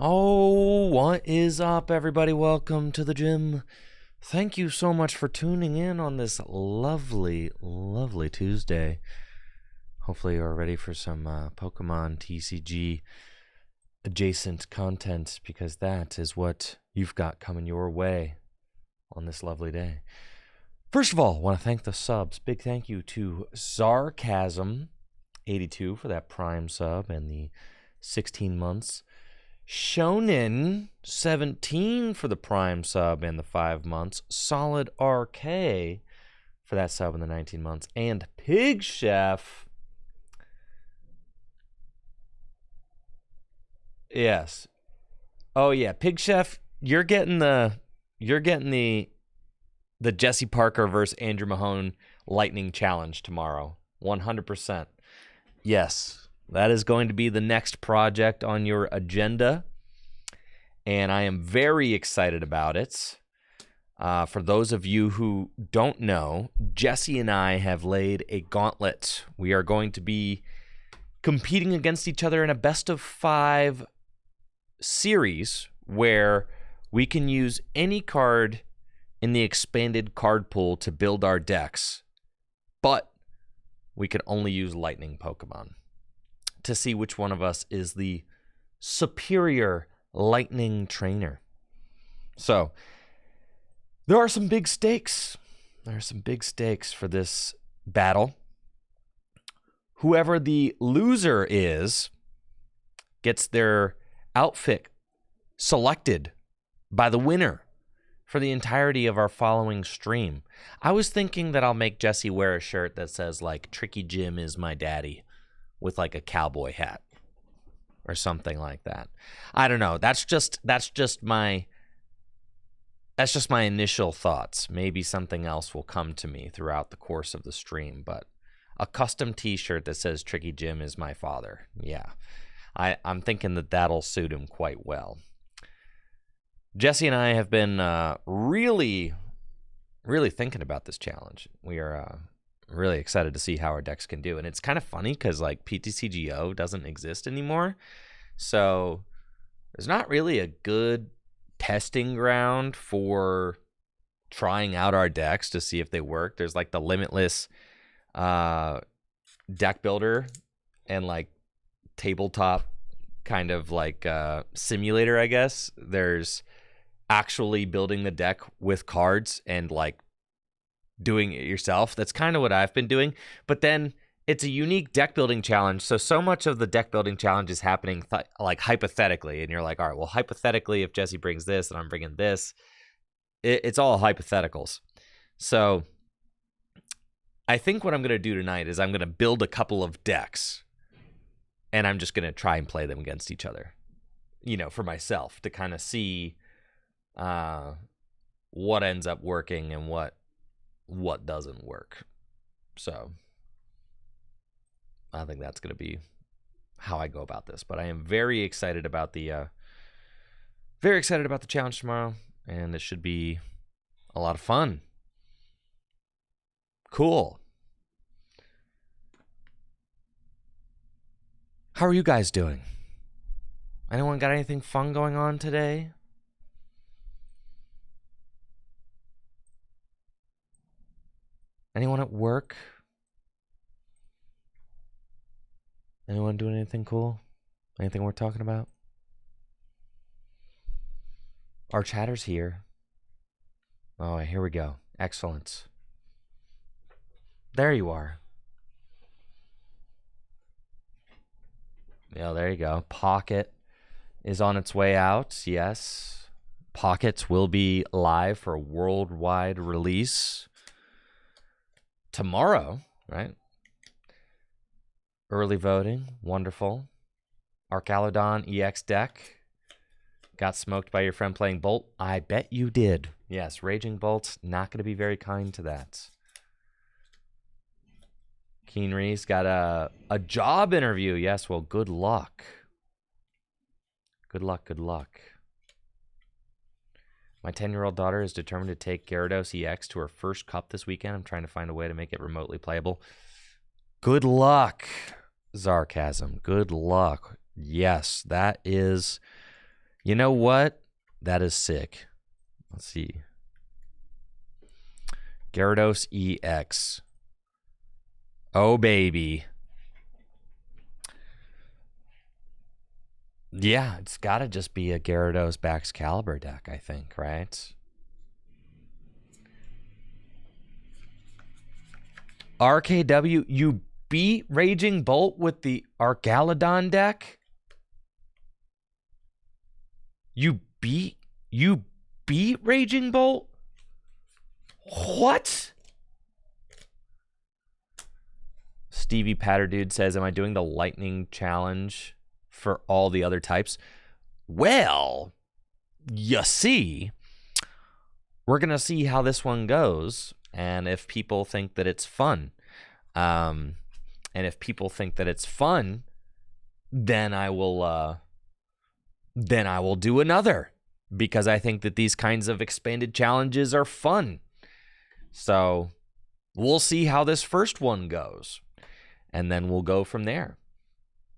Oh, what is up, everybody? Welcome to the gym. Thank you so much for tuning in on this lovely, lovely Tuesday. Hopefully you're ready for some Pokémon TCG adjacent content, because that is what you've got coming your way on this lovely day. First of all, I want to thank the subs. Big thank you to Sarcasm82 for that Prime sub and the 16 months. Shonen 17 for the Prime sub and the 5 months. Solid RK for that sub and the 19 months. And Pig Chef. Yes. Oh yeah, Pig Chef, you're getting the Jesse Parker versus Andrew Mahone Lightning Challenge tomorrow. 100%. Yes. That is going to be the next project on your agenda, and I am very excited about it. For those of you who don't know, Jesse and I have laid a gauntlet. We are going to be competing against each other in a best-of-5 series where we can use any card in the expanded card pool to build our decks, but we can only use Lightning Pokemon to see which one of us is the superior Lightning trainer. So, there are some big stakes. There are some big stakes for this battle. Whoever the loser is gets their outfit selected by the winner for the entirety of our following stream. I was thinking that I'll make Jesse wear a shirt that says, like, Tricky Jim is my daddy, with like a cowboy hat or something like that. I don't know. That's just my initial thoughts. Maybe something else will come to me throughout the course of the stream, but a custom t-shirt that says Tricky Jim is my father. Yeah. I'm thinking that that'll suit him quite well. Jesse and I have been really thinking about this challenge. We are really excited to see how our decks can do. And it's kind of funny because, like, PTCGO doesn't exist anymore. So there's not really a good testing ground for trying out our decks to see if they work. There's like the Limitless deck builder and like tabletop kind of like simulator, I guess. There's actually building the deck with cards and like doing it yourself. That's kind of what I've been doing. But then it's a unique deck building challenge. So much of the deck building challenge is happening like hypothetically. And you're like, all right, well, hypothetically, if Jesse brings this and I'm bringing this, it's all hypotheticals. So I think what I'm going to do tonight is I'm going to build a couple of decks and I'm just going to try and play them against each other, you know, for myself to kind of see what ends up working and what doesn't work. So I think that's going to be how I go about this. But I am very excited about the challenge tomorrow, and it should be a lot of fun. Cool. How are you guys doing? Anyone got anything fun going on today? Anyone at work? Anyone doing anything cool? Anything worth talking about? Our chatter's here. Oh, here we go. Excellent. There you are. Yeah, there you go. Pocket is on its way out. Yes. Pockets will be live for a worldwide release tomorrow, right? Early voting, wonderful. Archaludon EX deck got smoked by your friend playing Bolt. I bet you did. Yes, Raging Bolt, not going to be very kind to that. Keen Reese got a job interview. Yes, well, good luck. Good luck, good luck. My 10-year-old daughter is determined to take Gyarados EX to her first cup this weekend. I'm trying to find a way to make it remotely playable. Good luck, Sarcasm. Good luck. Yes, that is You know what? That is sick. Let's see. Gyarados EX. Oh, baby. Yeah, it's got to just be a Gyarados Baxcalibur deck, I think, right? RKW, you beat Raging Bolt with the Argalodon deck? You beat Raging Bolt? What? Stevie Patterdude says, am I doing the lightning challenge for all the other types? Well, you see, we're going to see how this one goes and if people think that it's fun. And if people think that it's fun, then I will do another, because I think that these kinds of expanded challenges are fun. So we'll see how this first one goes, and then we'll go from there.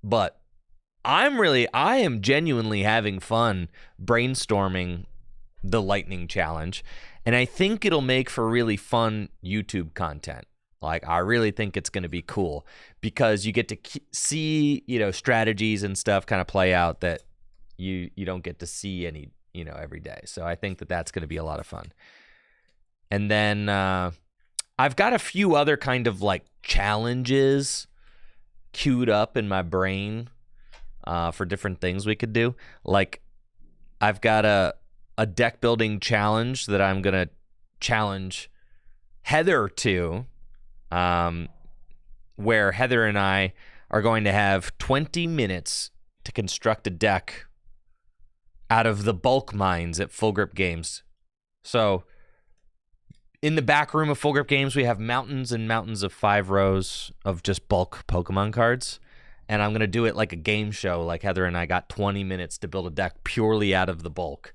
But I am genuinely having fun brainstorming the lightning challenge, and I think it'll make for really fun YouTube content. Like, I really think it's going to be cool because you get to see, strategies and stuff kind of play out that you don't get to see any, every day. So I think that that's going to be a lot of fun. And then I've got a few other kind of like challenges queued up in my brain for different things we could do. Like, I've got a deck building challenge that I'm going to challenge Heather to, where Heather and I are going to have 20 minutes to construct a deck out of the bulk mines at Full Grip Games. So in the back room of Full Grip Games, we have mountains and mountains of 5 rows of just bulk Pokemon cards. And I'm going to do it like a game show. Like, Heather and I got 20 minutes to build a deck purely out of the bulk.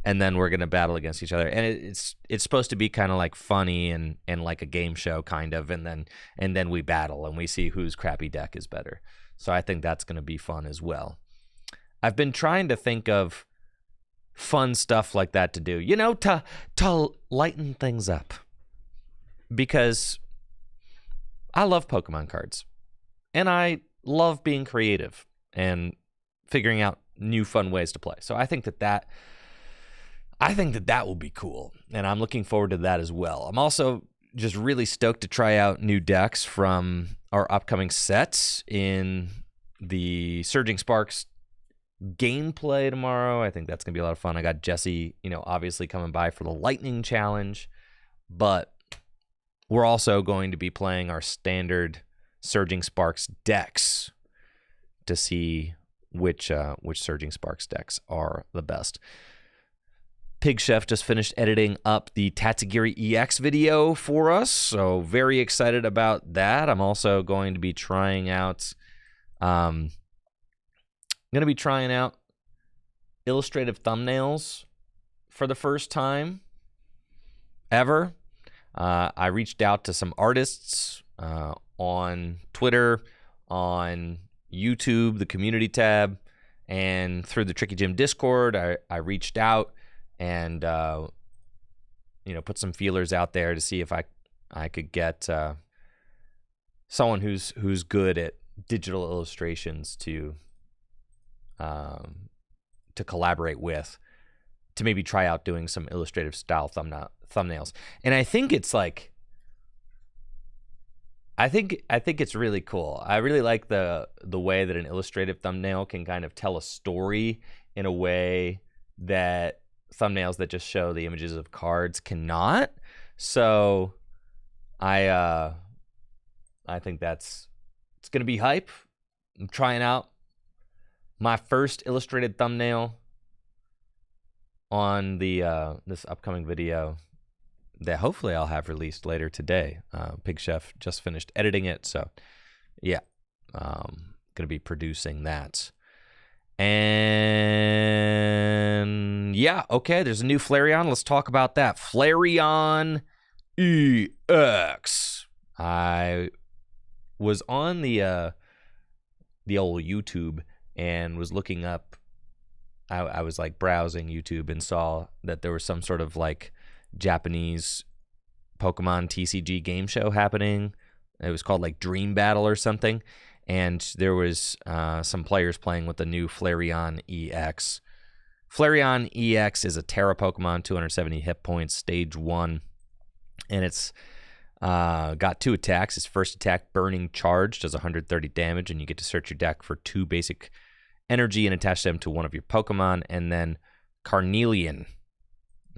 And then we're going to battle against each other. And it's supposed to be kind of like funny and like a game show kind of. And then we battle and we see whose crappy deck is better. So I think that's going to be fun as well. I've been trying to think of fun stuff like that to do, to lighten things up. Because I love Pokemon cards. And I love being creative and figuring out new fun ways to play. So I think that will be cool. And I'm looking forward to that as well. I'm also just really stoked to try out new decks from our upcoming sets in the Surging Sparks gameplay tomorrow. I think that's going to be a lot of fun. I got Jesse, obviously coming by for the Lightning Challenge, but we're also going to be playing our standard Surging Sparks decks to see which Surging Sparks decks are the best. Pig Chef just finished editing up the Tatsugiri EX video for us, so very excited about that. I'm also going to be trying out illustrative thumbnails for the first time ever. I reached out to some artists on Twitter, on YouTube, the community tab, and through the Tricky Gym Discord. I reached out and put some feelers out there to see if I could get someone who's good at digital illustrations to collaborate with, to maybe try out doing some illustrative style thumbnails. And I think it's like, I think it's really cool. I really like the way that an illustrative thumbnail can kind of tell a story in a way that thumbnails that just show the images of cards cannot. So I think it's going to be hype. I'm trying out my first illustrated thumbnail on the this upcoming video that hopefully I'll have released later today. Pig Chef just finished editing it, so yeah, gonna be producing that. And yeah, okay, there's a new Flareon. Let's talk about that. Flareon EX. I was on the old YouTube and was looking up I was like browsing YouTube and saw that there was some sort of like Japanese Pokemon TCG game show happening. It was called like Dream Battle or something. And there was some players playing with the new Flareon EX. Flareon EX is a Terra Pokemon, 270 hit points, stage 1. And it's got 2 attacks. Its first attack, Burning Charge, does 130 damage, and you get to search your deck for 2 basic energy and attach them to one of your Pokemon. And then Carnelian,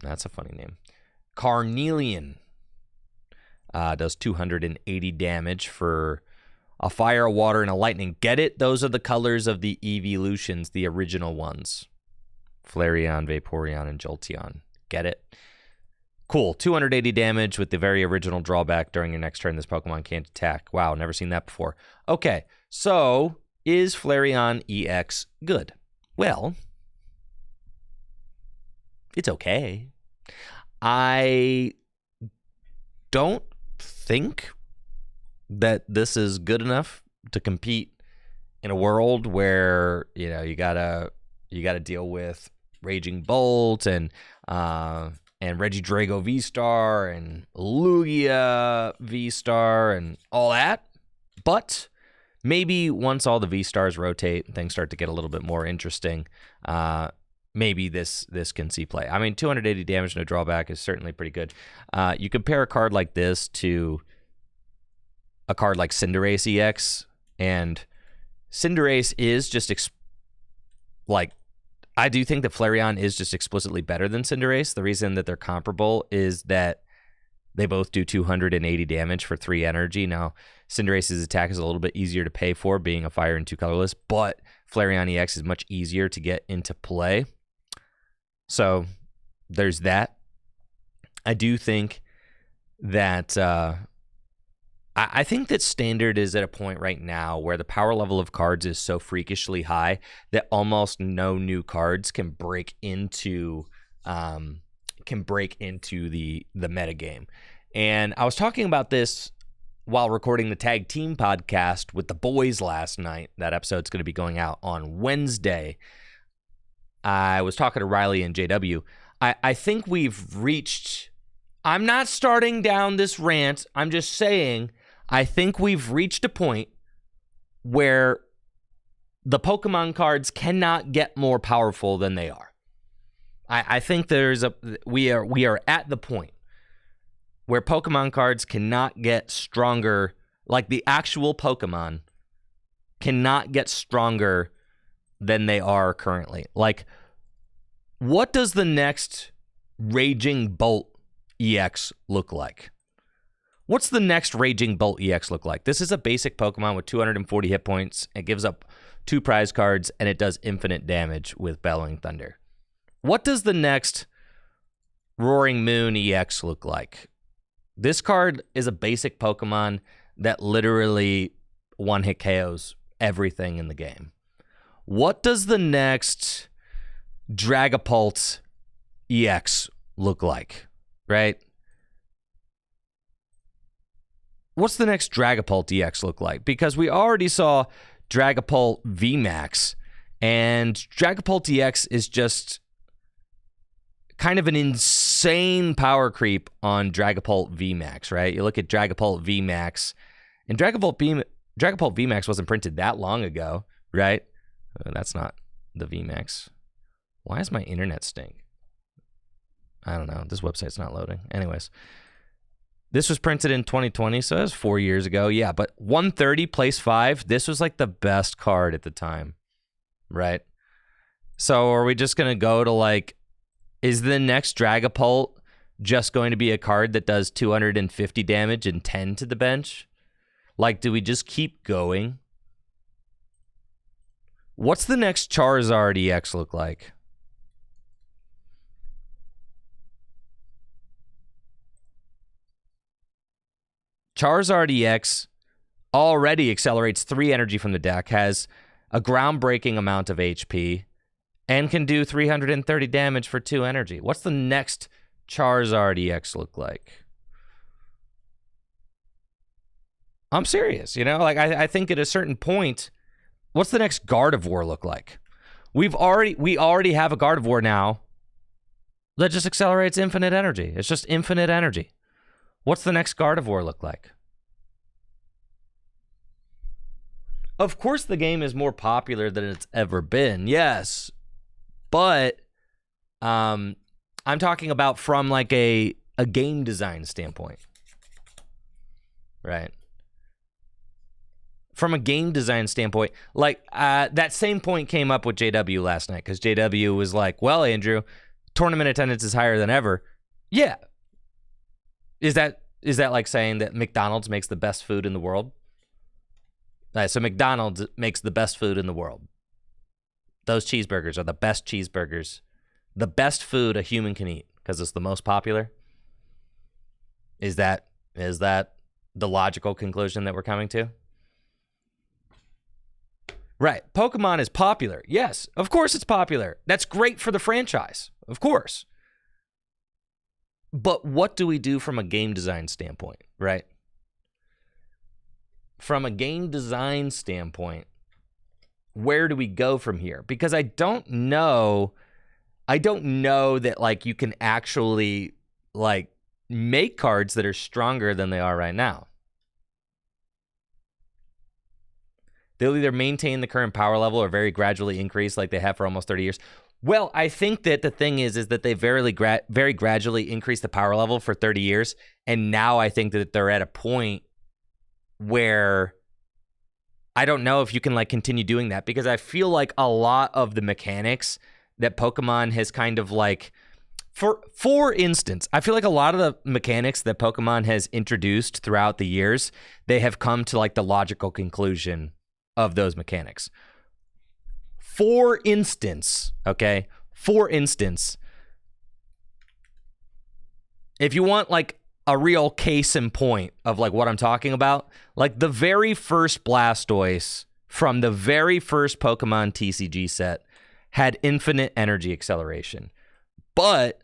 that's a funny name. Carnelian does 280 damage for a fire, a water, and a lightning. Get it? Those are the colors of the evolutions, the original ones. Flareon, Vaporeon, and Jolteon. Get it? Cool. 280 damage with the very original drawback. During your next turn, this Pokemon can't attack. Wow, never seen that before. Okay, so is Flareon EX good? Well, it's okay. I don't think that this is good enough to compete in a world where, you know, you gotta deal with Raging Bolt and Regidrago V-Star and Lugia V-Star and all that. But maybe once all the V-Stars rotate and things start to get a little bit more interesting, maybe this can see play. I mean, 280 damage, no drawback is certainly pretty good. You compare a card like this to a card like Cinderace EX, and Cinderace is just I do think that Flareon is just explicitly better than Cinderace. The reason that they're comparable is that they both do 280 damage for 3 energy. Now, Cinderace's attack is a little bit easier to pay for, being a fire and 2 colorless, but Flareon EX is much easier to get into play. So there's that. I do think that I think that Standard is at a point right now where the power level of cards is so freakishly high that almost no new cards can break into the metagame. And I was talking about this while recording the Tag Team podcast with the boys last night. That episode's going to be going out on Wednesday. I was talking to Riley and JW. I think we've reached... I'm not starting down this rant. I'm just saying... I think we've reached a point where the Pokemon cards cannot get more powerful than they are. I think we are at the point where Pokemon cards cannot get stronger, like the actual Pokemon cannot get stronger than they are currently. Like, what does the next Raging Bolt EX look like? What's the next Raging Bolt EX look like? This is a basic Pokemon with 240 hit points. It gives up 2 prize cards, and it does infinite damage with Bellowing Thunder. What does the next Roaring Moon EX look like? This card is a basic Pokemon that literally one-hit KOs everything in the game. What does the next Dragapult EX look like, right? What's the next Dragapult EX look like? Because we already saw Dragapult VMAX, and Dragapult EX is just kind of an insane power creep on Dragapult VMAX, right? You look at Dragapult VMAX, and Dragapult VMAX wasn't printed that long ago, right? That's not the VMAX. Why is my internet stink? I don't know. This website's not loading. Anyways. This was printed in 2020, so that was 4 years ago. Yeah, but 130, place 5, this was like the best card at the time, right? So are we just going to go to like, is the next Dragapult just going to be a card that does 250 damage and 10 to the bench? Like, do we just keep going? What's the next Charizard EX look like? Charizard EX already accelerates 3 energy from the deck, has a groundbreaking amount of HP, and can do 330 damage for 2 energy. What's the next Charizard EX look like? I'm serious, you know? Like, I think at a certain point, what's the next Gardevoir look like? We already have a Gardevoir now that just accelerates infinite energy. It's just infinite energy. What's the next Gardevoir look like? Of course the game is more popular than it's ever been. Yes. But I'm talking about from like a game design standpoint. Right. From a game design standpoint, like that same point came up with JW last night because JW was like, well, Andrew, tournament attendance is higher than ever. Yeah. Is that like saying that McDonald's makes the best food in the world? All right, so McDonald's makes the best food in the world. Those cheeseburgers are the best cheeseburgers, the best food a human can eat because it's the most popular. Is that the logical conclusion that we're coming to? Right. Pokemon is popular. Yes, of course it's popular. That's great for the franchise. Of course. But what do we do from a game design standpoint, right? From a game design standpoint, where do we go from here? Because I don't know that like you can actually like make cards that are stronger than they are right now. They'll either maintain the current power level or very gradually increase like they have for almost 30 years. Well, I think that the thing is that they very gradually increased the power level for 30 years. And now I think that they're at a point where I don't know if you can like continue doing that because I feel like a lot of the mechanics that Pokemon has kind of like, for instance, I feel like a lot of the mechanics that Pokemon has introduced throughout the years, they have come to like the logical conclusion of those mechanics. For instance, if you want like a real case in point of like what I'm talking about, like the very first Blastoise from the very first Pokemon TCG set had infinite energy acceleration, but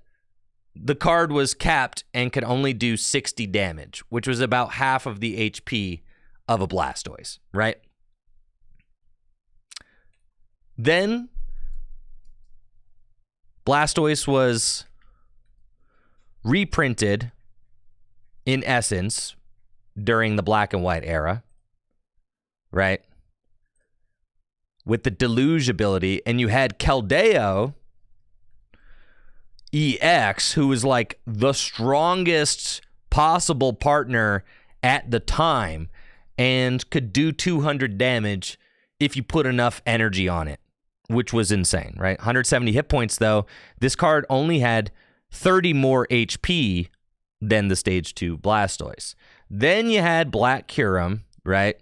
the card was capped and could only do 60 damage, which was about half of the HP of a Blastoise, right? Then Blastoise was reprinted in essence during the black and white era, right? With the Deluge ability, and you had Keldeo EX, who was like the strongest possible partner at the time and could do 200 damage if you put enough energy on it, which was insane, right? 170 hit points, though. This card only had 30 more HP than the Stage 2 Blastoise. Then you had Black Kyurem, right?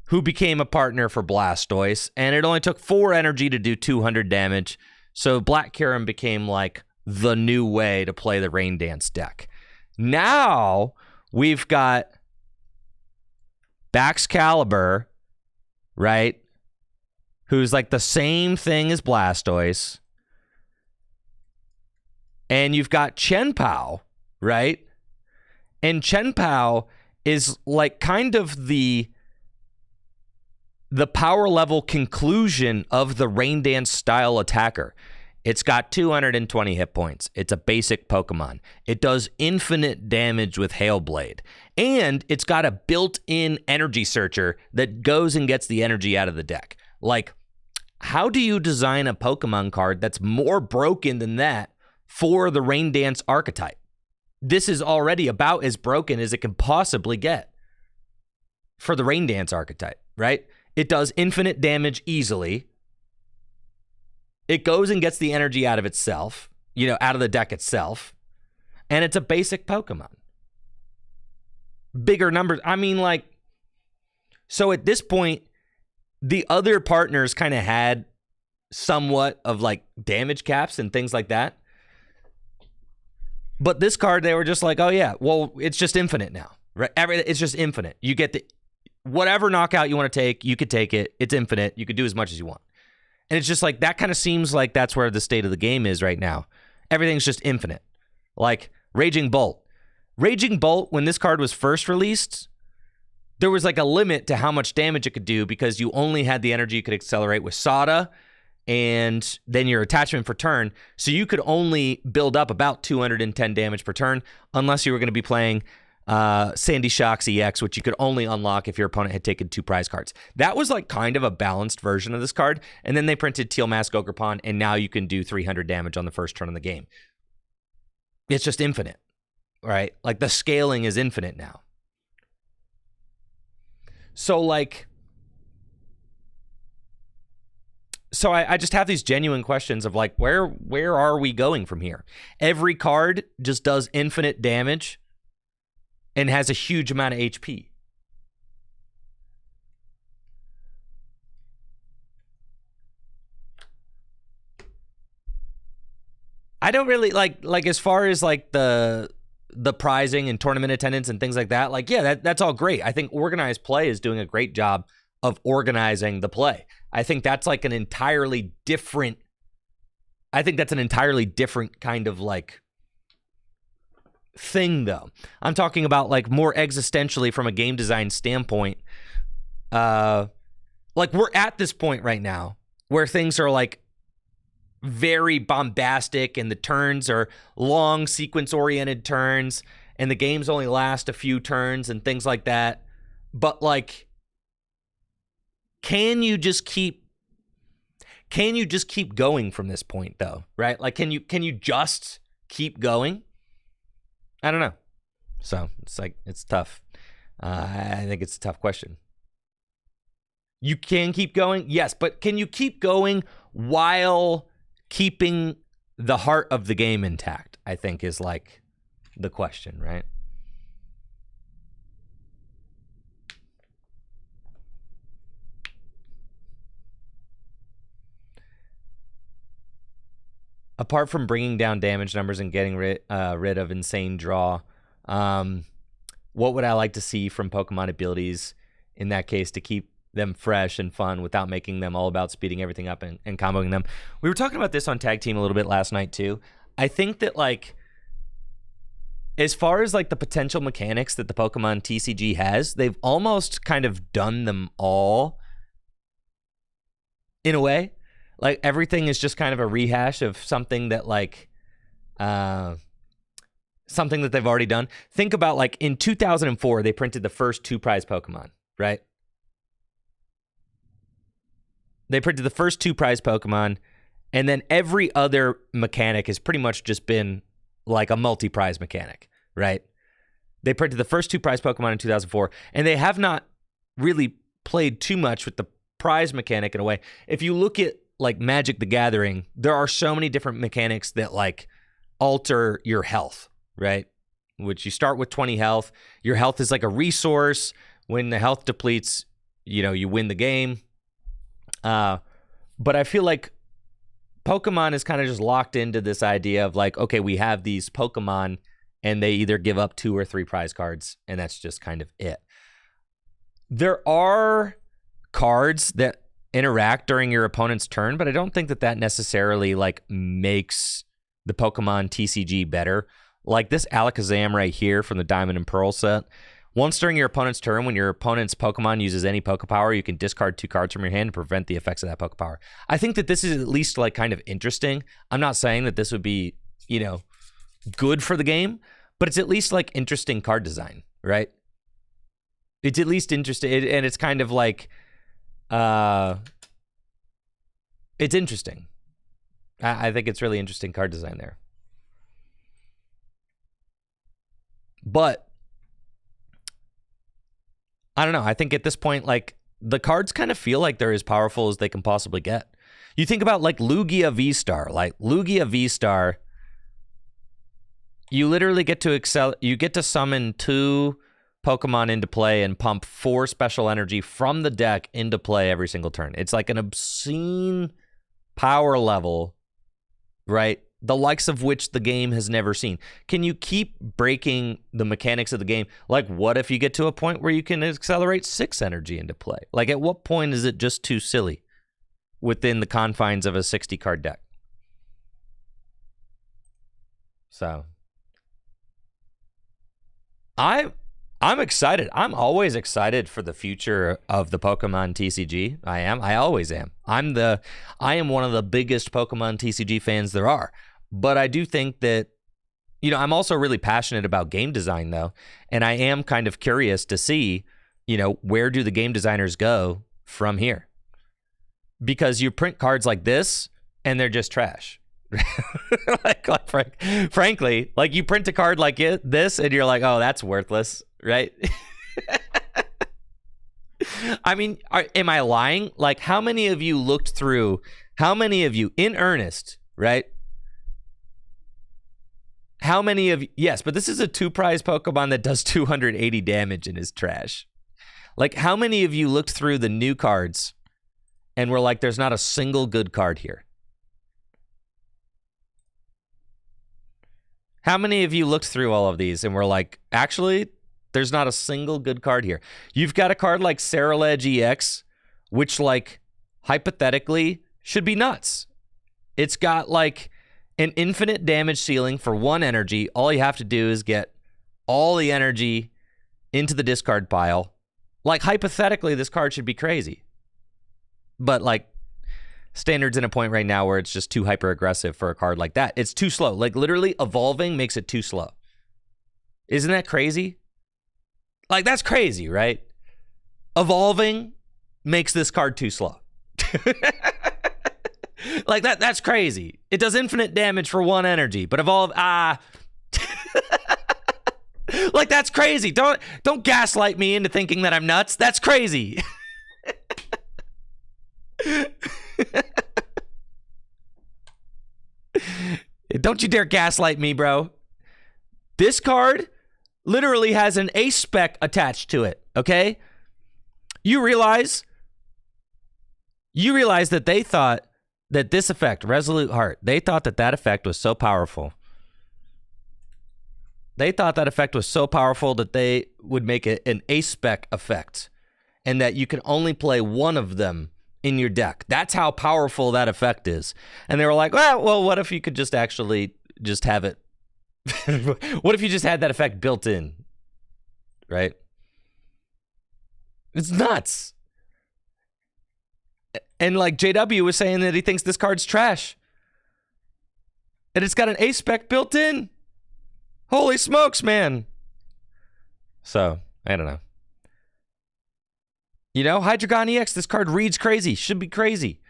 Who became a partner for Blastoise, and it only took 4 energy to do 200 damage. So Black Kyurem became like the new way to play the Rain Dance deck. Now we've got Baxcalibur, right? Who's like the same thing as Blastoise. And you've got Chenpao, right? And Chenpao is like kind of the power level conclusion of the Rain Dance style attacker. It's got 220 hit points. It's a basic Pokemon. It does infinite damage with Hail Blade. And it's got a built-in energy searcher that goes and gets the energy out of the deck. Like, how do you design a Pokemon card that's more broken than that for the Rain Dance archetype? This is already about as broken as it can possibly get for the Rain Dance archetype, right? It does infinite damage easily. It goes and gets the energy out of itself, out of the deck itself. And it's a basic Pokemon. Bigger numbers. I mean, like, so at this point, the other partners kind of had somewhat of like damage caps and things like that. But this card, they were just like, oh yeah, well, it's just infinite now, right? It's just infinite. You get whatever knockout you want to take, you could take it. It's infinite. You could do as much as you want. And it's just like, that kind of seems like that's where the state of the game is right now. Everything's just infinite. Like Raging Bolt. Raging Bolt, when this card was first released, there was like a limit to how much damage it could do because you only had the energy you could accelerate with Sada and then your attachment for turn. So you could only build up about 210 damage per turn unless you were going to be playing Sandy Shock's EX, which you could only unlock if your opponent had taken 2 prize cards. That was like kind of a balanced version of this card. And then they printed Teal Mask Ogerpon, and now you can do 300 damage on the first turn of the game. It's just infinite, right? Like the scaling is infinite now. So like... So I just have these genuine questions of like, where are we going from here? Every card just does infinite damage and has a huge amount of HP. I don't really like as far as like the prizing and tournament attendance and things like that. Like, yeah, that's all great. I think organized play is doing a great job of organizing the play. I think that's like an entirely different kind of like thing though. I'm talking about like more existentially from a game design standpoint. Like we're at this point right now where things are like very bombastic and the turns are long sequence oriented turns and the games only last a few turns and things like that. But like, can you just keep going from this point though, right? Like, can you just keep going? I don't know. So it's like, it's tough. I think it's a tough question. You can keep going, yes, but can you keep going while keeping the heart of the game intact? I think is like the question, right? Apart from bringing down damage numbers and getting rid of insane draw, what would I like to see from Pokemon abilities in that case to keep them fresh and fun without making them all about speeding everything up and comboing them? We were talking about this on Tag Team a little bit last night too. I think that like, as far as like the potential mechanics that the Pokemon TCG has, they've almost kind of done them all in a way. Like everything is just kind of a rehash of something that like, something that they've already done. Think about like in 2004, they printed the first 2 prize Pokemon, right? They printed the first 2 prize Pokemon, and then every other mechanic has pretty much just been like a multi-prize mechanic, right? They printed the first 2 prize Pokemon in 2004, and they have not really played too much with the prize mechanic in a way. If you look at like Magic the Gathering, there are so many different mechanics that like alter your health, right? Which you start with 20 health. Your health is like a resource. When the health depletes, you win the game. But I feel like Pokemon is kind of just locked into this idea of like, okay, we have these Pokemon and they either give up 2 or 3 prize cards, and that's just kind of it. There are cards that interact during your opponent's turn, but I don't think that necessarily like makes the Pokemon TCG better. Like this Alakazam right here from the Diamond and Pearl set. Once during your opponent's turn, when your opponent's Pokemon uses any Pokepower, you can discard 2 cards from your hand to prevent the effects of that Pokepower. I think that this is at least like kind of interesting. I'm not saying that this would be, good for the game, but it's at least like interesting card design, right? It's at least interesting, and it's kind of like, it's interesting. I think it's really interesting card design there. But I don't know. I think at this point, like the cards kind of feel like they're as powerful as they can possibly get. You think about like Lugia V-Star. Like Lugia V-Star, you literally get to summon 2 Pokemon into play and pump 4 special energy from the deck into play every single turn. It's like an obscene power level, right? The likes of which the game has never seen. Can you keep breaking the mechanics of the game? Like, what if you get to a point where you can accelerate 6 energy into play? Like, at what point is it just too silly within the confines of a 60-card deck? So, I I'm excited. I'm always excited for the future of the Pokemon TCG. I am. I always am. I am one of the biggest Pokemon TCG fans there are. But I do think that, you know, I'm also really passionate about game design, though. And I am kind of curious to see, you know, where do the game designers go from here? Because you print cards like this, and they're just trash. Frankly, like you print a card like this, and you're like, oh, that's worthless, right? I mean, am I lying? Like, how many of you looked through? How many of you, in earnest, right? How many of you? Yes, but this is a 2-prize Pokemon that does 280 damage and is trash. Like, how many of you looked through the new cards and were like, there's not a single good card here? How many of you looked through all of these and were like, actually, there's not a single good card here? You've got a card like Ceruledge EX, which, like, hypothetically should be nuts. It's got, like, an infinite damage ceiling for 1 energy. All you have to do is get all the energy into the discard pile. Like, hypothetically, this card should be crazy. But, like, Standard's in a point right now where it's just too hyper aggressive for a card like that. It's too slow. Like, literally evolving makes it too slow. Isn't that crazy? Like, that's crazy, right? Evolving makes this card too slow. Like, that's crazy. It does infinite damage for 1 energy, but evolve, like, that's crazy. Don't gaslight me into thinking that I'm nuts. That's crazy. Don't you dare gaslight me, bro. This card literally has an ace spec attached to it, okay? You realize that they thought that this effect, Resolute Heart, they thought that effect was so powerful. They thought that effect was so powerful that they would make it an ace spec effect and that you can only play one of them in your deck. That's how powerful that effect is. And they were like, well, what if you could just actually just have it? What if you just had that effect built in? Right? It's nuts. And like JW was saying that he thinks this card's trash. And it's got an ace spec built in. Holy smokes, man. So, I don't know. You know, Hydreigon EX, this card reads crazy. Should be crazy.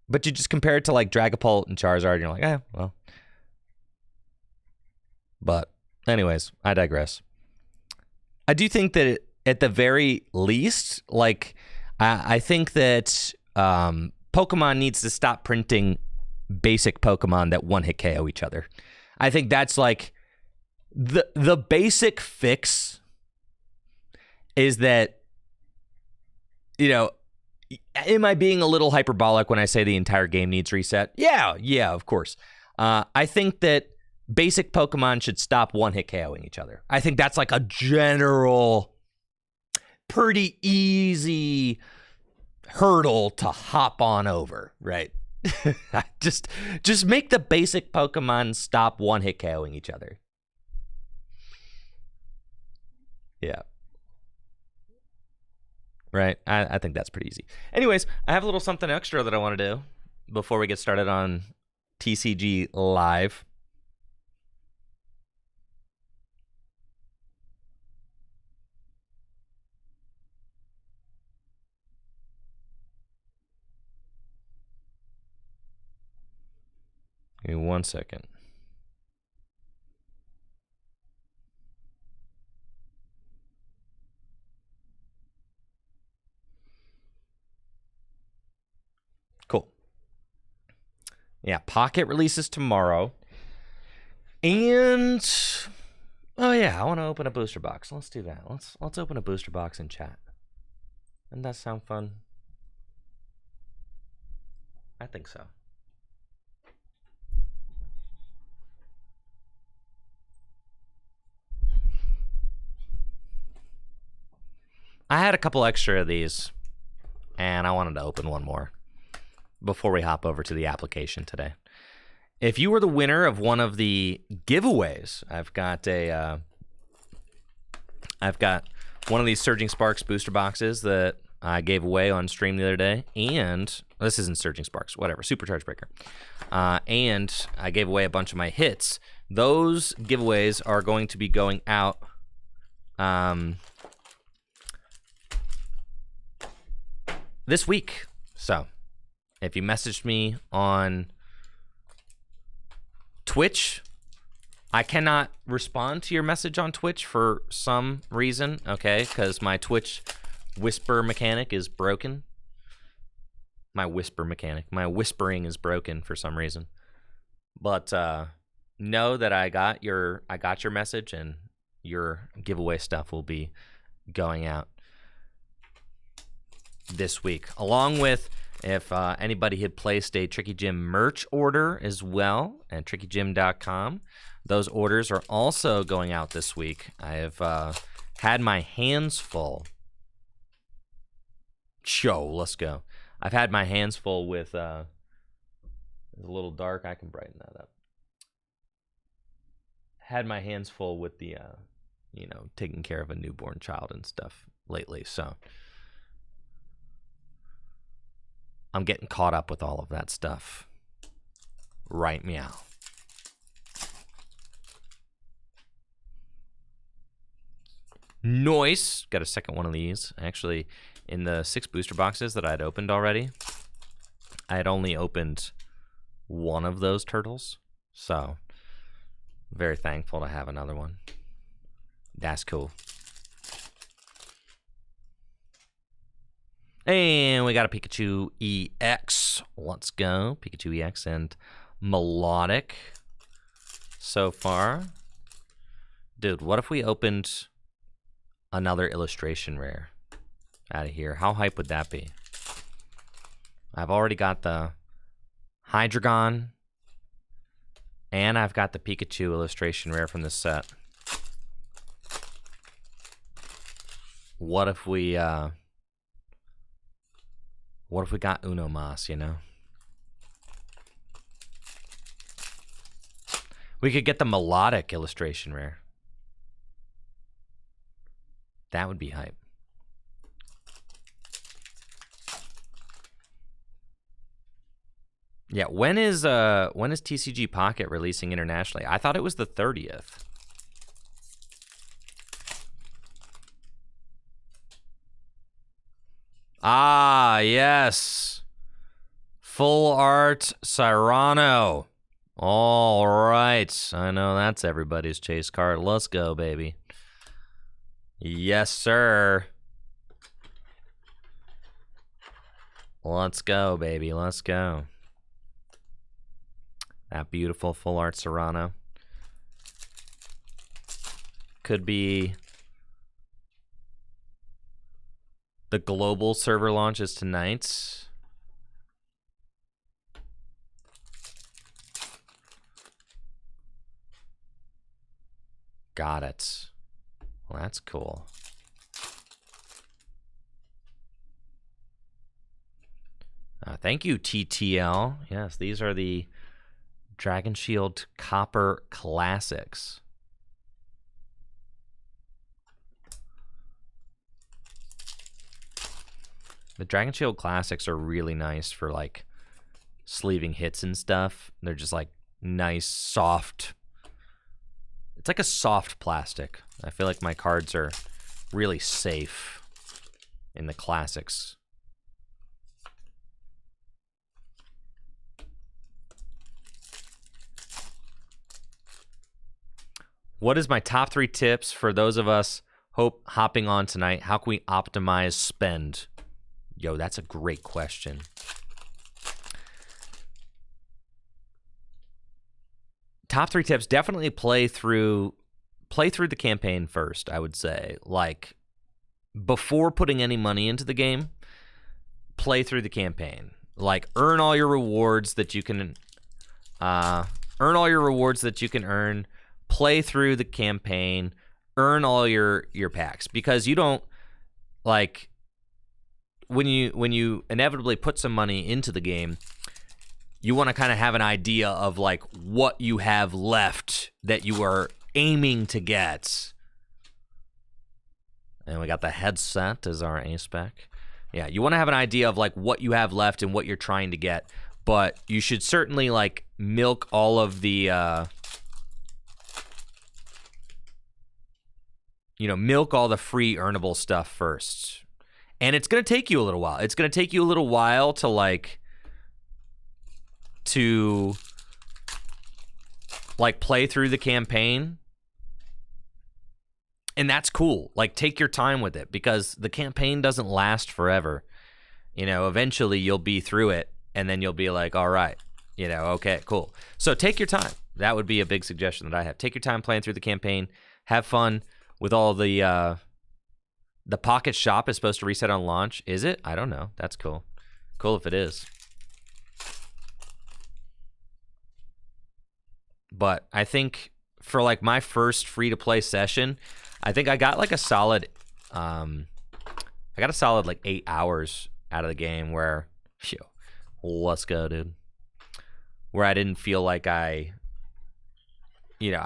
But you just compare it to like Dragapult and Charizard, and you're like, well. But anyways, I digress. I do think that at the very least, like, I think that Pokemon needs to stop printing basic Pokemon that one-hit KO each other. I think that's like the basic fix is that, you know, am I being a little hyperbolic when I say the entire game needs reset? Yeah, of course. I think that basic Pokemon should stop one-hit KOing each other. I think that's like a general, pretty easy hurdle to hop on over, right? just make the basic Pokemon stop one-hit KOing each other. Yeah. Right? I think that's pretty easy. Anyways, I have a little something extra that I want to do before we get started on TCG Live. Give me 1 second. Cool. Yeah, Pocket releases tomorrow. And oh yeah, I want to open a booster box. Let's do that. Let's open a booster box in chat. Doesn't that sound fun? I think so. I had a couple extra of these, and I wanted to open one more before we hop over to the application today. If you were the winner of one of the giveaways, I've got a I've got one of these Surging Sparks booster boxes that I gave away on stream the other day, and this isn't Surging Sparks, whatever, Supercharge Breaker. And I gave away a bunch of my hits. Those giveaways are going to be going out this week. So if you messaged me on Twitch, I cannot respond to your message on Twitch for some reason, okay? Because my Twitch whisper mechanic is broken. My whispering is broken for some reason. But know that I got your message, and your giveaway stuff will be going out this week, along with if anybody had placed a Tricky Gym merch order as well at trickygym.com. Those orders are also going out this week. I have had my hands full. Let's go. I've had my hands full with, it's a little dark. I can brighten that up. Had my hands full with the, taking care of a newborn child and stuff lately. So I'm getting caught up with all of that stuff. Right meow. Nice. Got a second one of these. Actually, in the 6 booster boxes that I had opened already, I had only opened one of those turtles. So, very thankful to have another one. That's cool. And we got a Pikachu EX. Let's go. Pikachu EX and Melodic so far. Dude, what if we opened another illustration rare out of here? How hype would that be? I've already got the Hydreigon, and I've got the Pikachu illustration rare from this set. What if we got Unomas, you know? We could get the Melodic illustration rare. That would be hype. Yeah, when is TCG Pocket releasing internationally? I thought it was the 30th. Ah, yes. Full art Cyrano. All right. I know that's everybody's chase card. Let's go, baby. Yes, sir. Let's go, baby. Let's go. That beautiful full art Serrano. Could be the global server launch is tonight. Got it. Well, that's cool. Thank you, TTL. Yes, these are the Dragon Shield Copper Classics. The Dragon Shield Classics are really nice for like sleeving hits and stuff. They're just like nice, soft. It's like a soft plastic. I feel like my cards are really safe in the classics. What is my top 3 tips for those of us hopping on tonight? How can we optimize spend? Yo, that's a great question. Top 3 tips, definitely play through the campaign first, I would say. Like, before putting any money into the game, play through the campaign. Like, earn all your rewards that you can earn. Play through the campaign, earn all your packs, because you don't, like, when you inevitably put some money into the game, you want to kind of have an idea of like what you have left that you are aiming to get. And we got the headset as our A-spec. Yeah, you want to have an idea of like what you have left and what you're trying to get, but you should certainly like milk all of the milk all the free earnable stuff first. And it's going to take you a little while. It's going to take you a little while to play through the campaign. And that's cool. Like, take your time with it because the campaign doesn't last forever. Eventually you'll be through it and then you'll be like, all right, okay, cool. So take your time. That would be a big suggestion that I have. Take your time playing through the campaign. Have fun with all the Pocket Shop is supposed to reset on launch. Is it? I don't know. That's cool. Cool if it is. But I think for like my first free-to-play session, I think I got like a solid like 8 hours out of the game where, let's go, dude. Where I didn't feel like I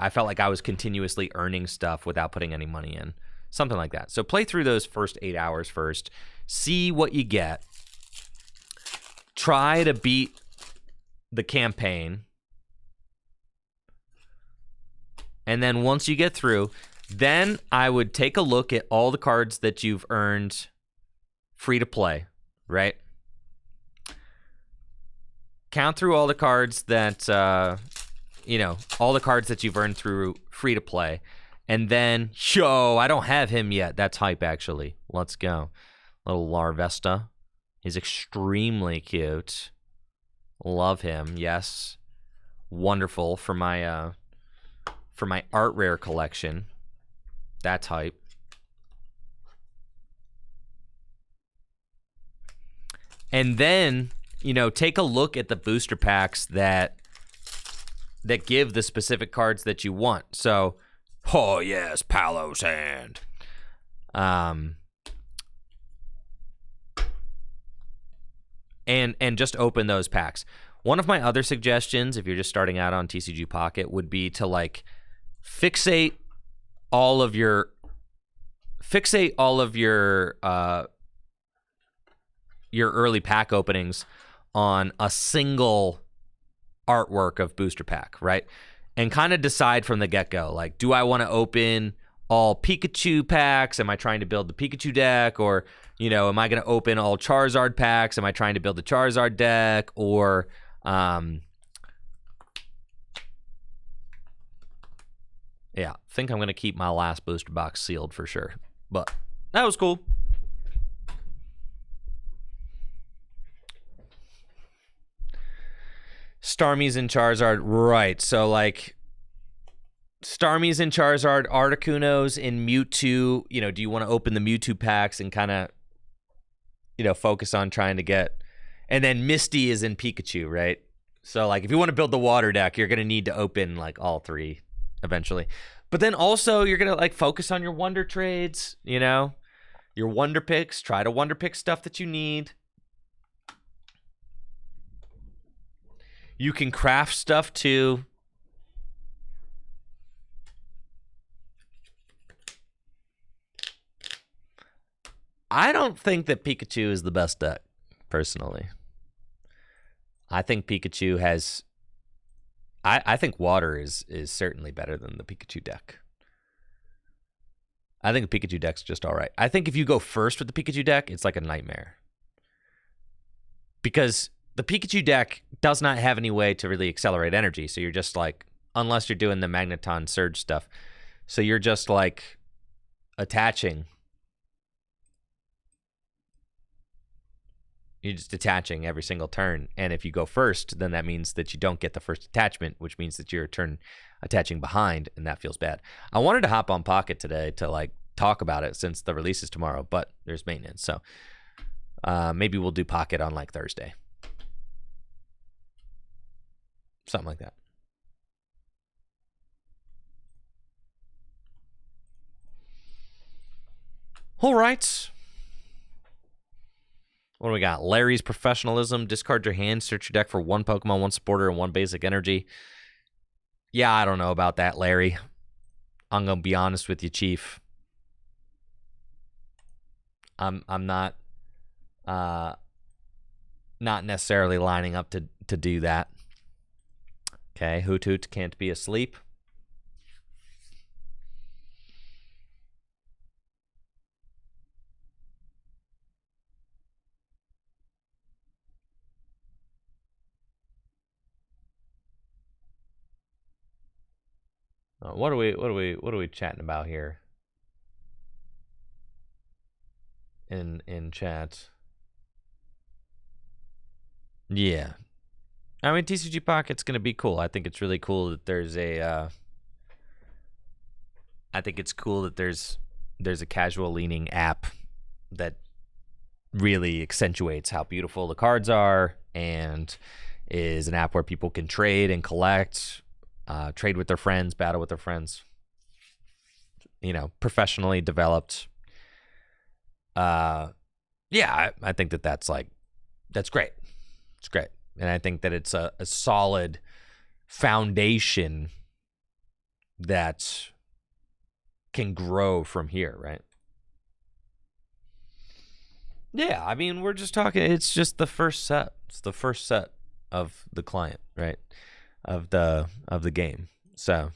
felt like I was continuously earning stuff without putting any money in. Something like that. So play through those first 8 hours first. See what you get. Try to beat the campaign. And then once you get through, then I would take a look at all the cards that you've earned free to play, right? Count through all the cards that, all the cards that you've earned through free to play. And then, I don't have him yet. That's hype, actually. Let's go. Little Larvesta. He's extremely cute. Love him, yes. Wonderful for my art rare collection. That's hype. And then, take a look at the booster packs that give the specific cards that you want. So, oh yes, Palos Hand. And just open those packs. One of my other suggestions, if you're just starting out on TCG Pocket, would be to like fixate all of your early pack openings on a single artwork of booster pack, right? And kind of decide from the get-go, like, do I want to open all Pikachu packs? Am I trying to build the Pikachu deck? Or, am I going to open all Charizard packs? Am I trying to build the Charizard deck? Or, yeah, I think I'm going to keep my last booster box sealed for sure. But that was cool. Starmie's and Charizard, right. So, like, Starmie's and Charizard, Articunos and Mewtwo, do you want to open the Mewtwo packs and kind of, focus on trying to get... And then Misty is in Pikachu, right? So, like, if you want to build the water deck, you're going to need to open, like, all three eventually. But then also, you're going to, like, focus on your Wonder Trades, your Wonder Picks. Try to Wonder Pick stuff that you need. You can craft stuff, too. I don't think that Pikachu is the best deck, personally. I think Pikachu has... I think water is certainly better than the Pikachu deck. I think the Pikachu deck's just all right. I think if you go first with the Pikachu deck, it's like a nightmare. Because the Pikachu deck does not have any way to really accelerate energy, so you're just like... Unless you're doing the Magneton Surge stuff. So you're just like attaching... You're just attaching every single turn. And if you go first, then that means that you don't get the first attachment, which means that you're turn attaching behind, and that feels bad. I wanted to hop on Pocket today to like talk about it since the release is tomorrow, but there's maintenance. So maybe we'll do Pocket on like Thursday. Something like that. All right. What do we got? Larry's Professionalism. Discard your hand. Search your deck for one Pokemon, one supporter, and one basic energy. Yeah, I don't know about that, Larry. I'm going to be honest with you, Chief. I'm not not necessarily lining up to do that. Okay, Hoot Hoot can't be asleep. What are we chatting about here in chat? Yeah, I mean TCG Pocket's gonna be cool. I think it's really cool that there's a. I think it's cool that there's a casual leaning app that really accentuates how beautiful the cards are, and is an app where people can trade and collect, trade with their friends, battle with their friends. You know, professionally developed. Yeah, I think that's great. It's great, and I think that it's a solid foundation that can grow from here, right? Yeah, I mean, we're just talking. It's just the first set. It's the first set of the client, right? Of the game. So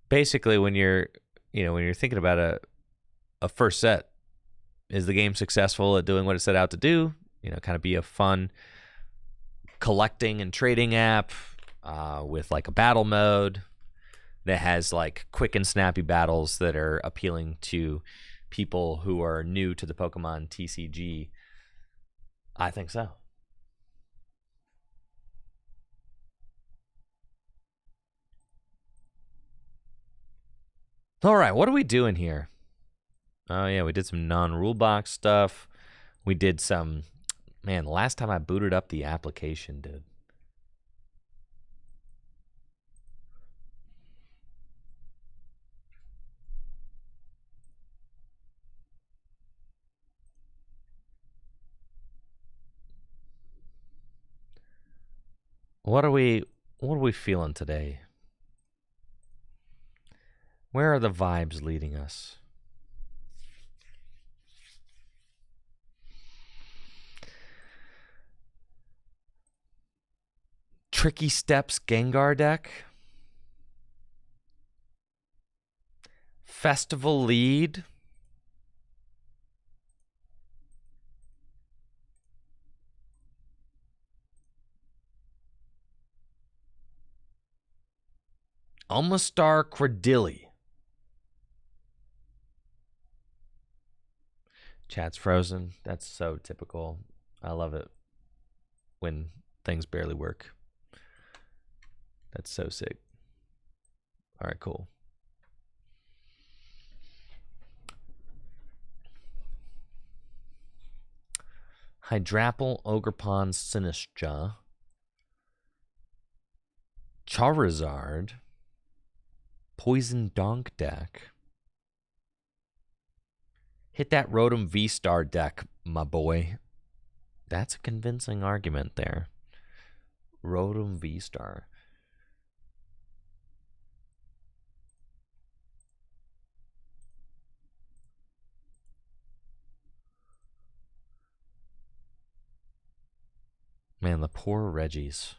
basically, when you're thinking about a first set, is the game successful at doing what it set out to do? You know, kind of be a fun collecting and trading app with like a battle mode that has like quick and snappy battles that are appealing to people who are new to the Pokemon TCG. I think so. All right, what are we doing here? Oh yeah, we did some non-rule box stuff. We did some, man, the last time I booted up the application, dude. What are we feeling today? Where are the vibes leading us? Tricky Steps Gengar deck. Festival lead. Almastar Cradilly. Chat's frozen. That's so typical. I love it when things barely work. That's so sick. All right, cool. Hydrapple, Ogerpon, Sinistcha. Charizard. Poison Donk deck. Hit that Rotom V-Star deck, my boy. That's a convincing argument there. Rotom V-Star. Man, the poor Reggies.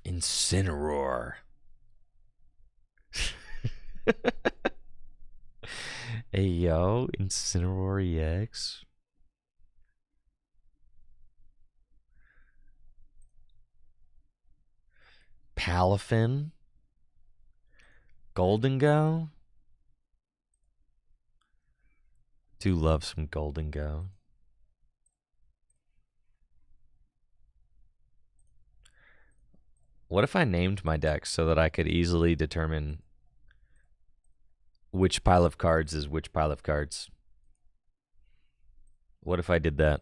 Incineroar. Hey, yo, Incineroar EX. Palafin. Golden Go. Do love some Golden Go. What if I named my deck so that I could easily determine which pile of cards is which pile of cards? What if I did that?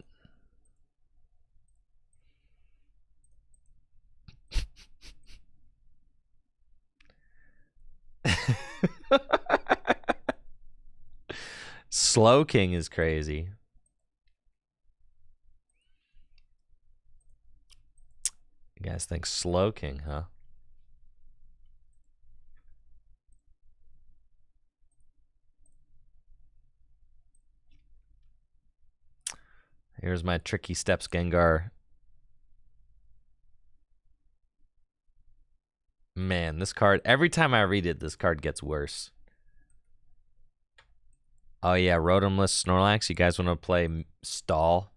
Slowking is crazy. You guys think Slowking, huh? Here's my Tricky Steps Gengar. Man, this card, every time I read it, this card gets worse. Oh yeah, Rotomless Snorlax. You guys want to play Stall?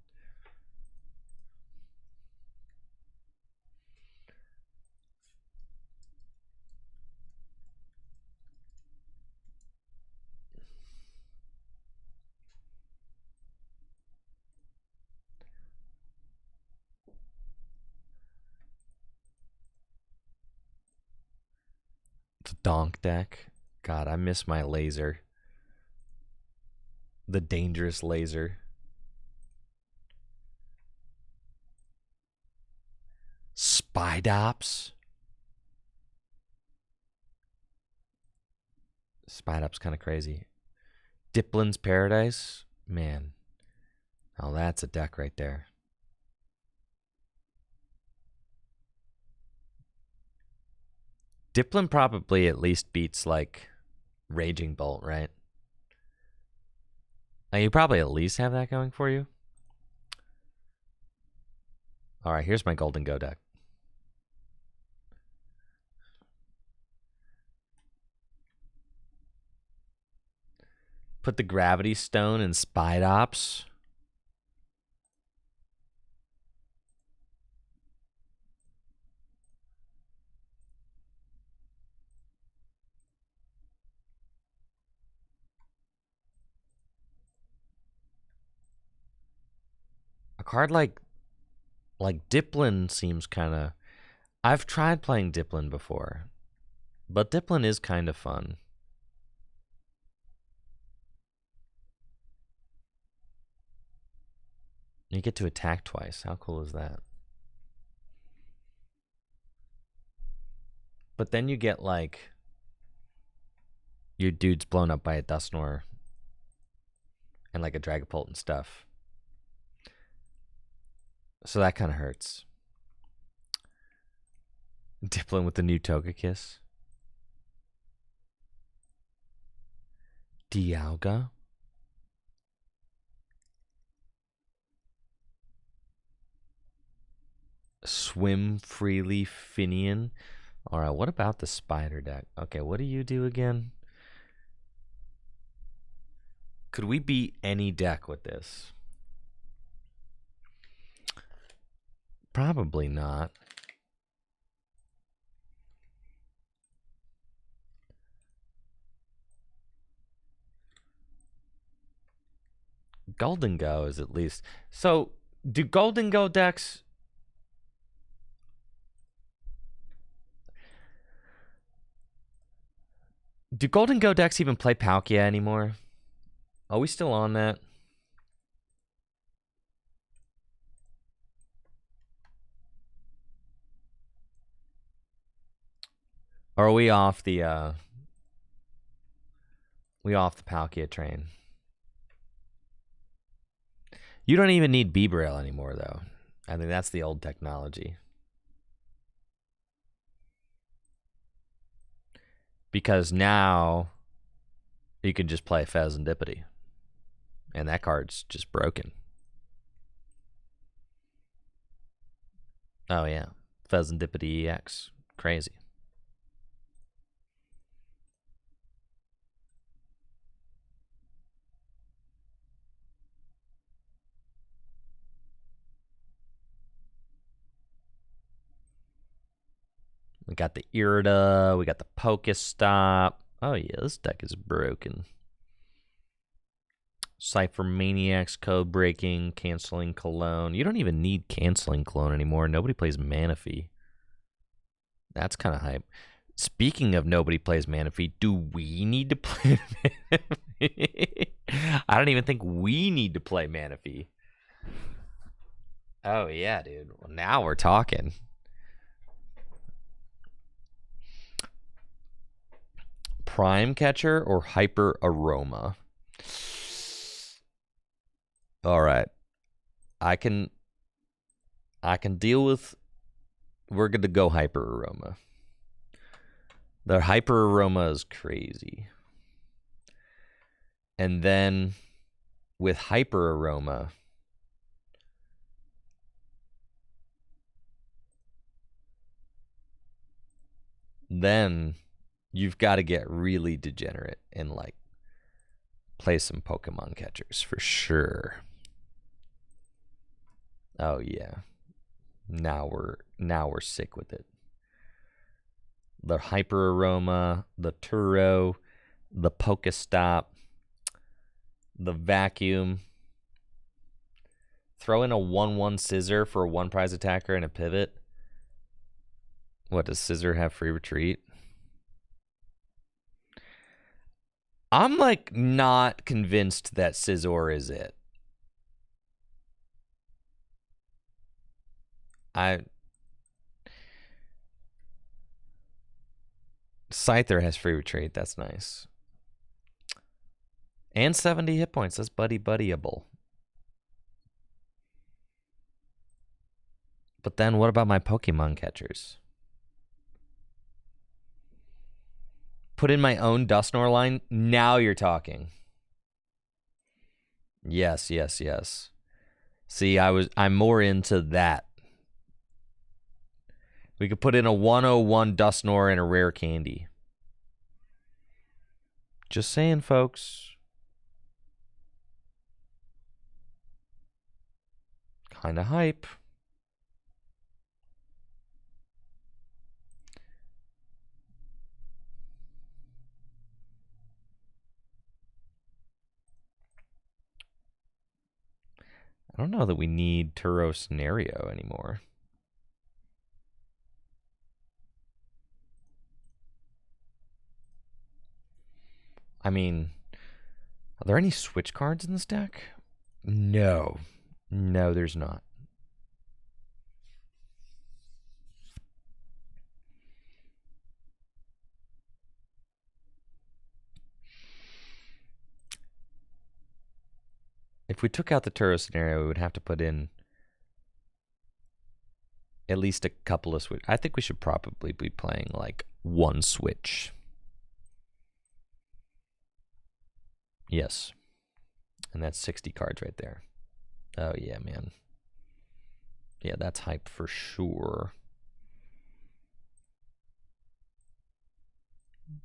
It's a donk deck. God, I miss my laser. The dangerous laser. Spidops. Spidops kind of crazy. Diplin's Paradise. Man. Oh, that's a deck right there. Diplin probably at least beats like Raging Bolt, right? Now, you probably at least have that going for you. All right, here's my Golden Go deck. Put the Gravity Stone in Spidops. A card like Diplin seems kind of... I've tried playing Diplin before, but Diplin is kind of fun. You get to attack twice. How cool is that? But then you get like your dude's blown up by a Dusknoir and like a Dragapult and stuff. So that kind of hurts. Diplin with the new Togekiss. Dialga. Swim Freely Finian. All right, what about the spider deck? Okay, what do you do again? Could we beat any deck with this? Probably not. Golden Go is at least... So, do Golden Go decks... Do Golden Go decks even play Palkia anymore? Are we still on that? Or are we off the Palkia train? You don't even need Bebrail anymore, though. I think that's the old technology. Because now you can just play Fezandipity. And that card's just broken. Oh, yeah. Fezandipity EX. Crazy. We got the Irida. We got the Pokestop. Oh, yeah. This deck is broken. Cypher Maniacs, Code Breaking, Canceling Cologne. You don't even need Canceling Cologne anymore. Nobody plays Manaphy. That's kind of hype. Speaking of nobody plays Manaphy, do we need to play Manaphy? I don't even think we need to play Manaphy. Oh, yeah, dude. Well, now we're talking. Prime Catcher or Hyper Aroma? All right. I can deal with. We're going to go Hyper Aroma. The Hyper Aroma is crazy. And then with Hyper Aroma, then you've got to get really degenerate and like play some Pokemon catchers for sure. Oh yeah. Now we're sick with it. The Hyper Aroma, the Turo, the Pokestop, the Vacuum. Throw in a 1/1 Scissor for a 1-prize attacker and a pivot. What, does Scissor have free retreat? I'm like not convinced that Scizor is it. Scyther has free retreat. That's nice. And 70 hit points. That's buddyable. But then what about my Pokemon catchers? Put in my own Dusknoir line. Now you're talking. Yes. See, I'm more into that. We could put in a 101 Dusknoir and a rare candy. Just saying, folks. Kinda hype. I don't know that we need Turo Scenario anymore. I mean, are there any switch cards in this deck? No. No, there's not. If we took out the Turo Scenario, we would have to put in at least a couple of switch. I think we should probably be playing like one switch. Yes. And that's 60 cards right there. Oh yeah, man. Yeah, that's hype for sure.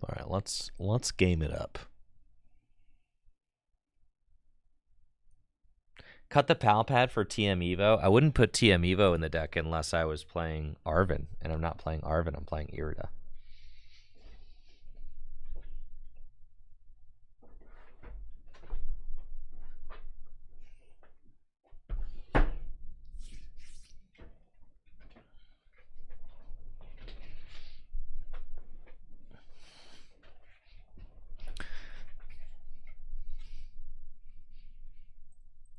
All right, let's game it up. Cut the Pal Pad for TM Evo. I wouldn't put TM Evo in the deck unless I was playing Arven, and I'm not playing Arven, I'm playing Irida.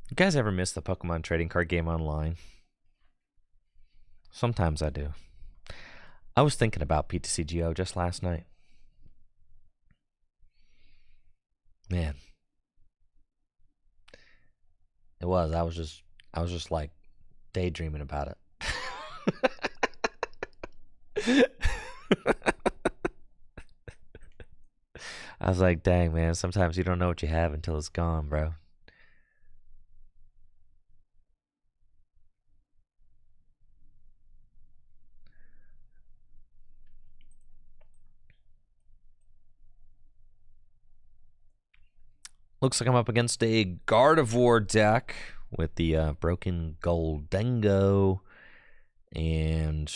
You guys ever miss the Pokemon trading card game online? Sometimes I do. I was thinking about PTCGO just last night. Man. It was. I was just like daydreaming about it. I was like, dang, man, sometimes you don't know what you have until it's gone, bro. Looks like I'm up against a Gardevoir deck with the Broken Goldengo. And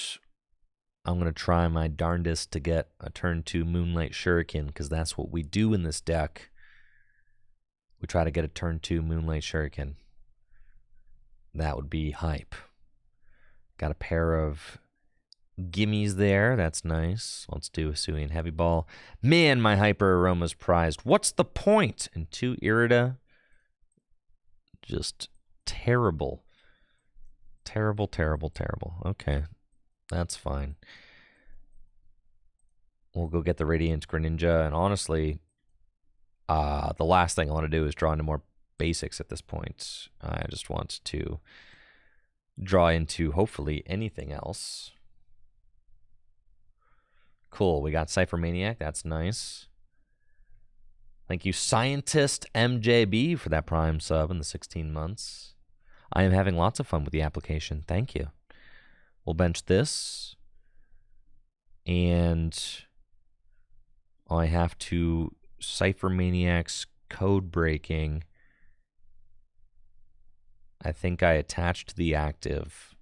I'm going to try my darndest to get a turn 2 Moonlight Shuriken, because that's what we do in this deck. We try to get a turn 2 Moonlight Shuriken. That would be hype. Got a pair of gimmies there. That's nice. Let's do a Hisuian Heavy Ball. Man, my Hyper Aroma's prized. What's the point? And 2 Irida. Just terrible. Terrible. Okay. That's fine. We'll go get the Radiant Greninja. And honestly, the last thing I want to do is draw into more basics at this point. I just want to draw into, hopefully, anything else. Cool, we got Cypher Maniac. That's nice. Thank you, Scientist MJB, for that Prime sub in the 16 months. I am having lots of fun with the application. Thank you. We'll bench this. And I have to Cypher Maniac's code breaking. I think I attached the active.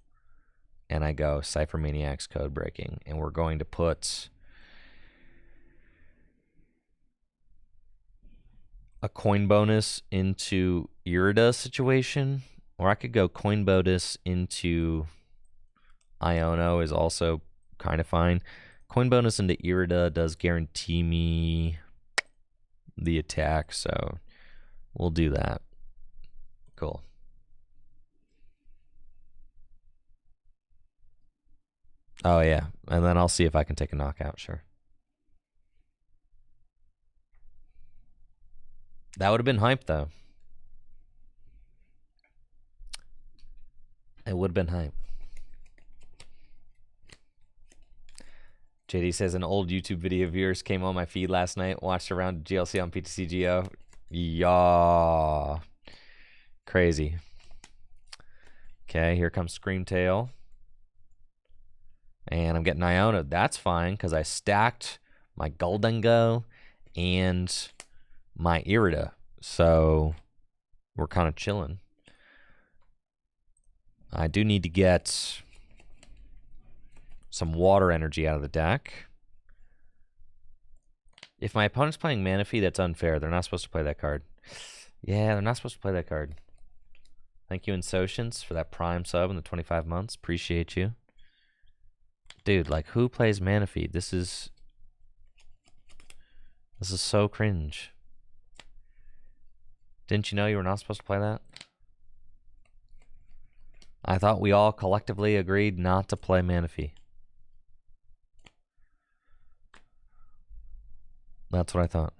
And I go Cypher Maniac's code breaking. And we're going to put a coin bonus into Irida situation. Or I could go coin bonus into Iono is also kind of fine. Coin bonus into Irida does guarantee me the attack, so we'll do that. Cool. Oh, yeah. And then I'll see if I can take a knockout, sure. That would have been hype, though. It would have been hype. JD says an old YouTube video of yours came on my feed last night. Watched around GLC on PTCGO. Yeah. Crazy. Okay, here comes Screamtail. And I'm getting Iona. That's fine, because I stacked my Goldengo and my Irida. So we're kind of chilling. I do need to get some water energy out of the deck. If my opponent's playing Manaphy, that's unfair. They're not supposed to play that card. Yeah, they're not supposed to play that card. Thank you, Insocience, for that Prime sub in the 25 months. Appreciate you. Dude, like, who plays Manaphy? This is so cringe. Didn't you know you were not supposed to play that? I thought we all collectively agreed not to play Manaphy. That's what I thought.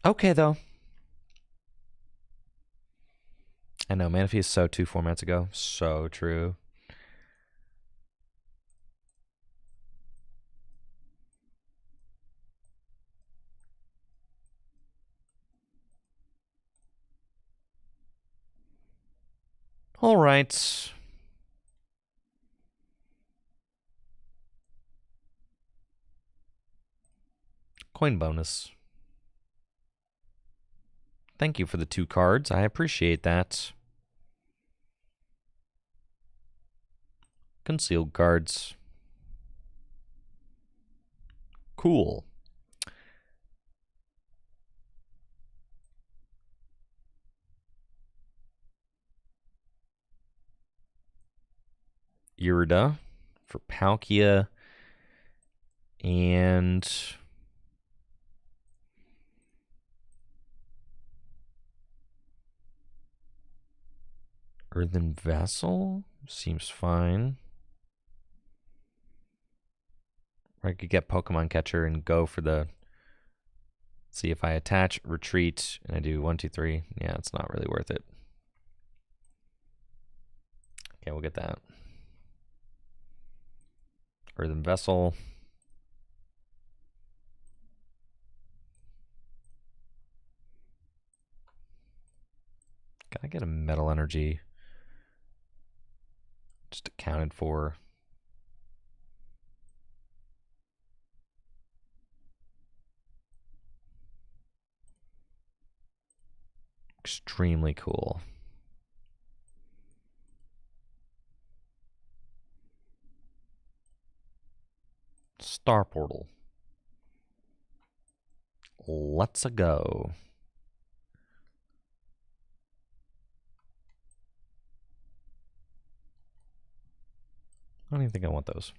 Okay, though. I know, Manaphy is so 2 formats ago. So true. All right. Coin bonus. Thank you for the 2 cards. I appreciate that. Concealed cards. Cool. Irida for Palkia and Earthen Vessel seems fine. Or I could get Pokemon Catcher and go for the... See if I attach, retreat, and I do 1, 2, 3. Yeah, it's not really worth it. Okay, we'll get that. Earthen Vessel. Can I get a Metal Energy? Just accounted for. Extremely cool. Star Portal. Let's go. I don't even think I want those.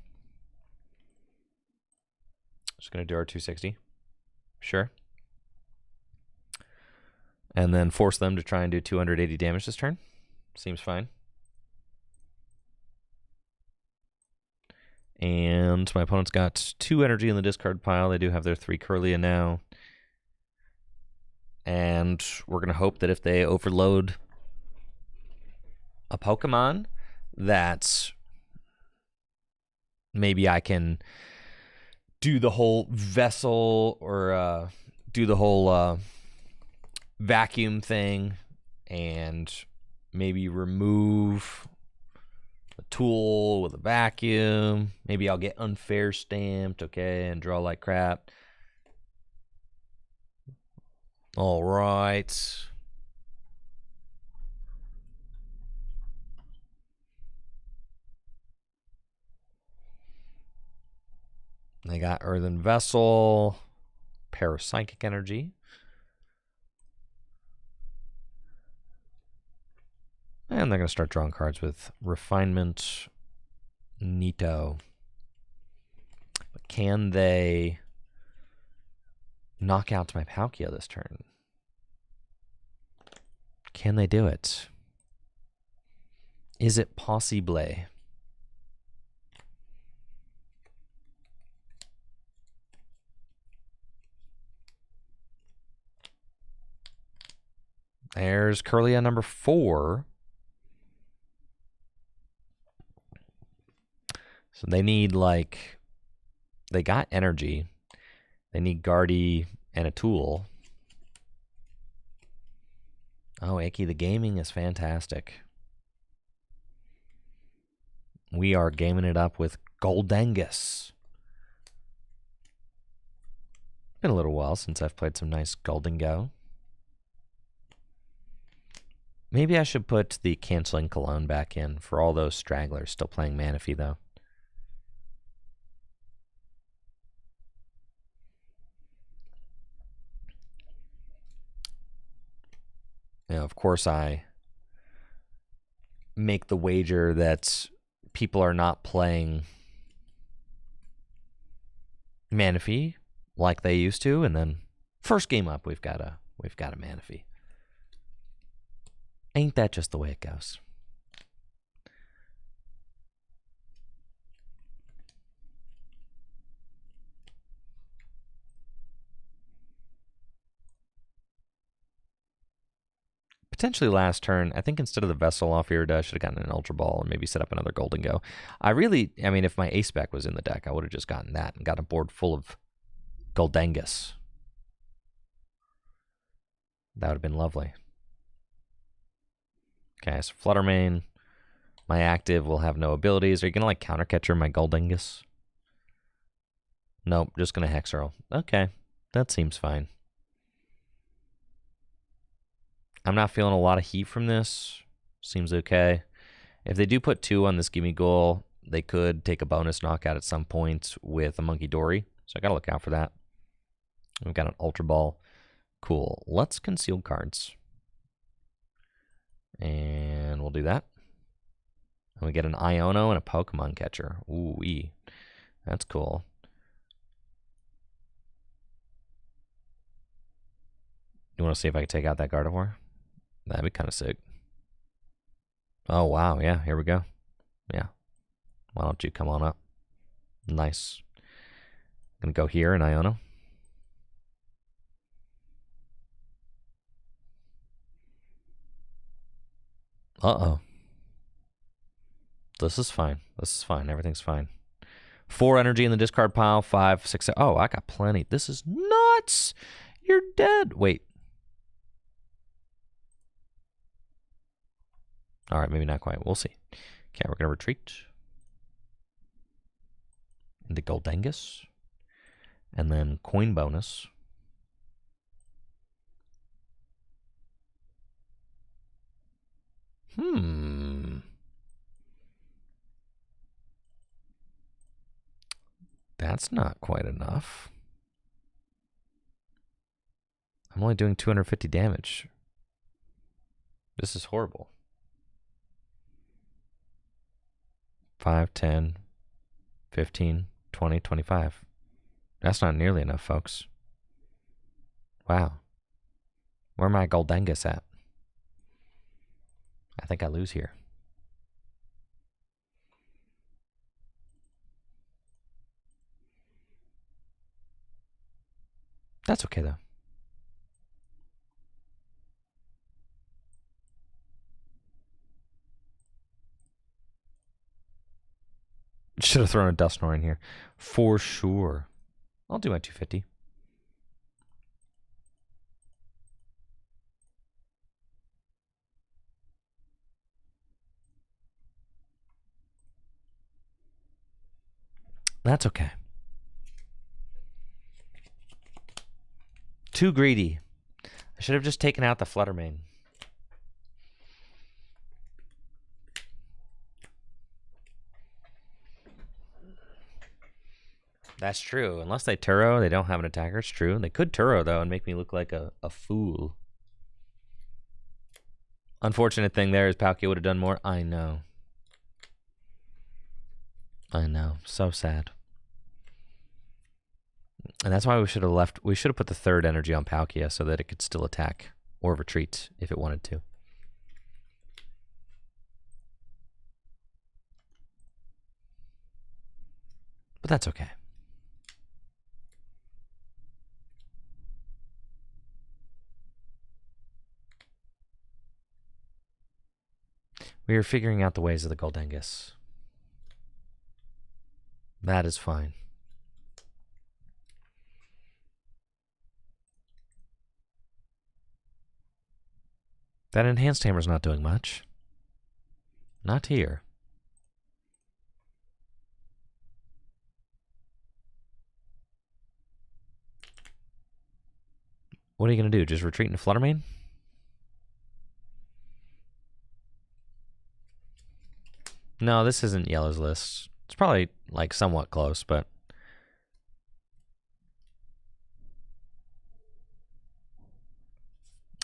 Just going to do our 260. Sure. And then force them to try and do 280 damage this turn. Seems fine. And my opponent's got 2 energy in the discard pile. They do have their 3 Curlia now. And we're going to hope that if they overload a Pokemon, that maybe I can do the whole vessel or do the whole vacuum thing and maybe remove a tool with a vacuum. Maybe I'll get unfair stamped, okay, and draw like crap. All right. They got Earthen Vessel, Parapsychic Energy. And they're going to start drawing cards with Refinement, Nito. But can they knock out my Palkia this turn? Can they do it? Is it possible? There's Kirlia number 4. So they need, like, they got energy. They need Gardy and a tool. Oh, Icky, the gaming is fantastic. We are gaming it up with Goldangus. Been a little while since I've played some nice Goldingo. Maybe I should put the Canceling Cologne back in for all those stragglers still playing Manaphy, though. You know, of course, I make the wager that people are not playing Manaphy like they used to, and then first game up, we've got a Manaphy. Ain't that just the way it goes? Potentially last turn, I think instead of the Vessel off Irida, I should have gotten an Ultra Ball and maybe set up another Golden Go. I mean, if my Ace Spec was in the deck, I would have just gotten that and got a board full of Goldangus. That would have been lovely. Okay, so Fluttermane. My active will have no abilities. Are you going to, like, Counter Catcher my Goldangus? Nope, just going to Hex Hurl. Okay, that seems fine. I'm not feeling a lot of heat from this. Seems okay. If they do put 2 on this Gimme Goal, they could take a bonus knockout at some point with a Monkey Dory. So I got to look out for that. We've got an Ultra Ball. Cool. Let's conceal cards. And we'll do that. And we get an Iono and a Pokemon Catcher. Ooh-wee. That's cool. You want to see if I can take out that Gardevoir? That'd be kind of sick. Oh, wow. Yeah, here we go. Yeah. Why don't you come on up? Nice. Gonna go here in Iono. Uh-oh. This is fine. This is fine. Everything's fine. 4 energy in the discard pile. 5, 6. Oh, I got plenty. This is nuts. You're dead. Wait. All right, maybe not quite. We'll see. Okay, we're going to retreat into Goldangus. And then coin bonus. That's not quite enough. I'm only doing 250 damage. This is horrible. 5, 10, 15, 20, 25. That's not nearly enough, folks. Wow. Where am I Goldangus at? I think I lose here. That's okay, though. should have thrown a Dusknoir in here. For sure. I'll do my 250. That's okay. Too greedy. I should have just taken out the Fluttermane. That's true. Unless they Turo, they don't have an attacker. It's true. They could Turo, though, and make me look like a fool. Unfortunate thing there is Palkia would have done more. I know. I know. So sad. And that's why we should have left. We should have put the third energy on Palkia so that it could still attack or retreat if it wanted to. But that's okay. We are figuring out the ways of the Goldengus. That is fine. That enhanced hammer's not doing much. Not here. What are you going to do? Just retreat into Fluttermane? No, this isn't Yellow's list. It's probably, like, somewhat close, but...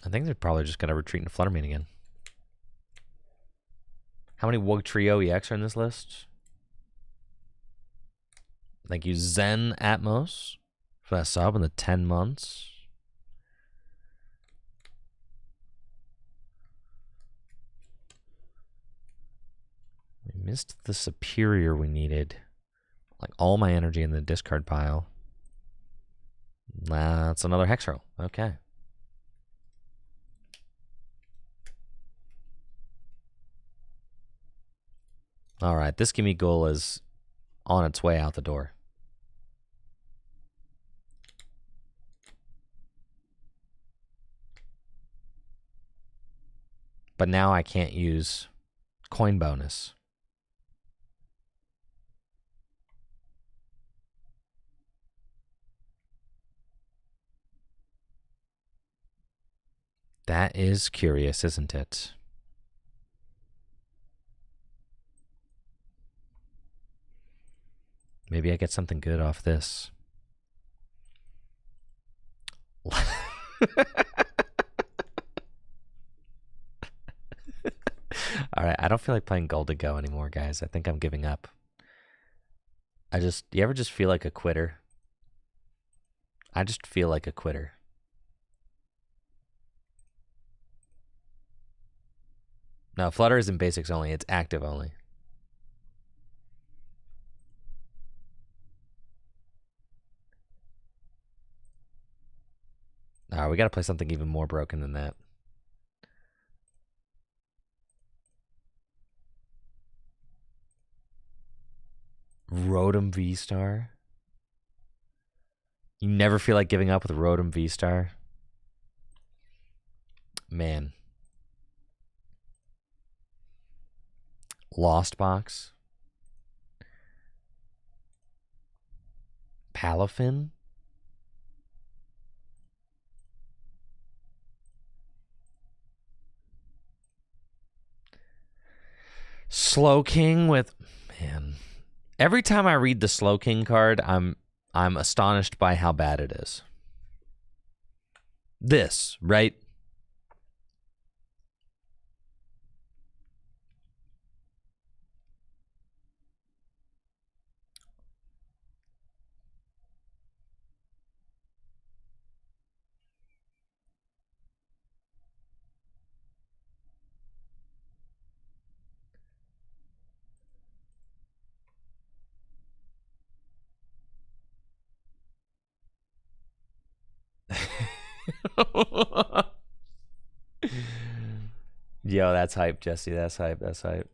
I think they're probably just going to retreat into Fluttermane again. How many Wugtrio EX are in this list? Thank you, Zen Atmos, for that sub in the 10 months. We missed the superior we needed. Like all my energy in the discard pile. That's another Hexerl. Okay. Alright, this Gimme Goal is on its way out the door. But now I can't use coin bonus. That is curious, isn't it? Maybe I get something good off this. Alright, I don't feel like playing Gold to Go anymore, guys. I think I'm giving up. You ever just feel like a quitter? I just feel like a quitter. No, Flutter is in basics only. It's active only. Alright, we gotta play something even more broken than that. Rotom V-Star? You never feel like giving up with Rotom V-Star? Man. Lost Box? Palafin? Slowking with... Man. Every time I read the Slowking card, I'm astonished by how bad it is. This, right? Yo, that's hype, Jesse. That's hype. That's hype.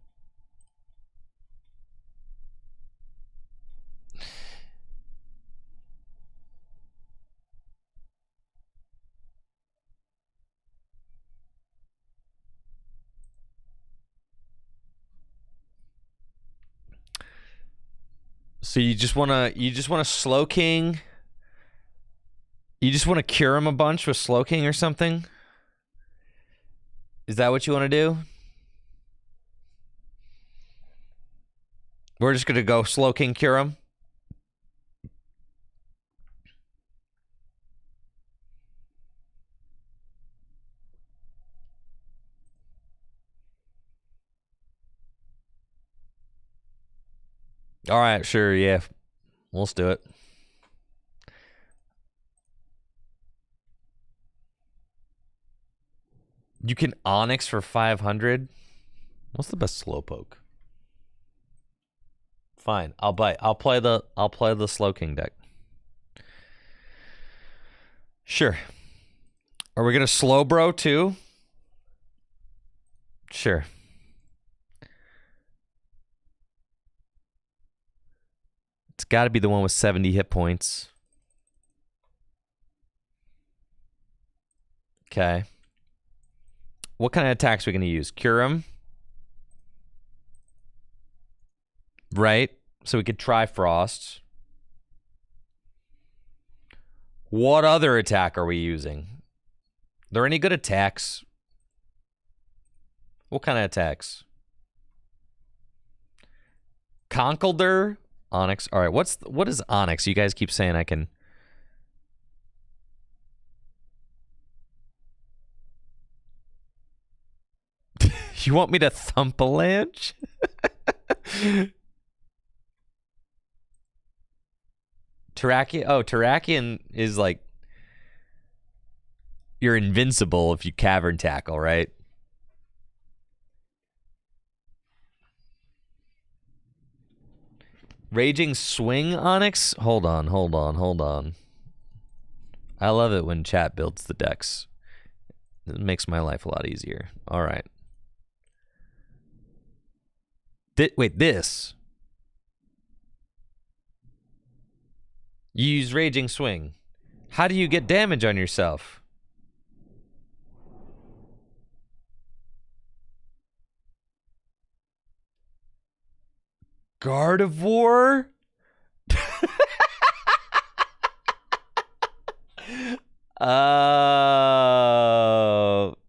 So you just wanna Slowking. You just want to cure him a bunch with Slowking or something? Is that what you want to do? We're just gonna go Slowking cure him. All right, sure, yeah. Let's do it. You can Onyx for 500. What's the best Slowpoke? Fine, I'll play the Slowking deck. Sure. Are we gonna Slowbro too? Sure. It's got to be the one with 70 hit points. Okay. What kind of attacks are we going to use? Cure him? Right? So we could try Frost. What other attack are we using? Are there any good attacks? What kind of attacks? Conkeldurr? Onyx. All right, what is Onyx? You guys keep saying I can... You want me to Thumpalanche? Terrakion? Oh, Terrakion is like... You're invincible if you Cavern Tackle, right? Raging Swing Onyx? Hold on. I love it when chat builds the decks. It makes my life a lot easier. All right. Wait, this. You use Raging Swing. How do you get damage on yourself? Gardevoir?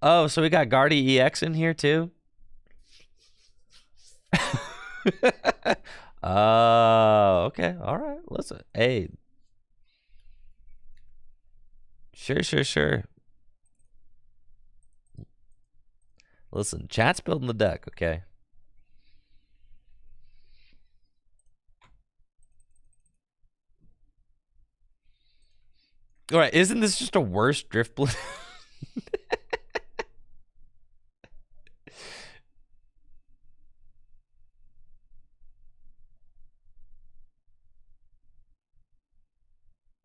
Oh, so we got Gardy EX in here too? Oh, okay. All right. Listen. Hey. Sure. Listen, chat's building the deck, okay? All right, isn't this just a worse Driftbloom?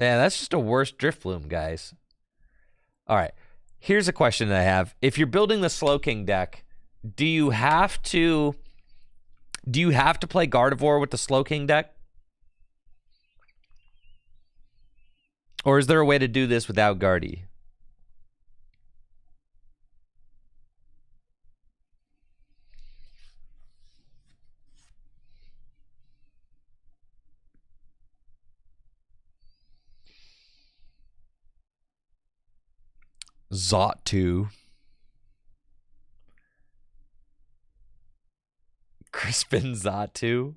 Yeah, that's just a worse Driftbloom, guys. All right, here's a question that I have. If you're building the Slowking deck, do you have to play Gardevoir with the Slowking deck? Or is there a way to do this without Gardy? Zot2. Crispin Zot2.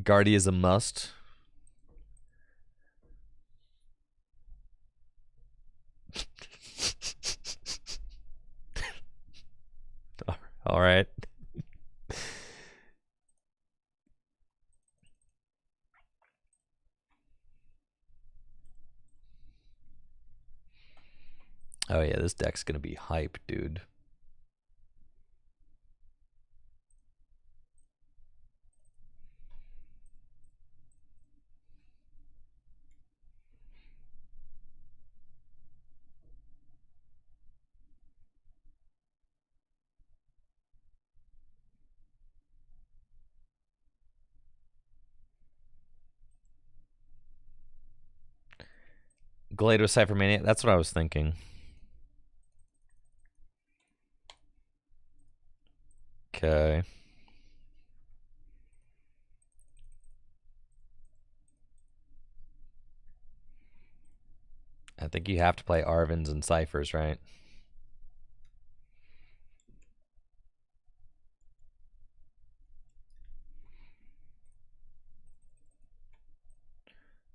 Gardy is a must. All right. Oh yeah, this deck's gonna be hype, dude. Glado Cyphermania, that's what I was thinking. Okay. I think you have to play Arvins and Ciphers, right?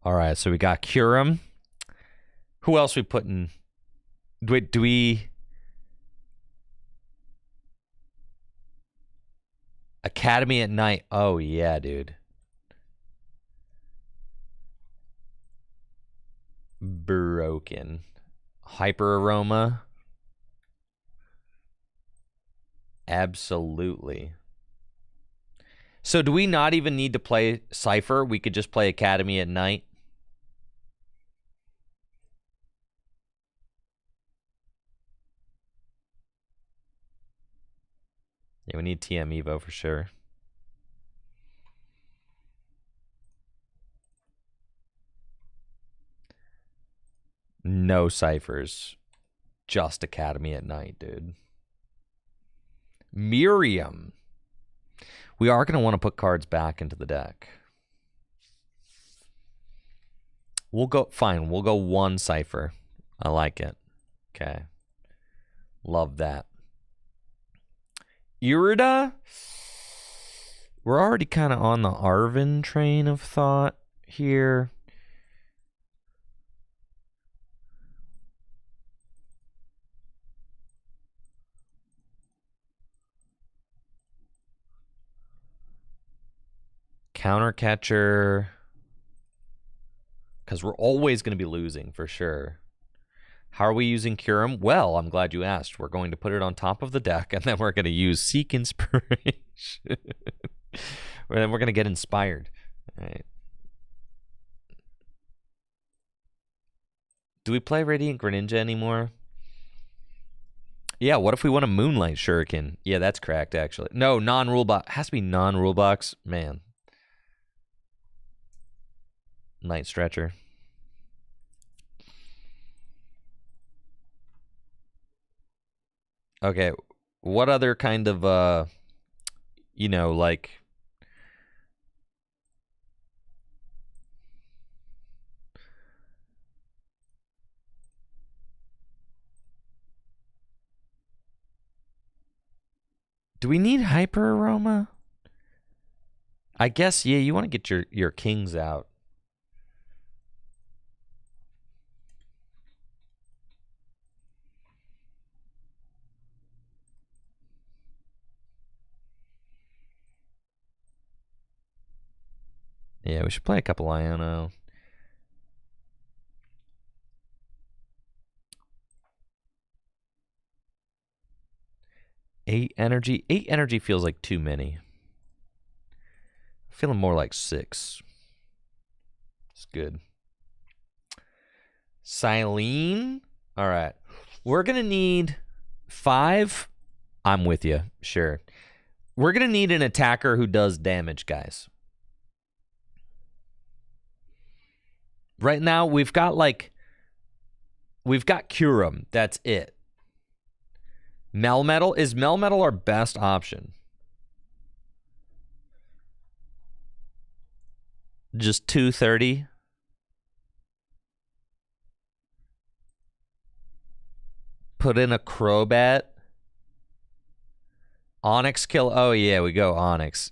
All right, so we got Curum. Who else we put in? Do we... Academy at Night. Oh, yeah, dude. Broken. Hyper Aroma. Absolutely. So do we not even need to play Cypher? We could just play Academy at Night? Yeah, we need TM Evo for sure. No Ciphers. Just Academy at Night, dude. Miriam. We are going to want to put cards back into the deck. We'll go, fine, we'll go one Cypher. I like it. Okay. Love that. Irida? We're already kind of on the Arvin train of thought here. Counter catcher. Because we're always going to be losing for sure. How are we using Curum? Well, I'm glad you asked. We're going to put it on top of the deck, and then we're going to use Seek Inspiration. And then we're going to get inspired. All right. Do we play Radiant Greninja anymore? Yeah, what if we want a Moonlight Shuriken? Yeah, that's cracked, actually. No, non-rule box. Has to be non-rule box. Man. Night Stretcher. Okay, what other kind of, you know, like... Do we need Hyper Aroma? I guess, yeah, you want to get your kings out. Yeah, we should play a couple Iono. Eight energy feels like too many. Feeling more like 6. It's good. Silene. All right. We're going to need 5. I'm with you. Sure. We're going to need an attacker who does damage, guys. Right now, we've got Curum. That's it. Melmetal. Is Melmetal our best option? Just 230. Put in a Crobat. Onyx kill. Oh, yeah, we go Onyx.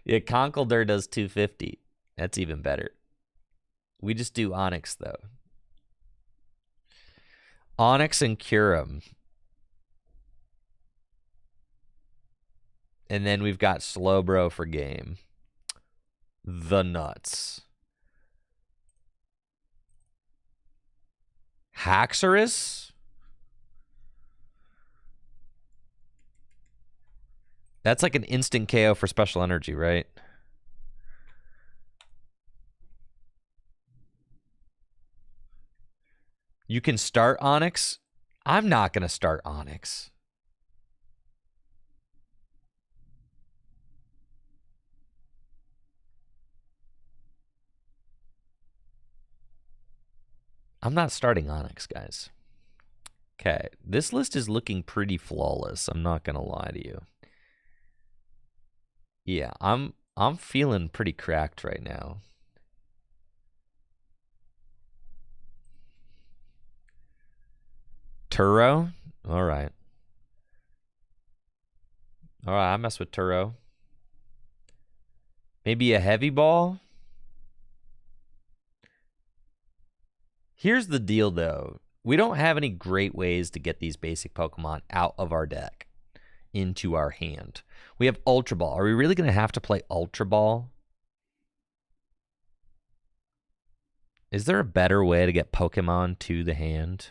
Yeah, Conkeldurr does 250. That's even better. We just do Onyx, though. Onyx and Curum. And then we've got Slowbro for game. The nuts. Haxorus? That's like an instant KO for special energy, right? You can start Onyx. I'm not going to start Onyx. I'm not starting Onyx, guys. Okay, this list is looking pretty flawless. I'm not gonna lie to you. Yeah, I'm feeling pretty cracked right now. Turo? All right. All right, I mess with Turo. Maybe a heavy ball? Here's the deal, though. We don't have any great ways to get these basic Pokemon out of our deck into our hand. We have Ultra Ball. Are we really going to have to play Ultra Ball? Is there a better way to get Pokemon to the hand?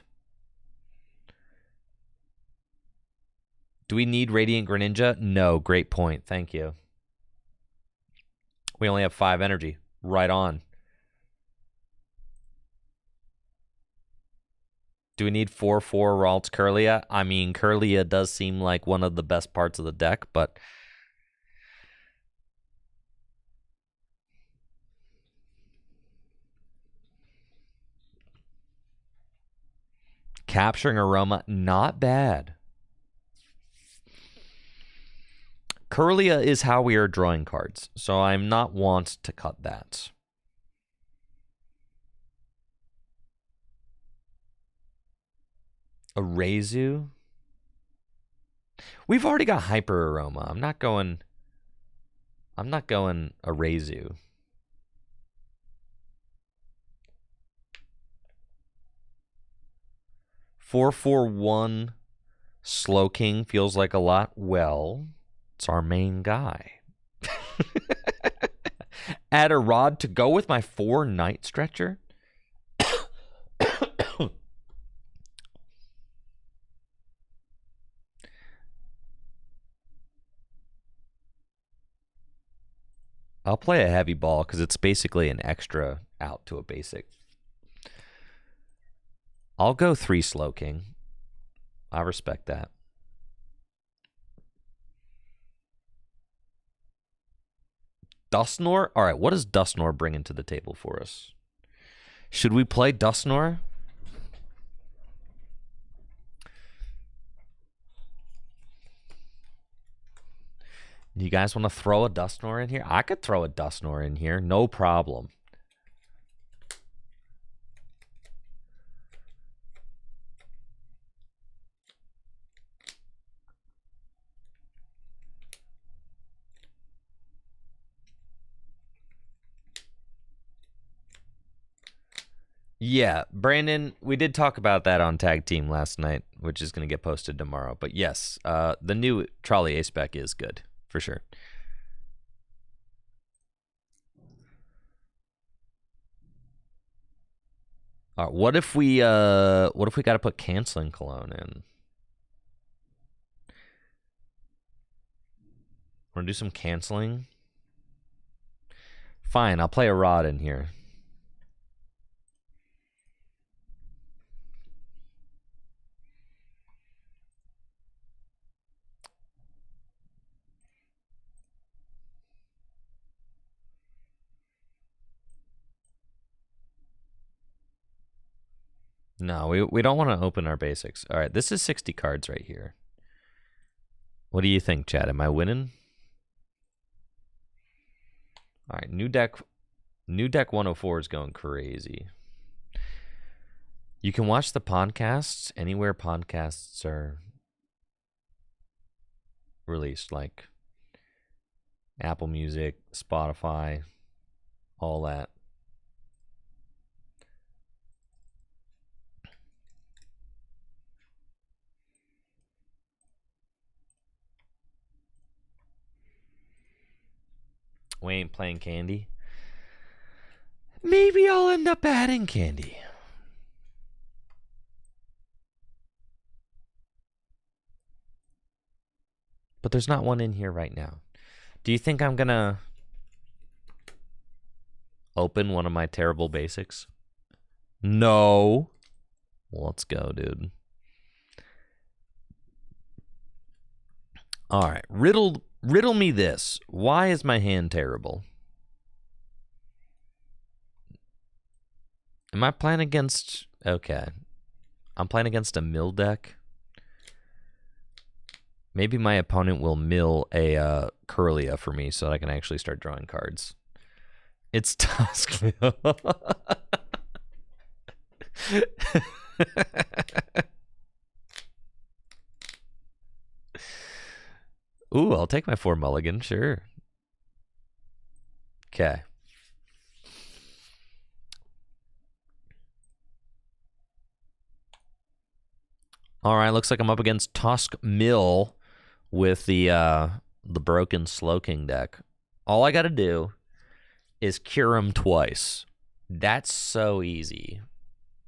Do we need Radiant Greninja? No, great point. Thank you. We only have 5 energy. Right on. Do we need 4/4 Ralts Curlia? I mean, Curlia does seem like one of the best parts of the deck, but Capturing Aroma, not bad. Curlia is how we are drawing cards, so I'm not want to cut that. Arezu? We've already got Hyper Aroma. I'm not going Arezu. "4/4/1 Slowking feels like a lot. Well, it's our main guy. Add a Rod to go with my 4 Night Stretcher? I'll play a heavy ball because it's basically an extra out to a basic. I'll go 3 Slowking. I respect that. Dusknoir? All right, what does Dusknoir bring into the table for us? Should we play Dusknoir? You guys want to throw a Dusknoir in here? I could throw a Dusknoir in here, no problem. Yeah, Brandon, we did talk about that on Tag Team last night, which is going to get posted tomorrow. But yes, the new Trolley Ace spec is good, for sure. All right, what if we got to put Canceling Cologne in? Want to do some canceling? Fine, I'll play a Rod in here. No, we don't want to open our basics. All right, this is 60 cards right here. What do you think, Chad? Am I winning? All right, new deck 104 is going crazy. You can watch the podcasts anywhere podcasts are released, like Apple Music, Spotify, all that. We ain't playing Candy. Maybe I'll end up adding Candy. But there's not one in here right now. Do you think I'm gonna open one of my terrible basics? No. Let's go, dude. All right, riddle me this. Why is my hand terrible? Am I playing against Okay. I'm playing against a mill deck. Maybe my opponent will mill a Curlia for me so that I can actually start drawing cards. It's Tuskmill. Ooh, I'll take my 4 mulligan, sure. Okay. All right, looks like I'm up against Tuskmill with the broken Slowking deck. All I got to do is cure him twice. That's so easy.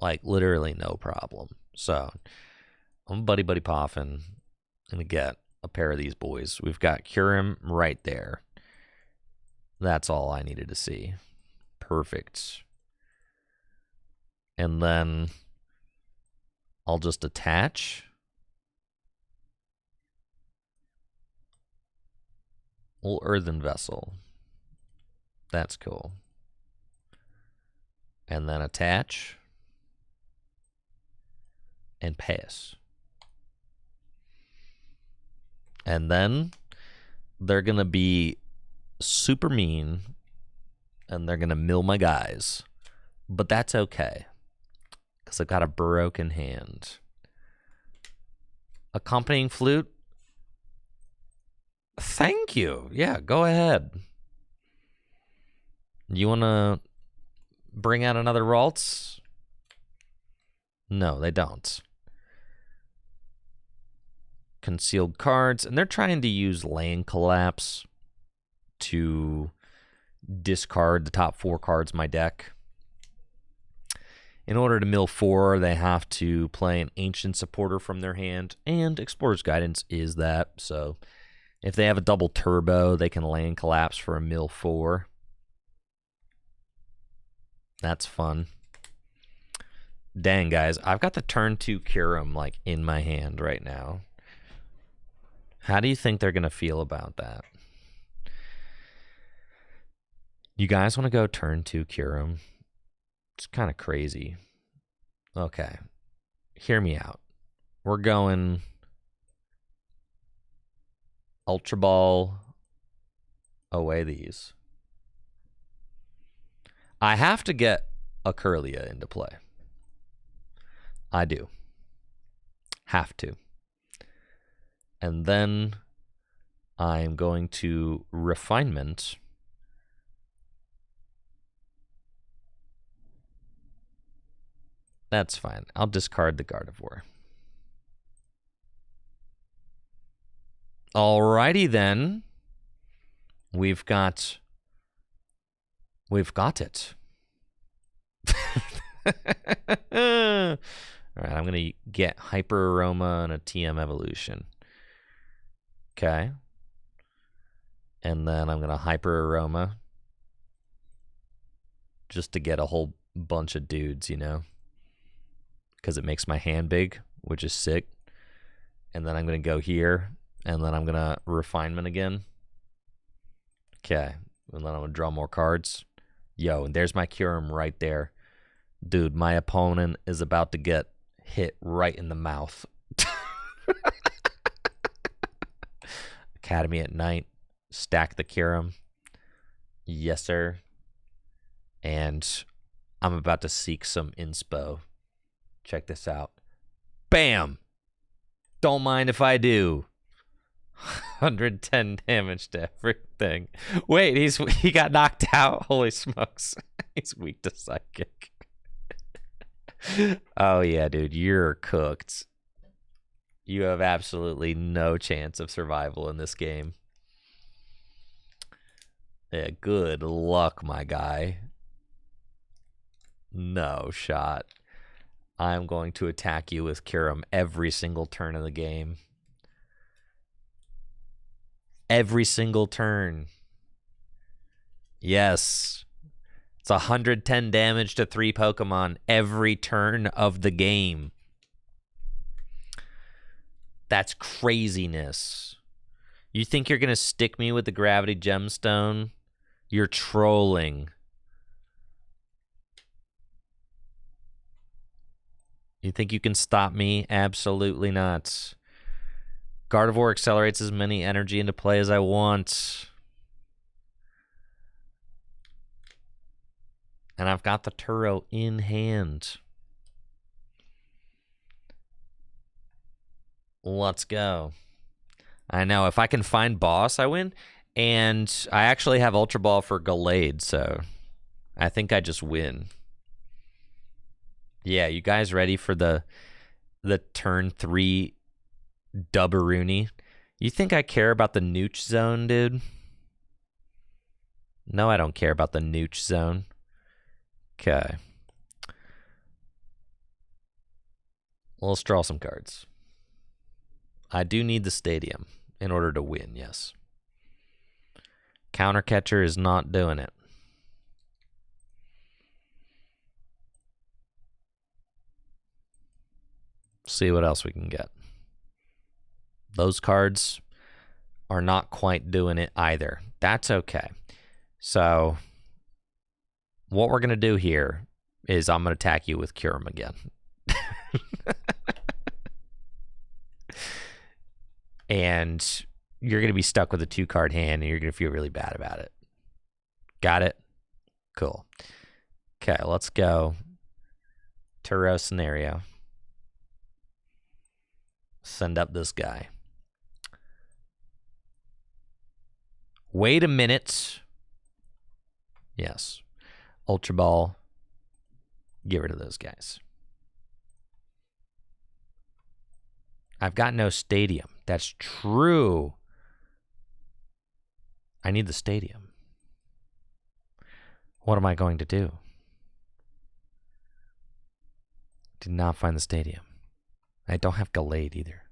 Like, literally no problem. So, I'm buddy poffin. Gonna get a pair of these boys. We've got cure him right there. That's all I needed to see. Perfect. And then I'll just attach. Little earthen vessel. That's cool. And then attach. And pass. And then they're going to be super mean. And they're going to mill my guys. But that's okay. Because I've got a broken hand. Accompanying flute. Thank you. Yeah, go ahead. You want to bring out another Ralts? No, they don't. Concealed cards. And they're trying to use Land Collapse to discard the top 4 cards in my deck. In order to mill 4, they have to play an Ancient Supporter from their hand, and Explorer's Guidance is that. So if they have a double turbo, they can Land Collapse for a mill 4. That's fun. Dang, guys, I've got the turn 2 Kyurem like in my hand right now. How do you think they're going to feel about that? You guys want to go turn 2 Kyurem? It's kind of crazy. Okay. Hear me out. We're going Ultra Ball away these. I have to get a Curlia into play. I do. Have to. And then I'm going to Refinement. That's fine. I'll discard the Gardevoir. Alrighty then. We've got it. All right, I'm going to get Hyper Aroma and a TM Evolution. Okay. And then I'm going to Hyper Aroma just to get a whole bunch of dudes, you know, because it makes my hand big, which is sick. And then I'm going to go here, and then I'm going to Refinement again. Okay. And then I'm going to draw more cards. Yo, and there's my Kyurem right there. Dude, my opponent is about to get hit right in the mouth. Academy at night. Stack the Kyurem. Yes, sir. And I'm about to seek some inspo. Check this out. Bam! Don't mind if I do. 110 damage to everything. Wait, he got knocked out. Holy smokes. He's weak to psychic. Oh yeah, dude, you're cooked. You have absolutely no chance of survival in this game. Yeah, good luck, my guy. No shot. I'm going to attack you with Kyurem every single turn of the game. Every single turn. Yes. It's 110 damage to 3 Pokemon every turn of the game. That's craziness. You think you're going to stick me with the Gravity Gemstone? You're trolling. You think you can stop me? Absolutely not. Gardevoir accelerates as many energy into play as I want. And I've got the Turo in hand. Let's go. I know. If I can find boss, I win. And I actually have Ultra Ball for Gallade, so I think I just win. Yeah, you guys ready for the turn 3 Dubberoonie? You think I care about the Nooch zone, dude? No, I don't care about the Nooch zone. Okay. Let's draw some cards. I do need the stadium in order to win, yes. Counter catcher is not doing it. See what else we can get. Those cards are not quite doing it either. That's okay. So what we're going to do here is I'm going to attack you with Kyurem again. And you're going to be stuck with a 2-card hand, and you're going to feel really bad about it. Got it? Cool. Okay, let's go. Turo scenario. Send up this guy. Wait a minute. Yes. Ultra Ball. Get rid of those guys. I've got no stadium. That's true. I need the stadium. What am I going to do? Did not find the stadium. I don't have Gallade either.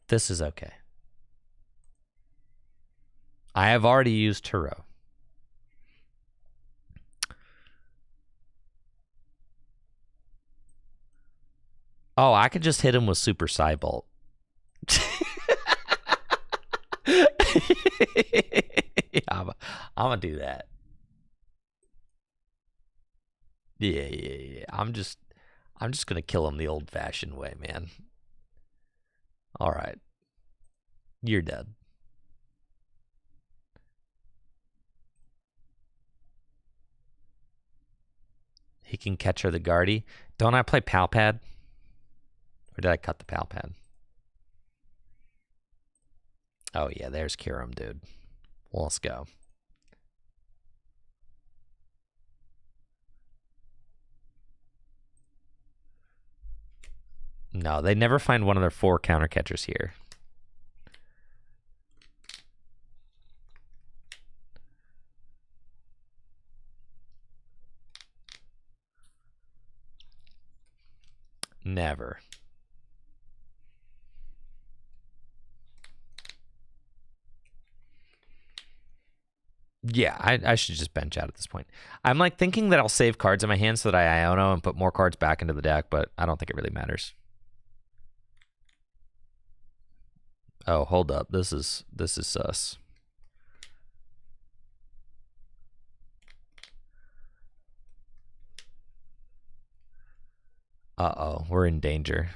This is okay. I have already used Turo. Oh, I could just hit him with Super Psybolt. I'm gonna do that. Yeah. I'm just gonna kill him the old-fashioned way, man. All right. You're dead. He can catch her the Gardy. Don't I play Palpad? Or did I cut the Palpad? Oh, yeah, there's Kyurem, dude. Well, let's go. No, they never find one of their 4 counter catchers here. Never. Yeah, I should just bench out at this point. I'm like thinking that I'll save cards in my hand so that I Iono and put more cards back into the deck, but I don't think it really matters. Oh, hold up. This is sus. Uh-oh, we're in danger.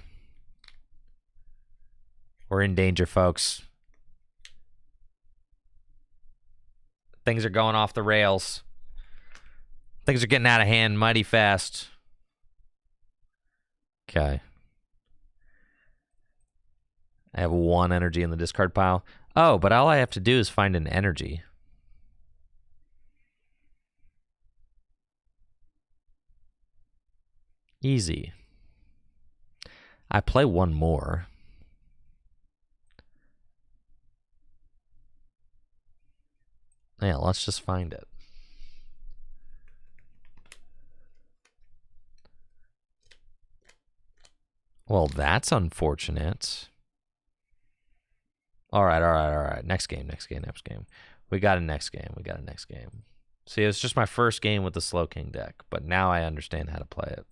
We're in danger, folks. Things are going off the rails. Things are getting out of hand mighty fast. Okay. I have 1 energy in the discard pile. Oh, but all I have to do is find an energy. Easy. I play 1 more. Yeah, let's just find it. Well, that's unfortunate. All right. Next game. We got a next game. See, it's just my first game with the Slowking deck, but now I understand how to play it.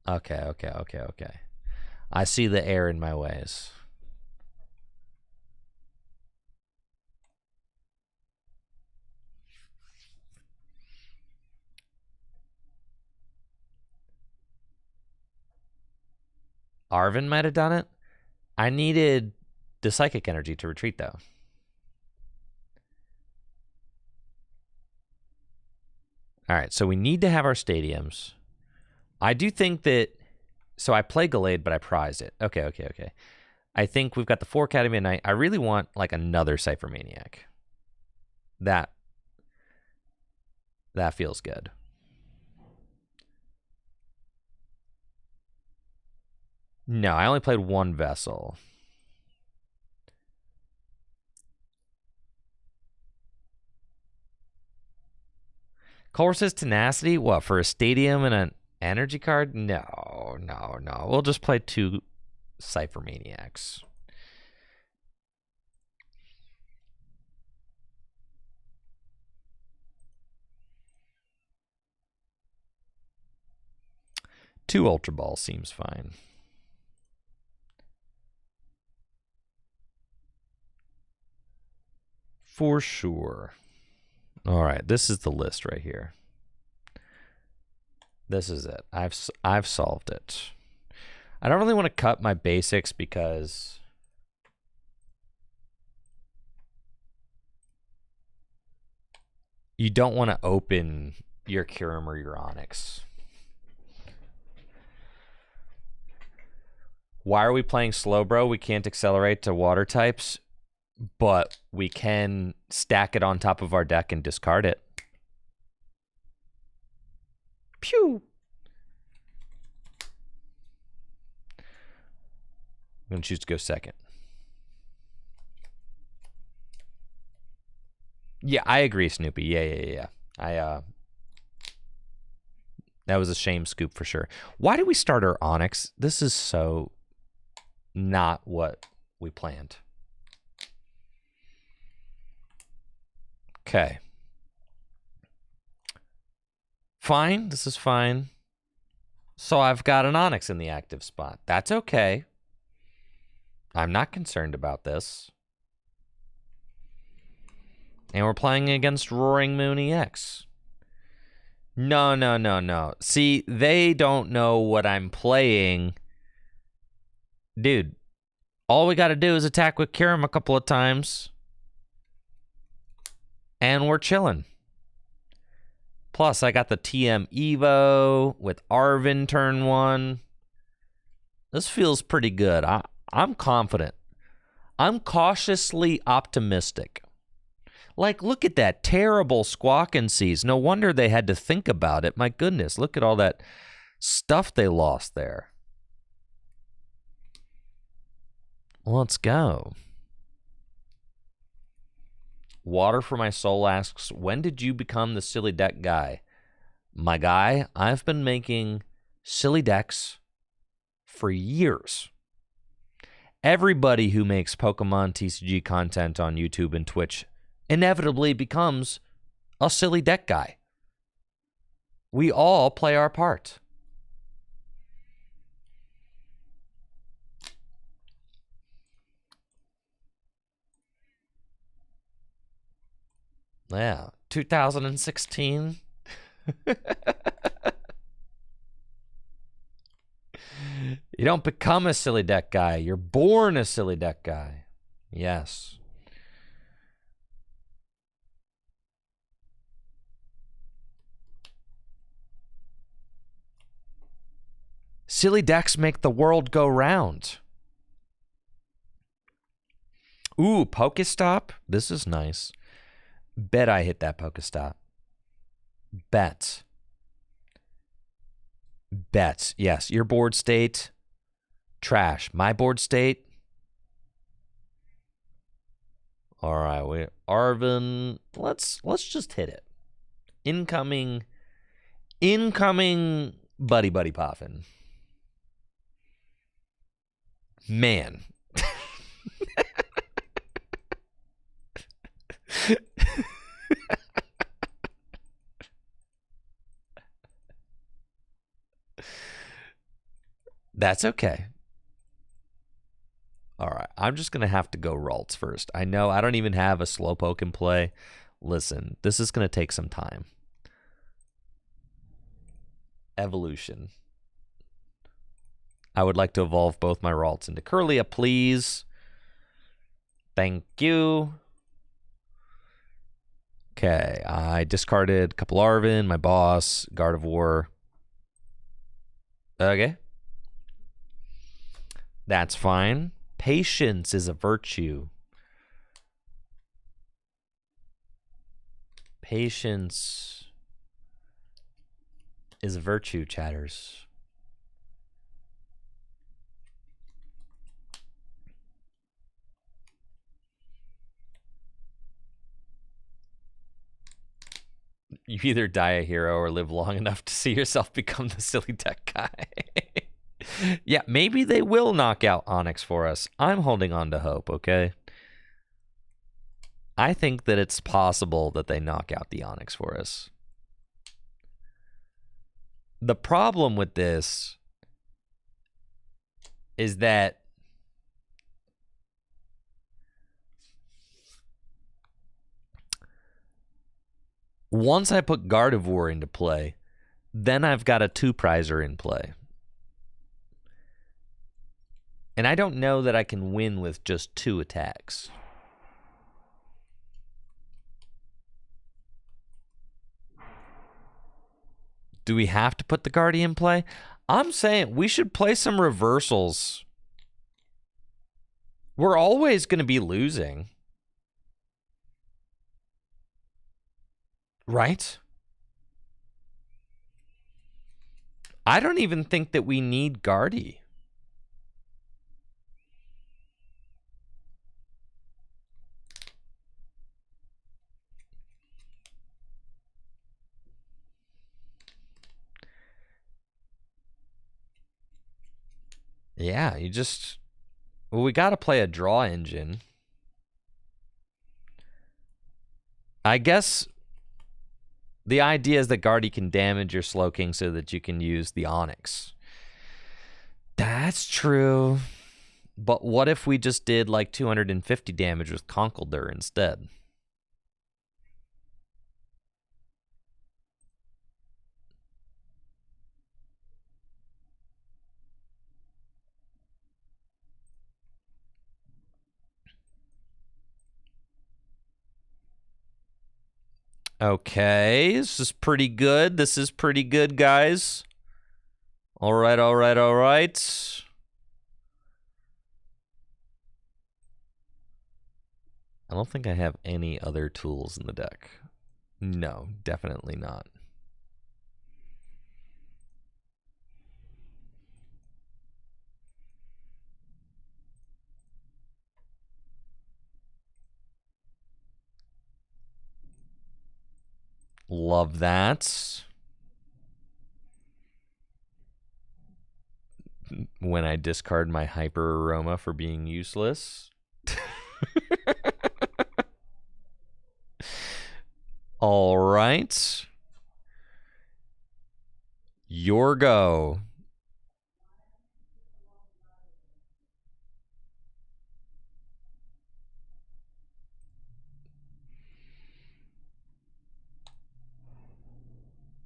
Okay. I see the error in my ways. Arvin might have done it. I needed the Psychic Energy to retreat, though. All right, so we need to have our stadiums. I do think that... So I play Gallade, but I prize it. Okay. I think we've got the 4 Academy at night. I really want, like, another Cypher Maniac. That feels good. No, I only played 1 Vessel. Colress's Tenacity? What, for a stadium and an energy card? No. We'll just play 2 Cypher Maniacs. Two Ultra Balls seems fine. For sure. All right, this is the list right here. This is it. I've solved it. I don't really want to cut my basics because you don't want to open your Kyurem or your Onyx. Why are we playing slow, bro? We can't accelerate to water types, but we can stack it on top of our deck and discard it. Pew! I'm going to choose to go second. Yeah, I agree, Snoopy. Yeah. That was a shame scoop for sure. Why did we start our Onyx? This is so not what we planned. Okay. Fine. This is fine. So I've got an Onyx in the active spot. That's okay. I'm not concerned about this. And we're playing against Roaring Moon EX. No. See, they don't know what I'm playing. Dude, all we got to do is attack with Kyurem a couple of times. And we're chilling. Plus, I got the TM Evo with Arvin turn 1. This feels pretty good. I'm confident. I'm cautiously optimistic. Like, look at that terrible Squawk and Seas. No wonder they had to think about it. My goodness, look at all that stuff they lost there. Let's go. Water for My Soul asks, when did you become the silly deck guy? My guy, I've been making silly decks for years. Everybody who makes Pokemon TCG content on YouTube and Twitch inevitably becomes a silly deck guy. We all play our part. Yeah, 2016. You don't become a silly deck guy. You're born a silly deck guy. Yes. Silly decks make the world go round. Ooh, Pokestop. This is nice. Bet I hit that Pokestop. Bet. Yes, your board state, trash. My board state. All right, Arvin. Let's just hit it. Incoming buddy poffin. Man. That's okay. All right, I'm just going to have to go Ralts first. I know I don't even have a Slowpoke in play. Listen, this is going to take some time. Evolution. I would like to evolve both my Ralts into Curlia, please. Thank you. Okay, I discarded a couple Arvin, my boss, Gardevoir. Okay. That's fine. Patience is a virtue. Patience is a virtue, chatters. You either die a hero or live long enough to see yourself become the silly deck guy. Yeah, maybe they will knock out Onyx for us. I'm holding on to hope, okay? I think that it's possible that they knock out the Onyx for us. The problem with this is that once I put Gardevoir into play, then I've got a 2-prizer in play. And I don't know that I can win with just 2 attacks. Do we have to put the Gardy in play? I'm saying we should play some reversals. We're always going to be losing. Right? I don't even think that we need Gardy. Yeah, you just... Well, we got to play a draw engine. I guess the idea is that Gardy can damage your Slowking so that you can use the Onyx. That's true. But what if we just did like 250 damage with Conkeldurr instead? Okay, this is pretty good. This is pretty good, guys. All right, all right, all right. I don't think I have any other tools in the deck. No, definitely not. Love that. When I discard my Hyper Aroma for being useless. All right. Your go.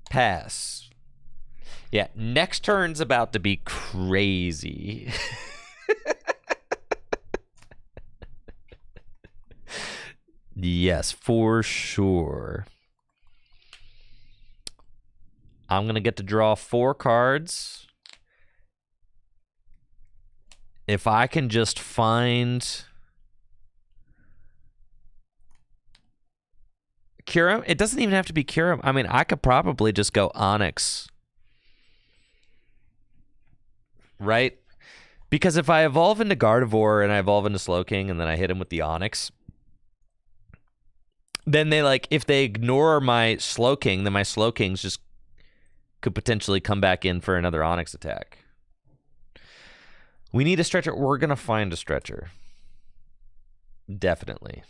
Pass. Yeah, next turn's about to be crazy. Yes, for sure. I'm going to get to draw 4 cards. If I can just find... Kyurem? It doesn't even have to be Kyurem. I mean, I could probably just go Onyx. Right? Because if I evolve into Gardevoir and I evolve into Slowking and then I hit him with the Onyx, then they like, if they ignore my Slowking, then my Slowkings just could potentially come back in for another Onyx attack. We need a stretcher. We're going to find a stretcher. Definitely.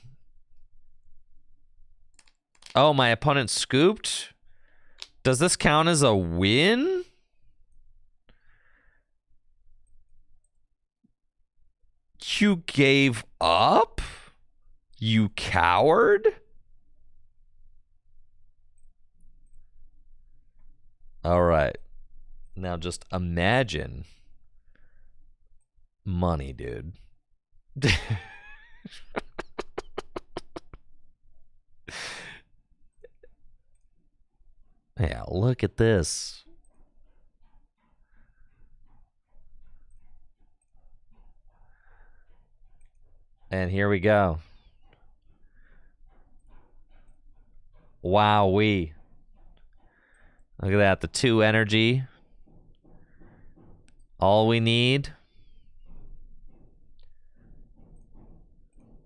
Oh, my opponent scooped? Does this count as a win? You gave up? You coward? All right. Now just imagine money, dude. Yeah, look at this. And here we go. Wowee. Look at that. The 2 energy. All we need.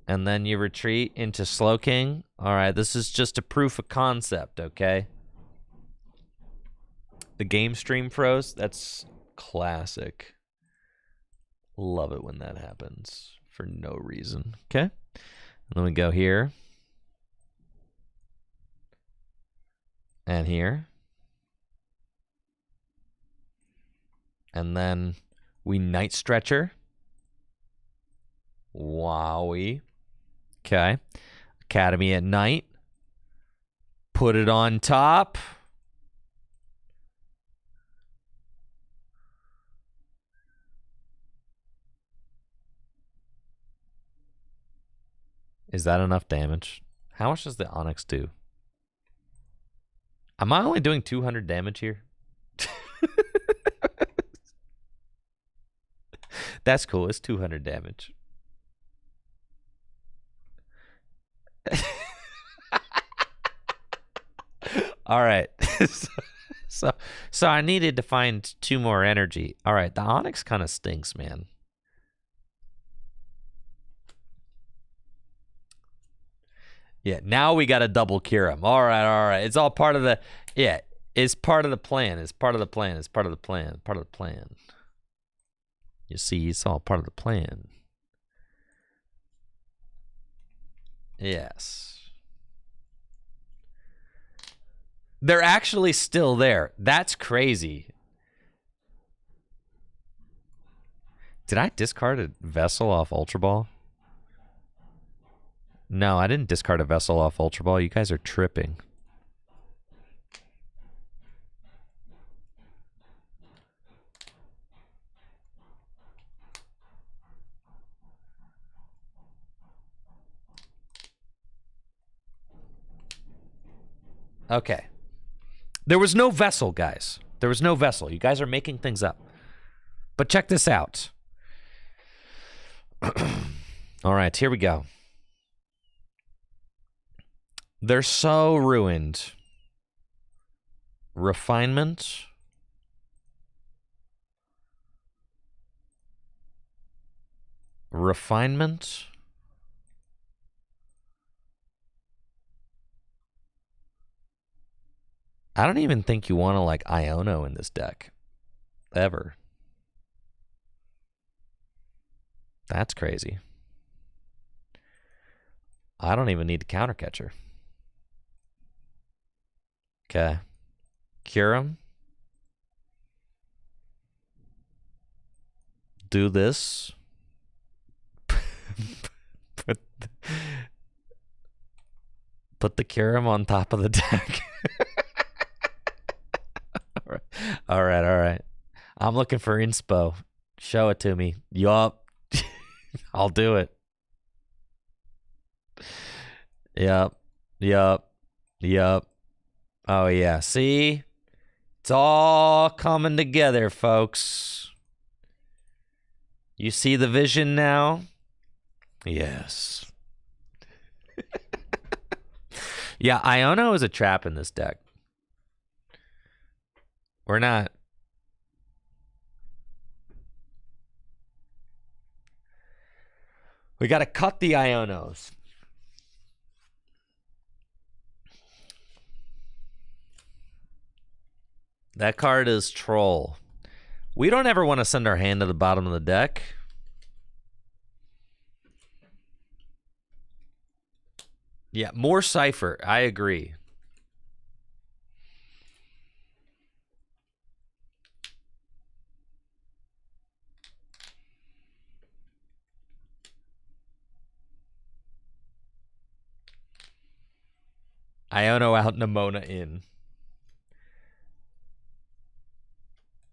And then you retreat into Slowking. All right, this is just a proof of concept, okay? The game stream froze. That's classic. Love it when that happens for no reason. Okay. And then we go here. And here. And then we Night Stretcher. Wowie. Okay. Academy at night. Put it on top. Is that enough damage? How much does the Onyx do? Am I only doing 200 damage here? That's cool. It's 200 damage. All right. so I needed to find 2 more energy. All right. The Onyx kind of stinks, man. Yeah. Now we got to double cure him. All right. All right. It's all part of the. Yeah. It's part of the plan. It's part of the plan. It's part of the plan. Part of the plan. You see, it's all part of the plan. Yes. They're actually still there. That's crazy. Did I discard a Vessel off Ultra Ball? No, I didn't discard a Vessel off Ultra Ball. You guys are tripping. Okay. There was no Vessel, guys. There was no Vessel. You guys are making things up. But check this out. All right, here we go. They're so ruined. Refinement. Refinement. I don't even think you want to like Iono in this deck. Ever. That's crazy. I don't even need to counter catcher. Okay. Cure him. Do this. Put the Curum on top of the deck. All right. I'm looking for inspo. Show it to me. Yup. I'll do it. Yup. Oh, yeah. See? It's all coming together, folks. You see the vision now? Yes. Yeah, Iono is a trap in this deck. We're not. We got to cut the Ionos. That card is Troll. We don't ever want to send our hand to the bottom of the deck. Yeah, more Cypher. I agree. Iono out, Nimona in.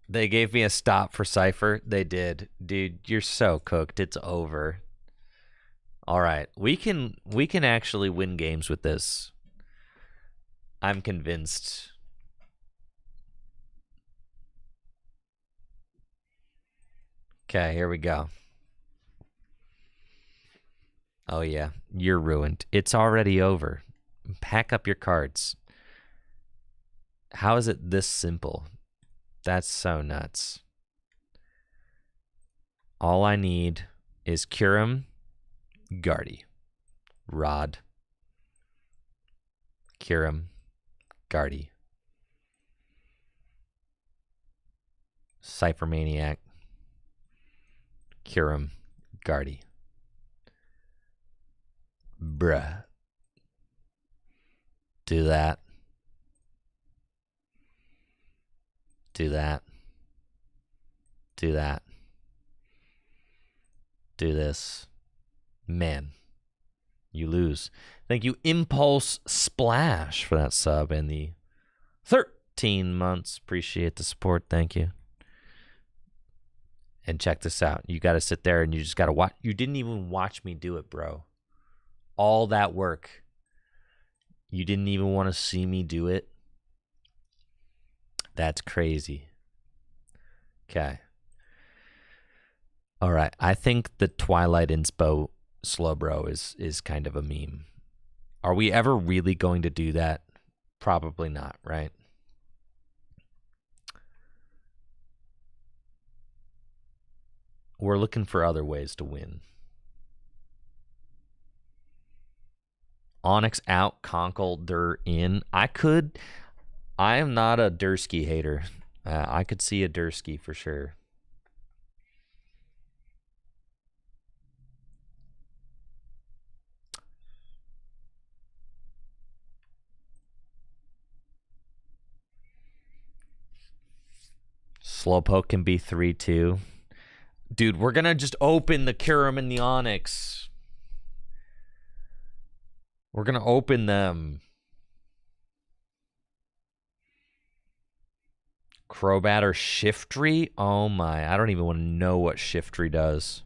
They gave me a stop for Cypher. They did. Dude, you're so cooked. It's over. All right. We can actually win games with this. I'm convinced. Okay, here we go. Oh yeah, you're ruined. It's already over. Pack up your cards. How is it this simple? That's so nuts. All I need is Curum, Gardy, Rod, Curum, Gardy, Cypher Maniac, Curum, Gardy. Bruh. Do that. Do that. Do that. Do this. Man, you lose. Thank you, Impulse Splash, for that sub and the 13 months. Appreciate the support. Thank you. And check this out. You got to sit there and you just got to watch. You didn't even watch me do it, bro. All that work. You didn't even want to see me do it. That's crazy. Okay. All right. I think the Twilight Inspo Slowbro is kind of a meme. Are we ever really going to do that? Probably not, right? We're looking for other ways to win. Onyx out, Conkle, Dur in. I am not a Dursky hater. I could see a Dursky for sure. Slowpoke can be 3-2. Dude, we're going to just open the Curum and the Onyx. We're going to open them. Crobat or Shiftry? Oh my, I don't even want to know what Shiftry does.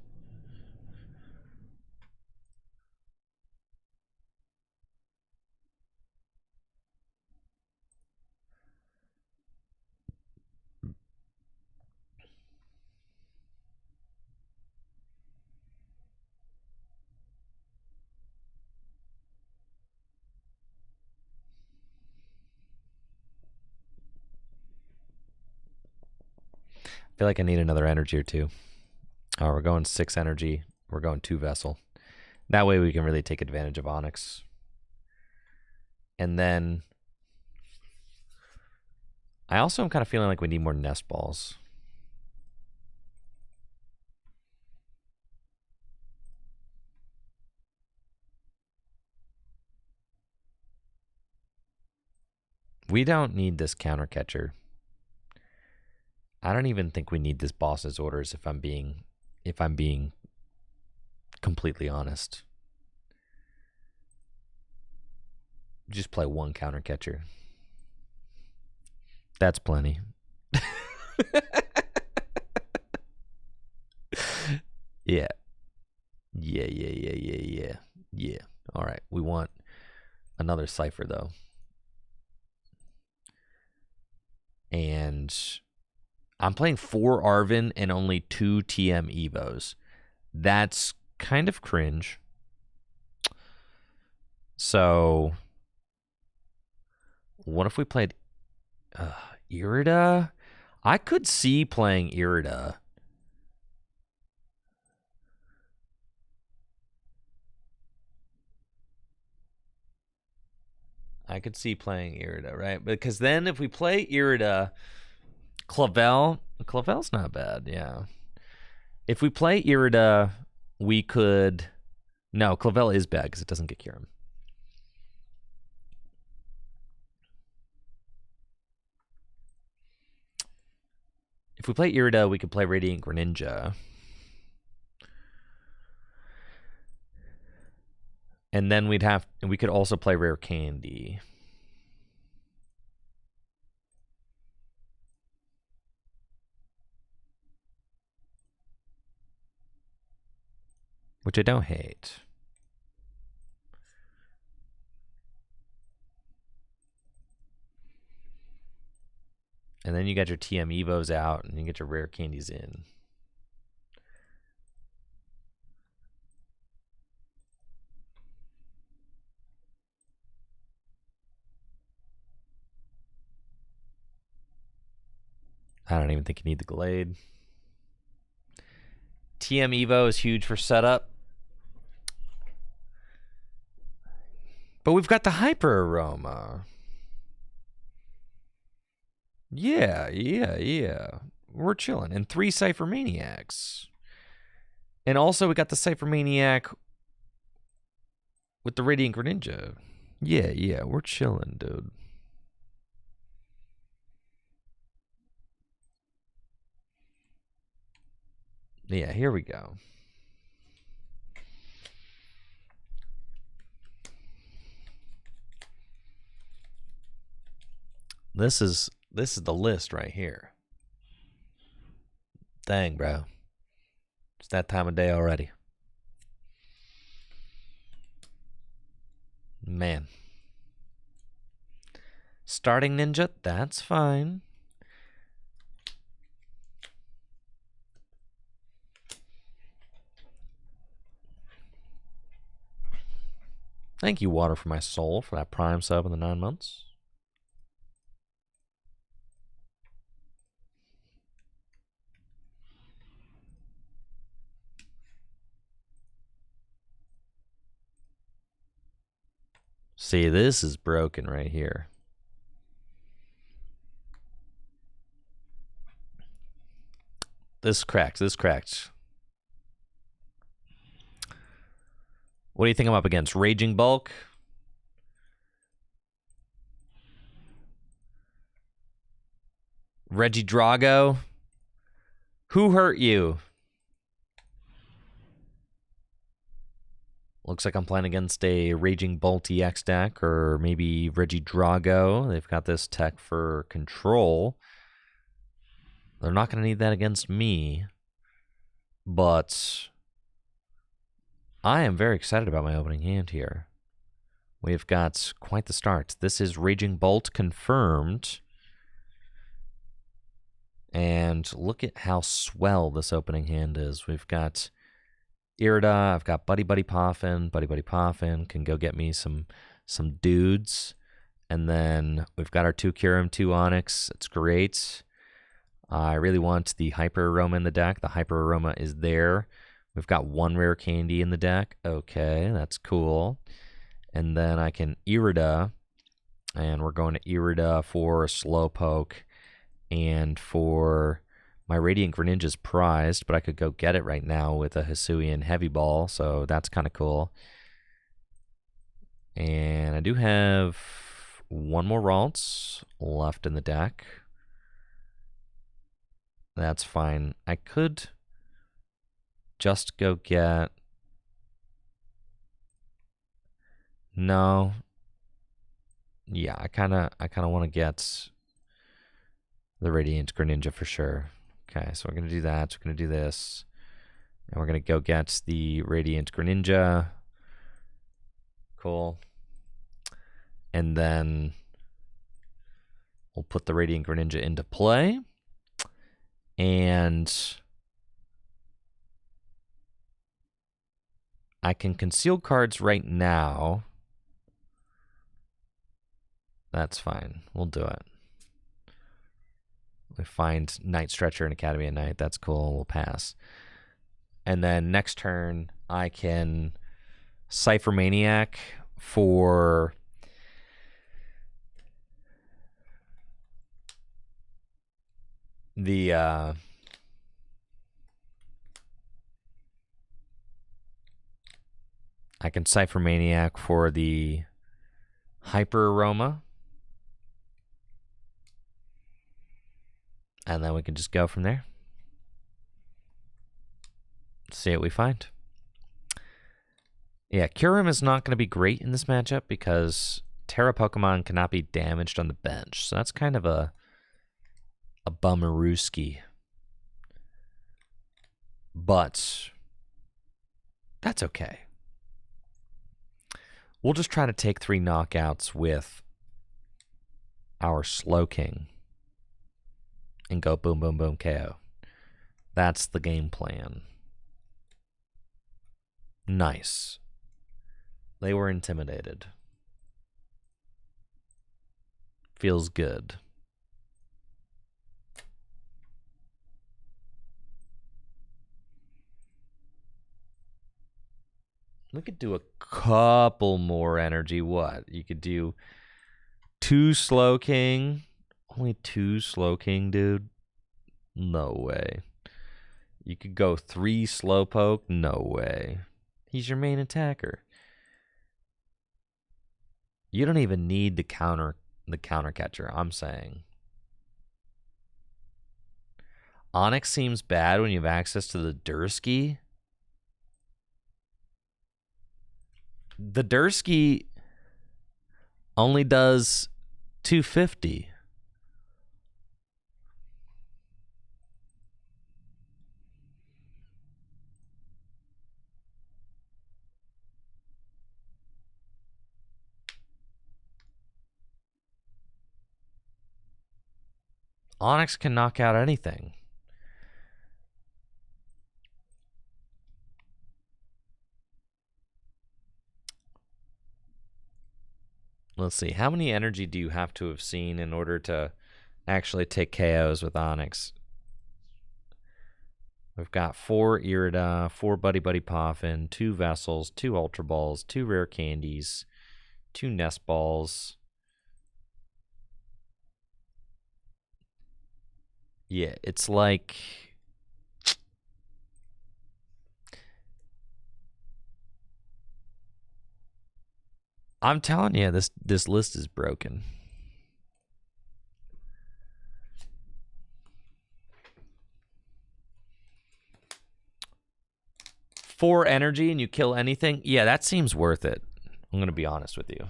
I feel like I need another energy or two. Oh, we're going 6 energy. We're going 2 Vessel. That way we can really take advantage of Onyx. And then I also am kind of feeling like we need more Nest Balls. We don't need this counter catcher. I don't even think we need this boss's orders if I'm being completely honest. Just play 1 counter catcher. That's plenty. Yeah. Yeah. All right. We want another Cypher though. And I'm playing 4 Arven and only 2 TM Evos. That's kind of cringe. So, what if we played Irida? I could see playing Irida. I could see playing Irida, right? Because then if we play Irida, Clavel's not bad, yeah. If we play Irida, we could... No, Clavel is bad because it doesn't get Curum. If we play Irida, we could play Radiant Greninja. And then we could also play Rare Candy. which I don't hate. And then you got your TM Evos out, and you get your rare candies in. I don't even think you need the Glade. TM Evo is huge for setup. But we've got the Hyper Aroma. Yeah. We're chilling. And 3 Cypher Maniacs. And also we got the Cypher Maniac with the Radiant Greninja. Yeah, we're chilling, dude. Yeah, here we go. This is the list right here. Dang, bro. It's that time of day already. Man. Starting Ninja, that's fine. Thank you, Water for My Soul, for that Prime sub in the 9 months. See, this is broken right here. This cracked. What do you think I'm up against? Raging Bulk? Reggie Drago? Who hurt you? Looks like I'm playing against a Raging Bolt EX deck, or maybe Reggie Drago. They've got this tech for control. They're not going to need that against me. But I am very excited about my opening hand here. We've got quite the start. This is Raging Bolt confirmed. And look at how swell this opening hand is. We've got Irida, I've got Buddy Poffin. Buddy Poffin can go get me some dudes. And then we've got our 2 Kyurem, 2 Onyx. It's great. I really want the Hyper Aroma in the deck. The Hyper Aroma is there. We've got 1 rare candy in the deck. Okay, that's cool. And then I can Irida, and we're going to Irida for a Slowpoke and for my Radiant Greninja's prized, but I could go get it right now with a Hisuian Heavy Ball, so that's kind of cool. And I do have 1 more Ralts left in the deck. That's fine. I could just go get... No. Yeah, I kind of want to get the Radiant Greninja for sure. Okay, so we're going to do that. We're going to do this. And we're going to go get the Radiant Greninja. Cool. And then we'll put the Radiant Greninja into play. And I can conceal cards right now. That's fine. We'll do it. We find Night Stretcher and Academy at Night. That's cool. We'll pass. And then next turn, I can Cypher Maniac for the I can Cypher Maniac for the Hyper Aroma. And then we can just go from there. See what we find. Yeah, Kyurem is not going to be great in this matchup because Terra Pokemon cannot be damaged on the bench. So that's kind of a bummerooski. But That's okay. We'll just try to take 3 knockouts with our Slowking and go boom, boom, boom, KO. That's the game plan. Nice. They were intimidated. Feels good. We could do a couple more energy. What? You could do 2 Slowking. Only 2 Slowking, dude? No way. You could go 3 Slowpoke. No way. He's your main attacker. You don't even need the counter catcher, I'm saying. Onyx seems bad when you have access to the Dursky. The Dursky only does 250. Onyx can knock out anything. Let's see. How many energy do you have to have seen in order to actually take KOs with Onyx? We've got 4 Irida, 4 Buddy Buddy Poffin, 2 Vessels, 2 Ultra Balls, 2 Rare Candies, 2 Nest Balls. Yeah, it's like... I'm telling you, this list is broken. Four energy and you kill anything? Yeah, that seems worth it. I'm going to be honest with you.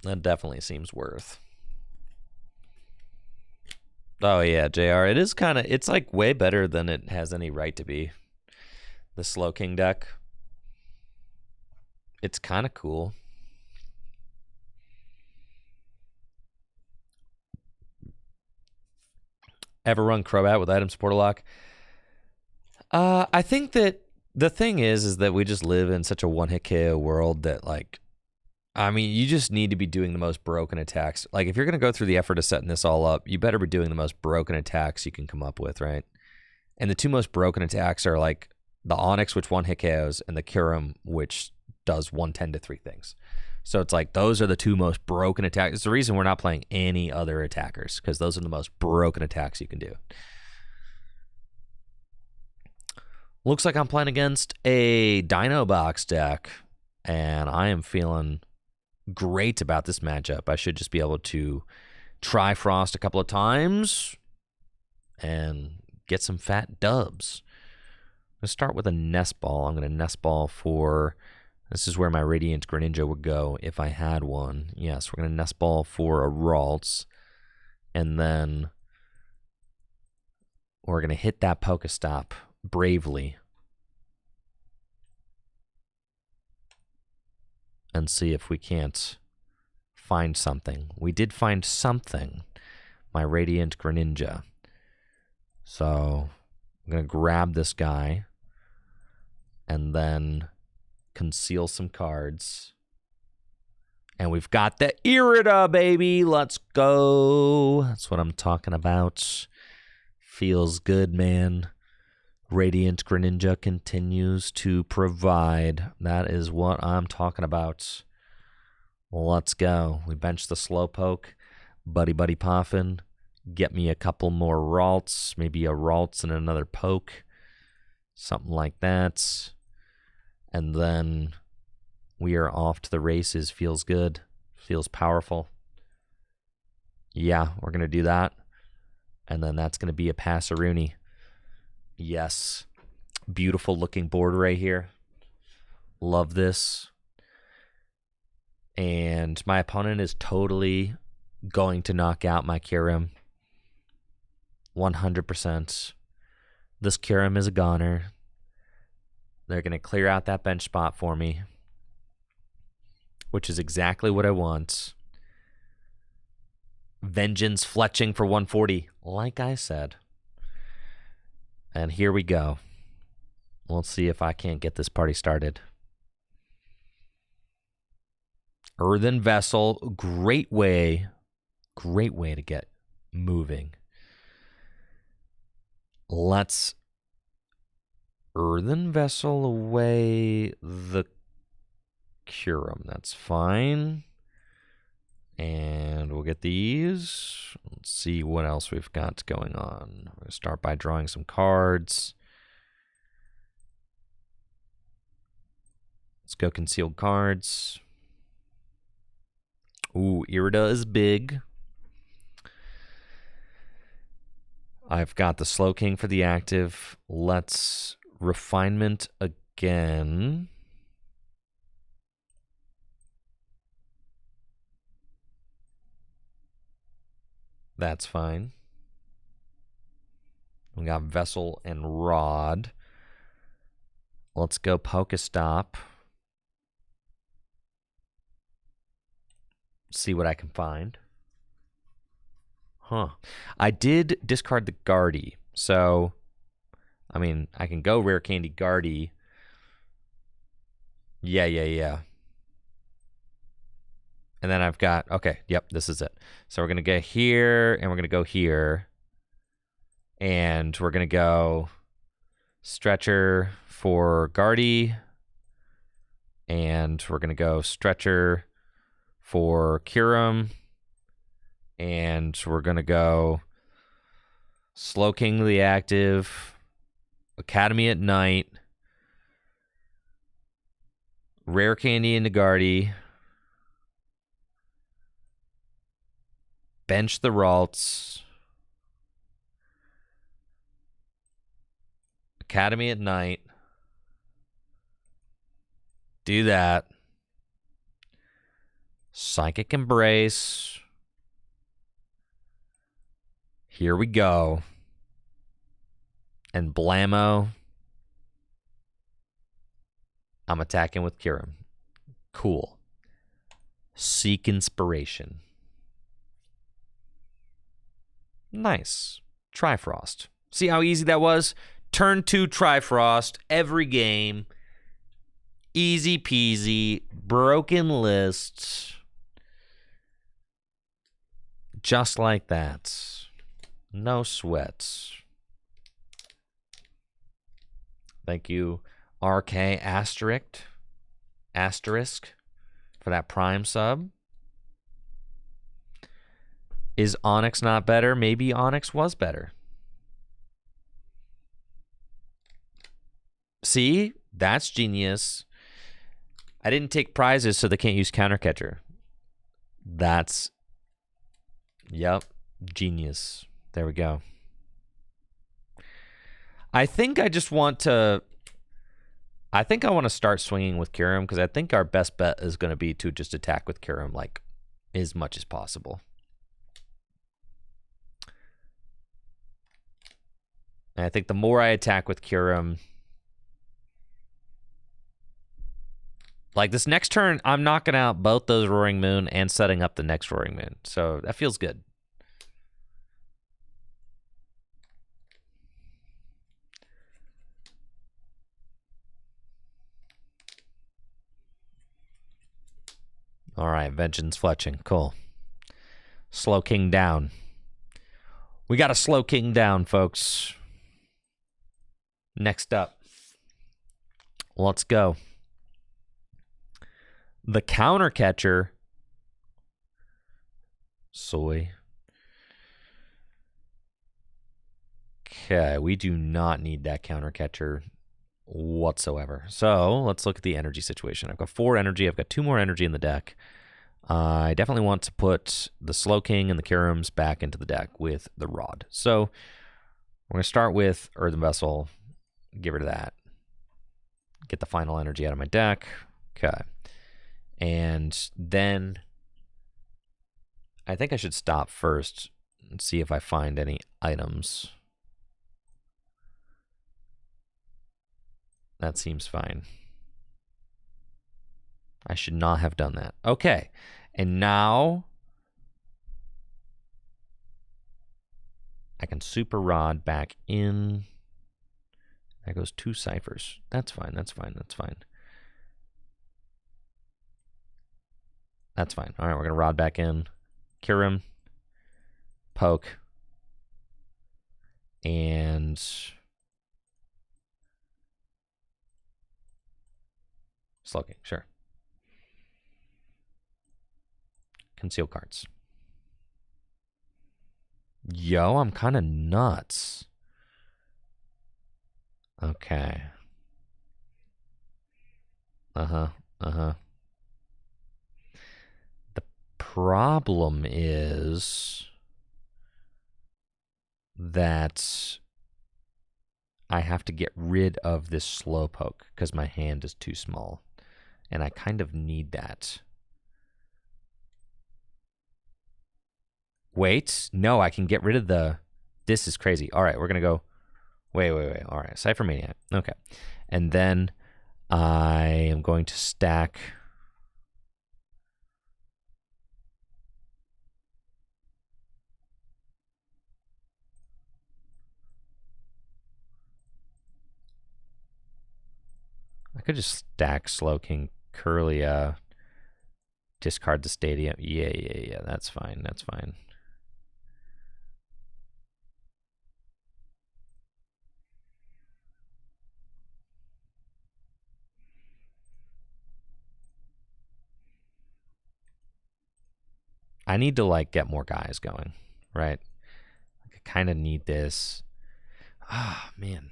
That definitely seems worth. Oh yeah, JR. It is kind of, it's like way better than it has any right to be. The Slowking deck. It's kind of cool. Ever run Crobat with item supporter lock? I think that the thing is that we just live in such a one-hit KO world that, like, I mean, you just need to be doing the most broken attacks. Like, if you're going to go through the effort of setting this all up, you better be doing the most broken attacks you can come up with, right? And the 2 most broken attacks are, like, the Onyx, which one-hit KOs, and the Kyurem, which does 110 to 3 things. So it's like, those are the 2 most broken attacks. It's the reason we're not playing any other attackers, because those are the most broken attacks you can do. Looks like I'm playing against a Dino Box deck, and I am feeling great about this matchup. I should just be able to try Frost a couple of times and get some fat dubs. I'm going to start with a Nest Ball. I'm going to Nest Ball for... This is where my Radiant Greninja would go if I had one. Yes, we're going to Nest Ball for a Ralts. And then we're going to hit that Pokestop bravely and see if we can't find something. We did find something, my Radiant Greninja. So I'm going to grab this guy and then conceal some cards. And we've got the Irida, baby. Let's go. That's what I'm talking about. Feels good, man. Radiant Greninja continues to provide. That is what I'm talking about. Let's go. We bench the Slowpoke. Buddy Buddy Poffin. Get me a couple more Ralts. Maybe a Ralts and another Poke. Something like that. And then we are off to the races. Feels good. Feels powerful. Yeah, we're going to do that. And then that's going to be a Passeroonie. Yes. Beautiful looking board right here. Love this. And my opponent is totally going to knock out my Kyurem. 100%. This Kyurem is a goner. They're going to clear out that bench spot for me, which is exactly what I want. Vengeance fletching for 140, like I said. And here we go. Let's see if I can't get this party started. Earthen Vessel, great way to get moving. Let's Earthen Vessel away the Kyurem. That's fine. And we'll get these. Let's see what else we've got going on. I'm going to start by drawing some cards. Let's go concealed cards. Ooh, Irida is big. I've got the Slowking for the active. Let's refinement again. That's fine. We got Vessel and Rod. Let's go Pokestop. See what I can find. Huh. I did discard the Gardy. So, I mean, I can go Rare Candy Gardy. Yeah. And then I've got, okay, yep, this is it. So we're going to go here, and we're going to go here. And we're going to go Stretcher for Gardy. And we're going to go Stretcher for Kyurem. And we're going to go Slowking the active, Academy at night, Rare Candy into Gardy, bench the Ralts, Academy at night, do that, Psychic Embrace, here we go, and blammo, I'm attacking with Kyurem. Cool. Seek Inspiration. Nice. Trifrost. See how easy that was? Turn 2 Trifrost every game. Easy peasy. Broken lists. Just like that. No sweats. Thank you, RK Asterisk for that Prime sub. Is Onyx not better? Maybe Onyx was better. See? That's genius. I didn't take prizes so they can't use Counter Catcher. That's... Yep. Genius. There we go. I think I just want to... I think I want to start swinging with Kyurem because I think our best bet is going to be to just attack with Kyurem like as much as possible. And I think the more I attack with Kyurem... Like this next turn, I'm knocking out both those Roaring Moon and setting up the next Roaring Moon. So that feels good. All right, Vengeance Fletching. Cool. Slowking down. We got a Slowking down, folks. Next up. Let's go. The Counter Catcher. Soy. Okay, we do not need that Counter Catcher whatsoever. So let's look at the energy situation. I've got 4 energy. I've got 2 more energy in the deck. I definitely want to put the Slowking and the Kyurems back into the deck with the Rod. So we're going to start with Earthen Vessel. Get rid of that. Get the final energy out of my deck. Okay. And then I think I should stop first and see if I find any items. That seems fine. I should not have done that. Okay. And now I can super rod back in. There goes 2 ciphers. That's fine. That's fine. That's fine. That's fine. All right, we're going to rod back in. Cure him. Poke. And Slowking, sure. Conceal cards. Yo, I'm kind of nuts. Okay. The problem is that I have to get rid of this Slowpoke because my hand is too small. And I kind of need that. Wait, no, I can get rid of the... This is crazy. All right, we're going to go... Wait. All right, Cypher Maniac. Okay. And then I am going to stack... I could just stack Slowking, Curlia, discard the Stadium. Yeah, that's fine, that's fine. I need to, like, get more guys going, right? I kind of need this. Ah, man.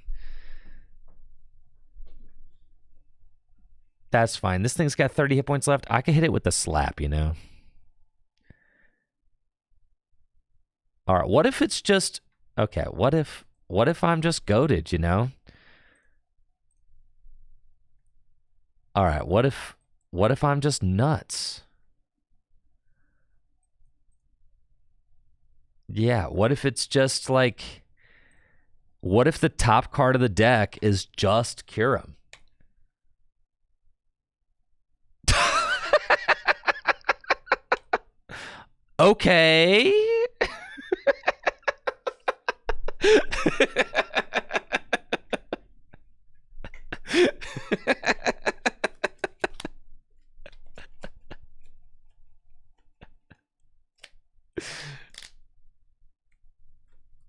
That's fine. This thing's got 30 hit points left. I can hit it with the slap, you know? All right, what if it's just... Okay, what if I'm just goated, you know? All right, what if I'm just nuts? Yeah, what if it's just like... What if the top card of the deck is just Kyurem? Okay.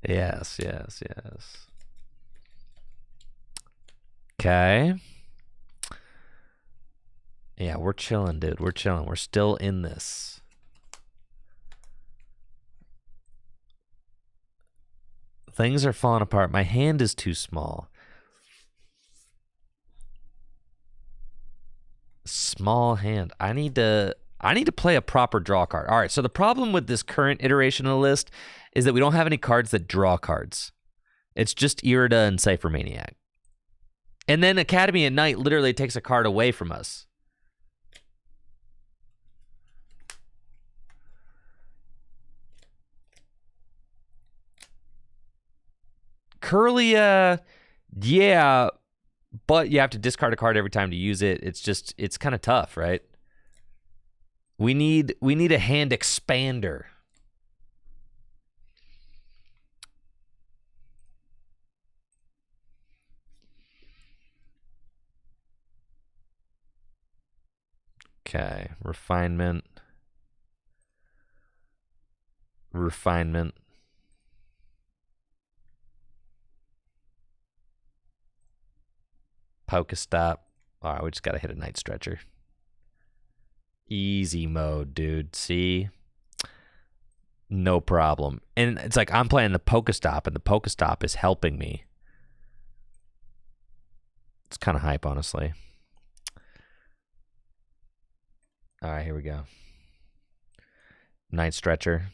Yes. Okay. Yeah, we're chilling, dude. We're chilling. We're still in this. Things are falling apart. My hand is too small. Small hand. I need to play a proper draw card. All right, so the problem with this current iteration of the list is that we don't have any cards that draw cards. It's just Irida and Cypher Maniac. And then Academy at Night literally takes a card away from us. Curlia, yeah, but you have to discard a card every time to use it. It's kind of tough, right? We need a hand expander. Okay, refinement. Pokestop. All right, we just got to hit a Night Stretcher. Easy mode, dude. See? No problem. And it's like I'm playing the Pokestop, and the Pokestop is helping me. It's kind of hype, honestly. All right, here we go. Night Stretcher.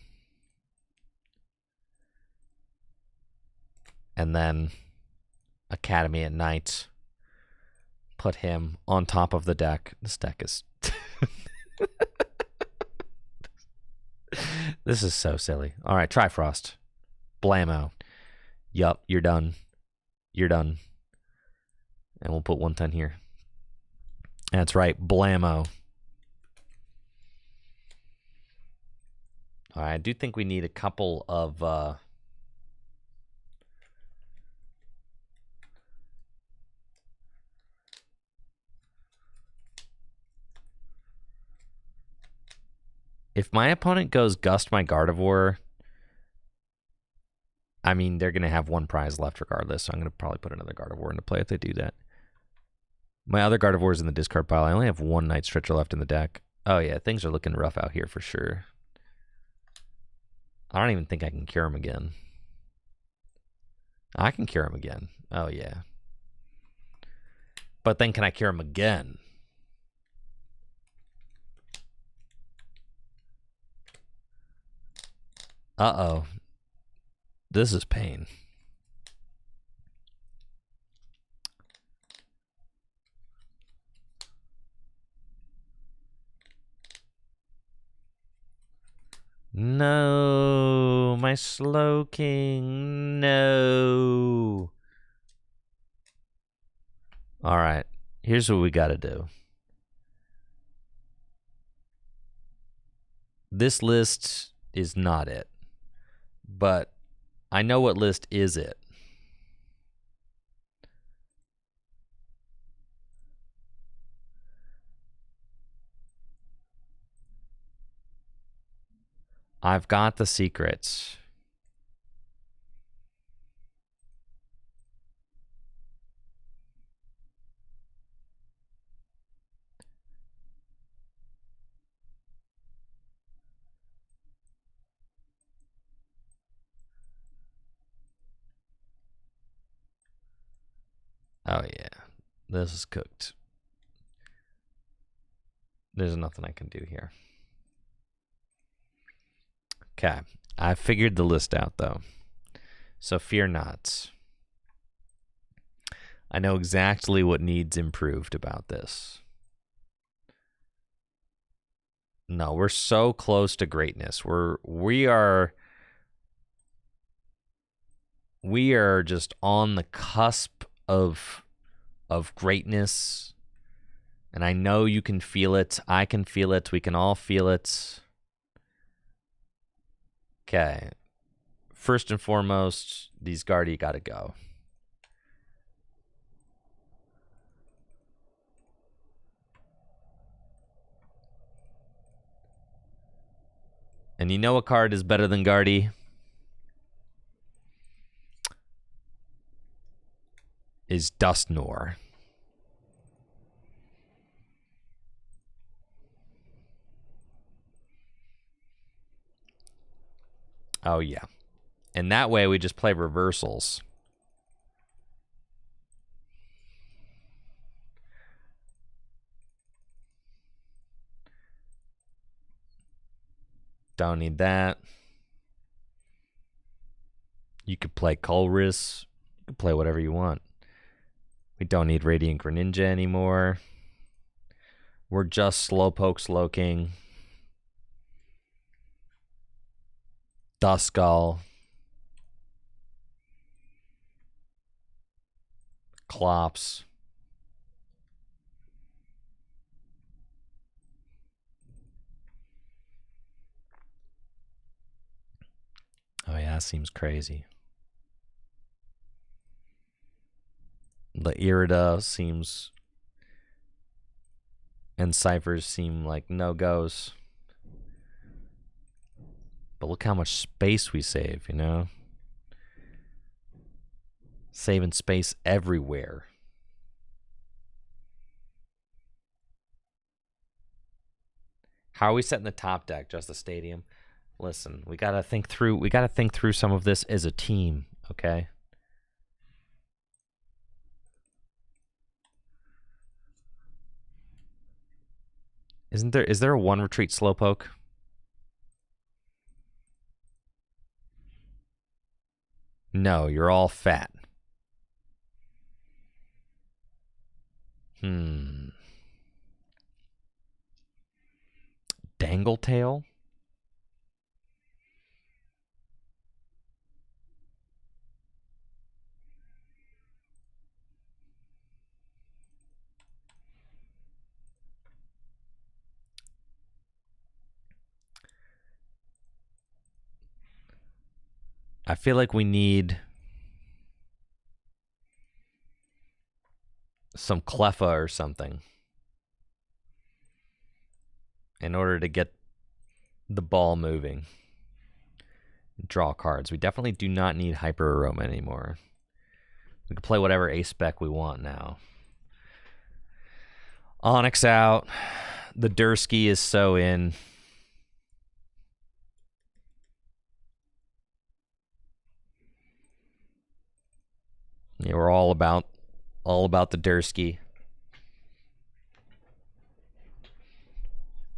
And then Academy at Night. Put him on top of the deck. This deck is... This is so silly. All right, Trifrost. Blammo. Yup, you're done. You're done. And we'll put 110 here. That's right, blammo. All right, I do think we need a couple of... If my opponent goes Gust my Gardevoir, I mean, they're going to have one prize left regardless, so I'm going to probably put another Gardevoir into play if they do that. My other Gardevoir is in the discard pile. I only have one Night Stretcher left in the deck. Oh, yeah, things are looking rough out here for sure. I don't even think I can cure him again. I can cure him again. Oh, yeah. But then can I cure him again? Uh-oh. This is pain. No, my Slowking, no. All right, here's what we got to do. This list is not it, but I know what list is it. I've got the secrets. Oh, yeah. This is cooked. There's nothing I can do here. Okay. I figured the list out, though. So fear not. I know exactly what needs improved about this. No, we're so close to greatness. We are just on the cusp of greatness. And I know you can feel it. I can feel it. We can all feel it. Okay. First and foremost, these Gardy gotta go. And you know what card is better than Gardy? Is Dustnor. Oh, yeah. And that way we just play reversals. Don't need that. You could play Colress. You could play whatever you want. We don't need Radiant Greninja anymore. We're just Slowpoke Slowking. Duskull. Clops. Oh, yeah, that seems crazy. The Irida seems... and Ciphers seem like no-goes. But look how much space we save, you know? Saving space everywhere. How are we setting the top deck? Just the stadium? Listen, we gotta think through some of this as a team, okay? Is there a one retreat Slowpoke? No, you're all fat. Dangletail? I feel like we need some Cleffa or something in order to get the ball moving. Draw cards. We definitely do not need Hyper Aroma anymore. We can play whatever ace spec we want now. Onyx out. The Dursky is so in. Yeah, we're all about the Dursky.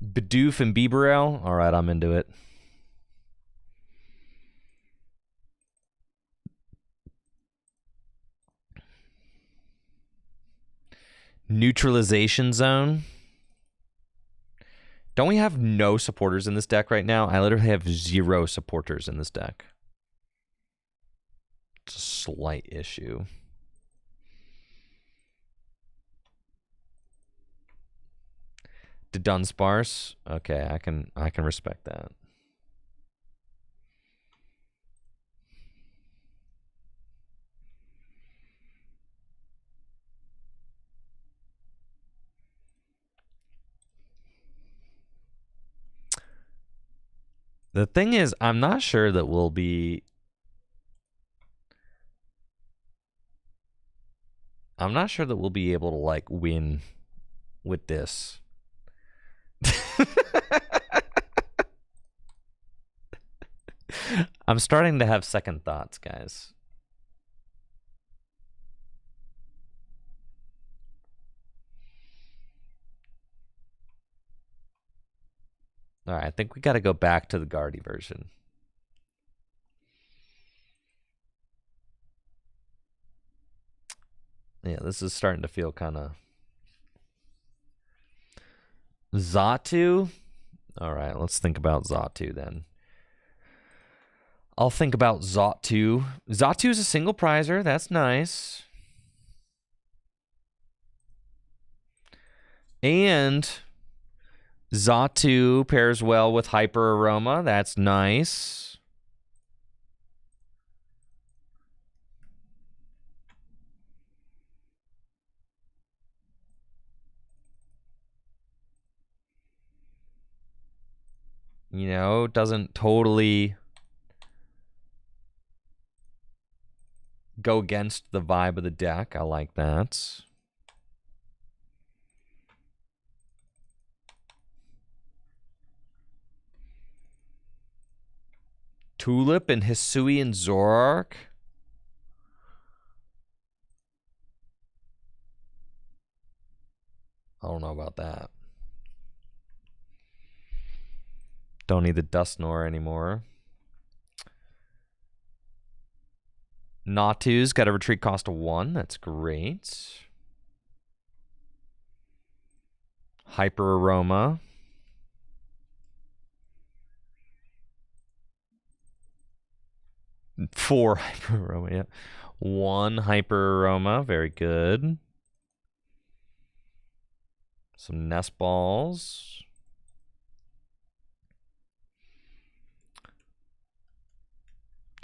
Bidoof and Bibarel. All right, I'm into it. Neutralization Zone. Don't we have no supporters in this deck right now? I literally have 0 supporters in this deck. It's a slight issue. To Dunsparce. Okay, I can respect that. The thing is, I'm not sure that we'll be... I'm not sure that we'll be able to, like, win with this. I'm starting to have second thoughts, guys. All right, I think we got to go back to the Gardy version. Yeah, this is starting to feel kind of... Xatu? All right, let's think about Xatu then. I'll think about Xatu. Xatu is a single prizer. That's nice. And Xatu pairs well with Hyper Aroma. That's nice. You know, doesn't totally go against the vibe of the deck. I like that. Tulip and Hisui and Zoroark. I don't know about that. Don't need the Dusknoir anymore. Natu's got a retreat cost of 1. That's great. Hyper Aroma. Four Hyper Aroma, yeah. 1 Hyper Aroma, very good. Some Nest Balls.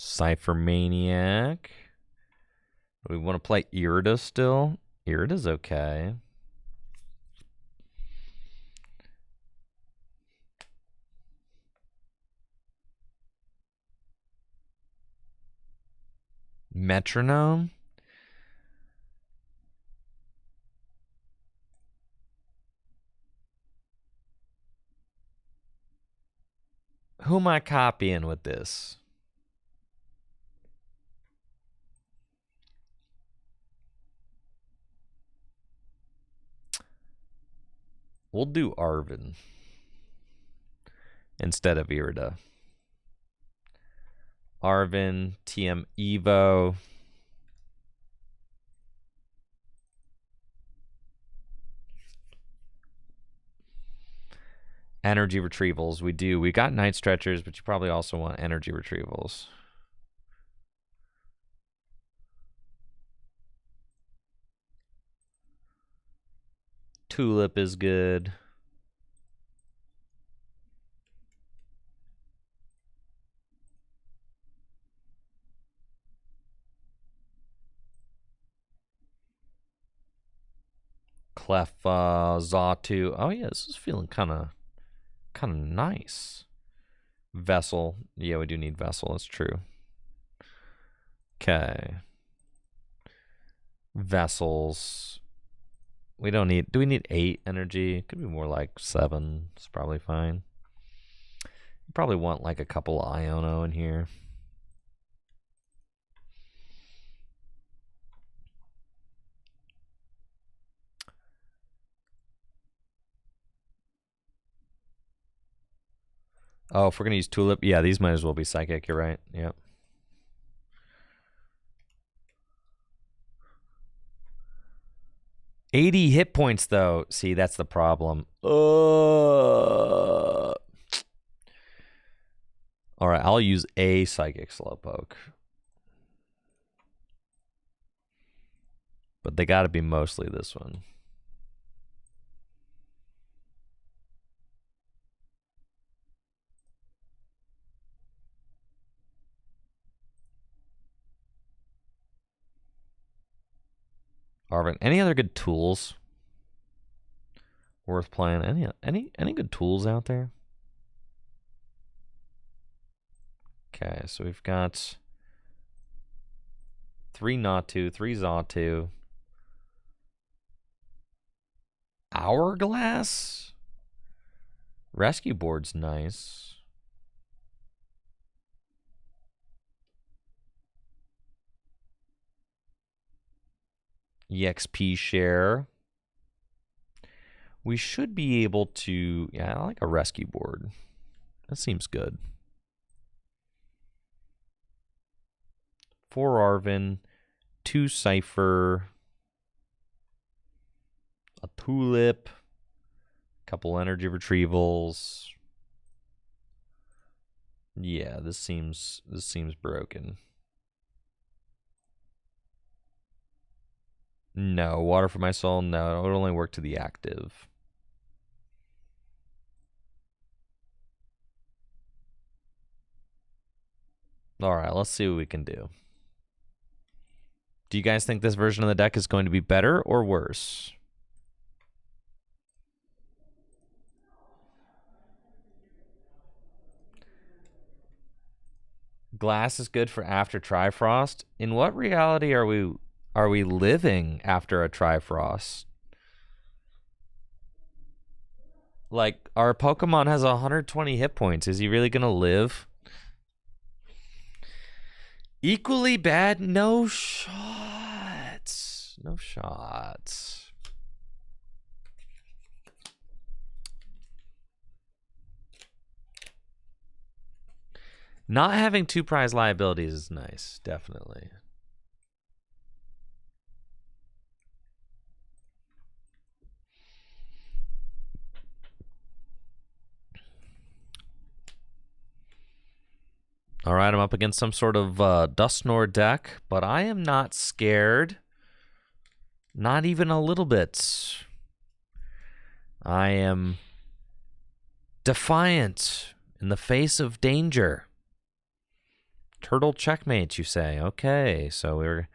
Cypher Maniac. Do we want to play Irida still? Irida's okay. Metronome. Who am I copying with this? We'll do Arvin instead of Irida. Arvin, TM Evo. Energy retrievals. We do. We got night stretchers, but you probably also want energy retrievals. Tulip is good. Clef, Zatu. Oh yeah, this is feeling kind of nice. Vessel. Yeah, we do need Vessel. That's true. Okay. Vessels. We don't need. Do we need 8 energy? Could be more like 7. It's probably fine. You probably want like a couple Iono in here. Oh, if we're gonna use Tulip, yeah, these might as well be Psychic. You're right. Yep. $80 hit points though. See, that's the problem. All right, I'll use a Psychic Slowpoke. But they got to be mostly this one. Arvin, any other good tools worth playing? Any good tools out there? Okay, so we've got 3 Natu, 3 Zatu. Hourglass? Rescue board's nice. EXP share. We should be able to... Yeah, I like a rescue board. That seems good. 4 Arvin, 2 Cypher, a Tulip, a couple energy retrievals. Yeah, this seems broken. No, Water for My Soul, no, it would only work to the active. Alright, let's see what we can do. Do you guys think this version of the deck is going to be better or worse? Glass is good for after Trifrost. In what reality are we living after a Trifrost? Like, our Pokemon has 120 hit points. Is he really gonna live? Equally bad? No shots. No shots. Not having 2 prize liabilities is nice, definitely. All right, I'm up against some sort of Dusknoir deck, but I am not scared. Not even a little bit. I am defiant in the face of danger. Turtle checkmate, you say? Okay, so we're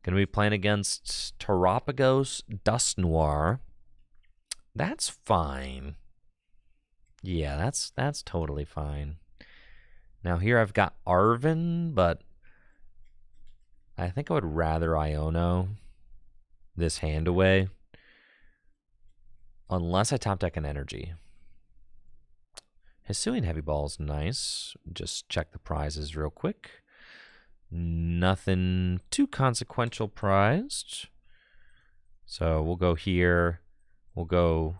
going to be playing against Terapagos Dusknoir. That's fine. Yeah, that's totally fine. Now here I've got Arvin, but I think I would rather Iono this hand away. Unless I top deck an energy. Hisuian Heavy Ball is nice. Just check the prizes real quick. Nothing too consequential prized. So we'll go here. We'll go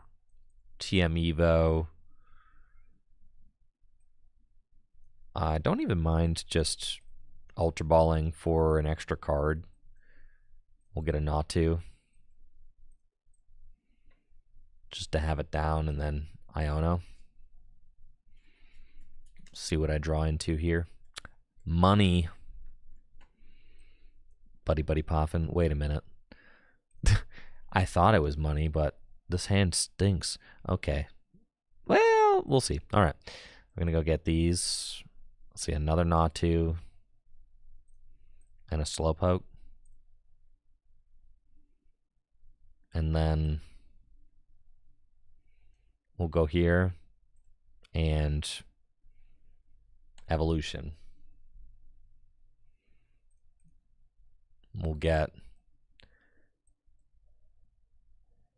TM Evo. I don't even mind just Ultra Balling for an extra card. We'll get a Natu. Just to have it down and then Iono. See what I draw into here. Money. Buddy Poffin. Wait a minute. I thought it was money, but this hand stinks. Okay. Well, we'll see. All right. We're going to go get these. Let's see, another Natu. And a Slowpoke. And then we'll go here and evolution. We'll get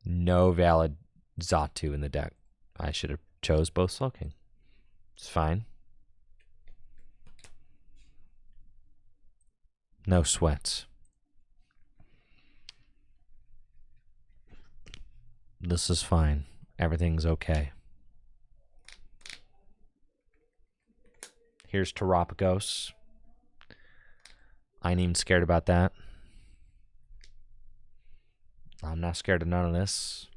no valid Xatu in the deck. I should have chose both Slowking. It's fine. No sweats. This is fine. Everything's okay. Here's Terapagos. I ain't even scared about that. I'm not scared of none of this.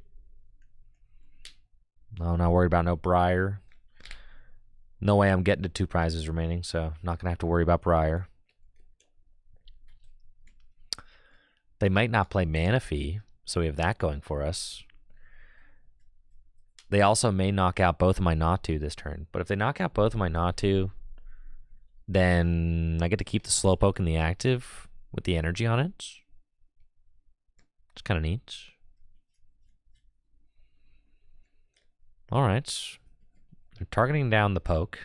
I'm not worried about no Briar. No way I'm getting to 2 prizes remaining, so not going to have to worry about Briar. They might not play Manaphy, so we have that going for us. They also may knock out both of my Natu this turn. But if they knock out both of my Natu, then I get to keep the Slowpoke in the active with the energy on it. It's kind of neat. All right. They're targeting down the poke.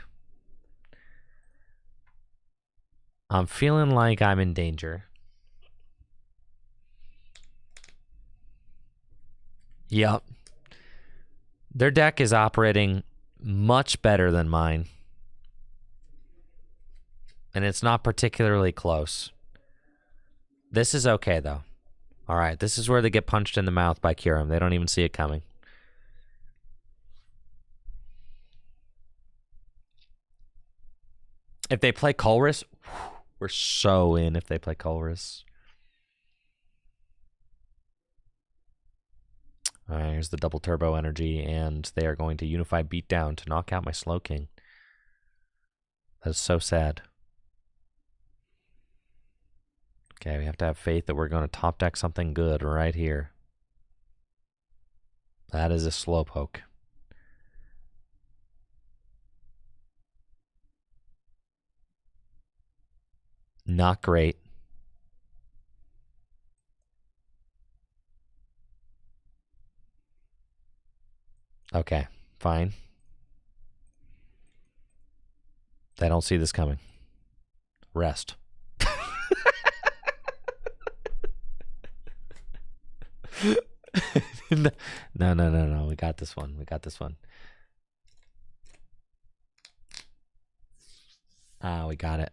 I'm feeling like I'm in danger. Yep. Their deck is operating much better than mine. And it's not particularly close. This is okay, though. All right, this is where they get punched in the mouth by Kyurem. They don't even see it coming. If they play Colress, we're so in if they play Colress. All right, here's the double turbo energy, and they are going to Unify Beatdown to knock out my Slowking. That is so sad. Okay, we have to have faith that we're going to top deck something good right here. That is a Slowpoke. Not great. Okay, fine. They don't see this coming. Rest. No. We got this one. We got this one. Ah, we got it.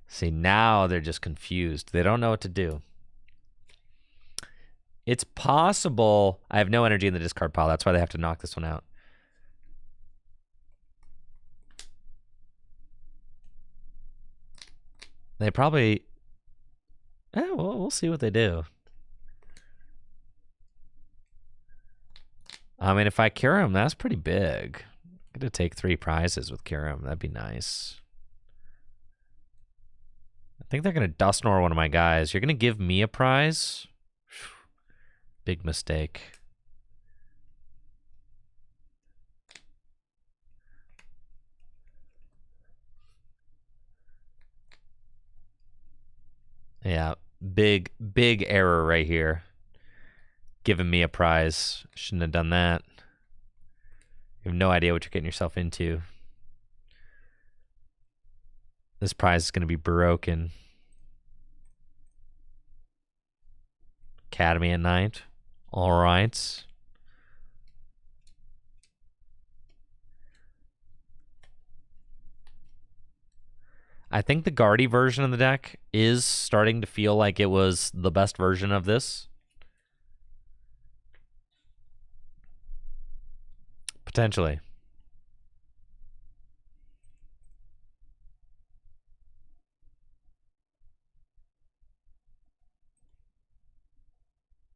See, now they're just confused. They don't know what to do. It's possible. I have no energy in the discard pile. That's why they have to knock this one out. They probably... well, we'll see what they do. I mean, if I cure him, that's pretty big. I'm going to take 3 prizes with Kyurem. That'd be nice. I think they're going to Dusknoir one of my guys. You're going to give me a prize? Big mistake. Yeah, big error right here. Giving me a prize. Shouldn't have done that. You have no idea what you're getting yourself into. This prize is going to be broken. Academy at night. All right. I think the Gardy version of the deck is starting to feel like it was the best version of this. Potentially.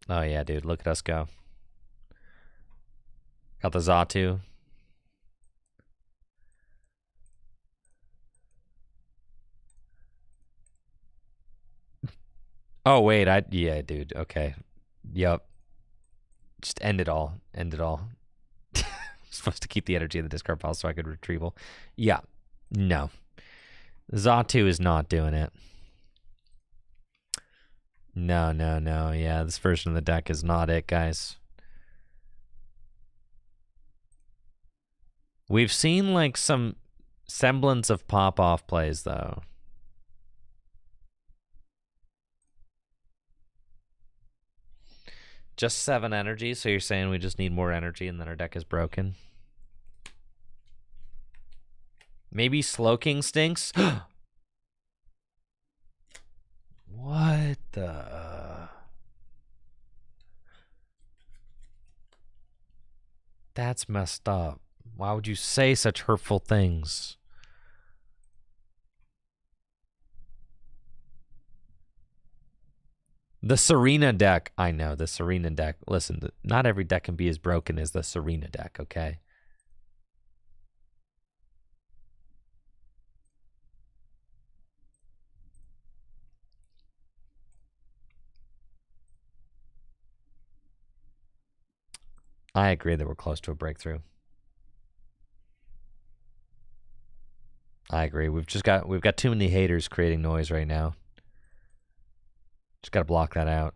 Oh yeah, dude, look at us go. Got the Xatu. Oh, wait. Yeah, dude. Okay. Yep. Just end it all. End it all. Supposed to keep the energy of the discard pile so I could retrieval. Yeah. No. Xatu is not doing it. No, no, no. Yeah, this version of the deck is not it, guys. We've seen like some semblance of pop-off plays, though. Just 7 energy, so you're saying we just need more energy and then our deck is broken? Maybe Slowking stinks? What the... That's messed up. Why would you say such hurtful things? The Serena deck. I know, the Serena deck. Listen, not every deck can be as broken as the Serena deck, okay? I agree that we're close to a breakthrough. I agree. We've got too many haters creating noise right now. Just got to block that out.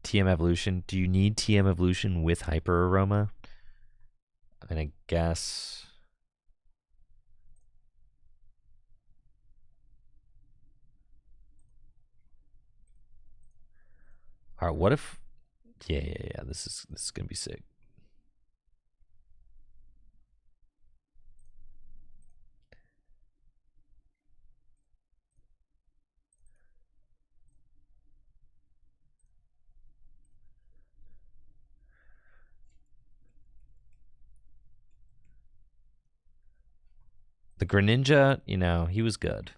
TM Evolution. Do you need TM Evolution with Hyper Aroma? I mean, I guess. All right, what if... Yeah. This is going to be sick. The Greninja, you know, he was good.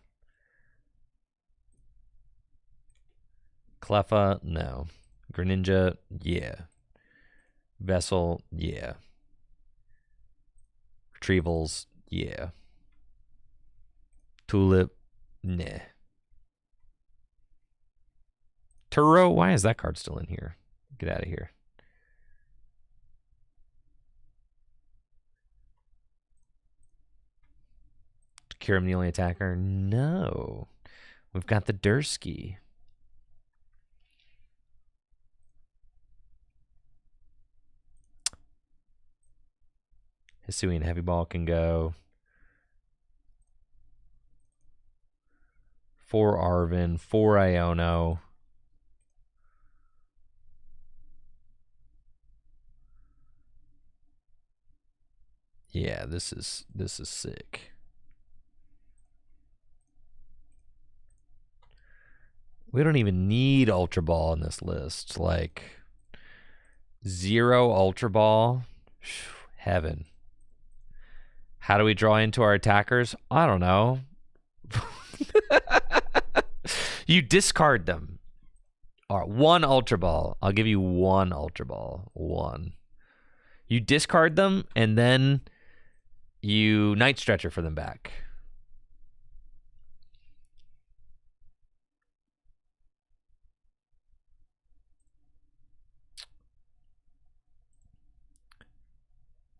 Cleffa, no. Greninja, yeah. Vessel, yeah. Retrievals, yeah. Tulip, nah. Turo, why is that card still in here? Get out of here. Kirim the only attacker? No. We've got the Dursky. Hisuian Heavy Ball can go. 4 Arvin, 4 Iono. Yeah, this is sick. We don't even need Ultra Ball in this list. Like 0 Ultra Ball. Heaven. How do we draw into our attackers? I don't know. You discard them. All right, 1 Ultra Ball. I'll give you 1 Ultra Ball. 1. You discard them, and then you Night Stretcher for them back.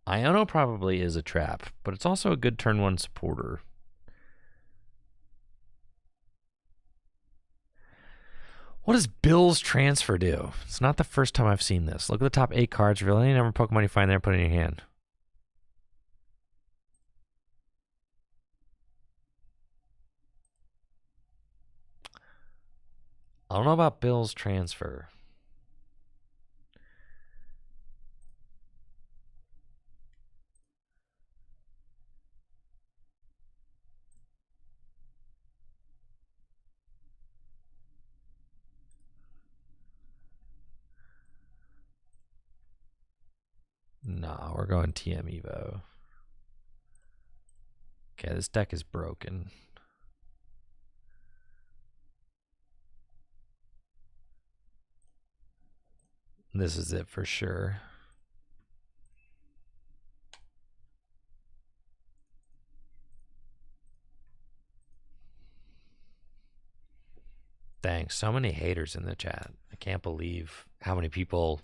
Iono probably is a trap, but it's also a good turn 1 supporter. What does Bill's transfer do? It's not the first time I've seen this. Look at the top 8 cards. Reveal any number of Pokemon you find there and put it in your hand. I don't know about Bill's transfer. Nah, we're going TM Evo. Okay, this deck is broken. This is it for sure. Dang, so many haters in the chat. I can't believe how many people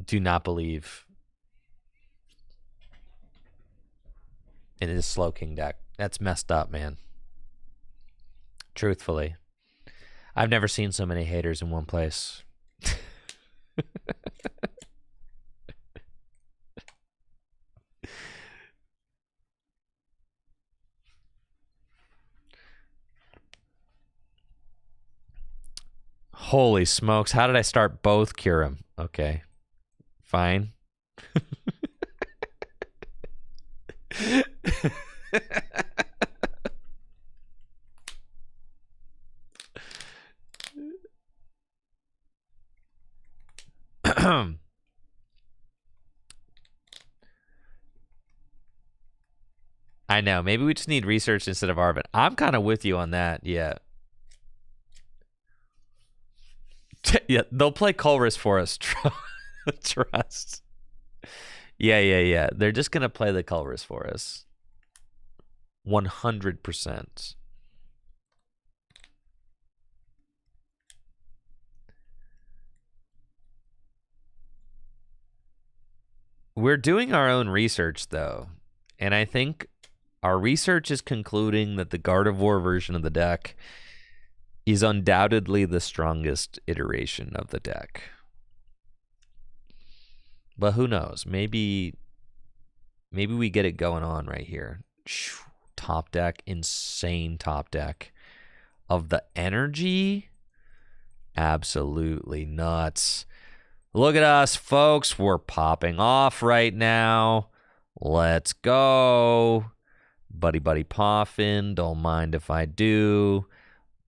do not believe in this Slowking deck. That's messed up, man. Truthfully. I've never seen so many haters in one place. Holy smokes. How did I start both Kyurem? Okay. Fine. I know. Maybe we just need research instead of Arvin. I'm kind of with you on that. Yeah. Yeah, they'll play Colress for us. Trust. Yeah. They're just going to play the Colress for us. 100%. We're doing our own research, though. And I think our research is concluding that the Gardevoir version of the deck is undoubtedly the strongest iteration of the deck. But who knows? Maybe we get it going on right here. Top deck, insane top deck. Of the energy, absolutely nuts. Look at us, folks. We're popping off right now. Let's go. Buddy Poffin, don't mind if I do.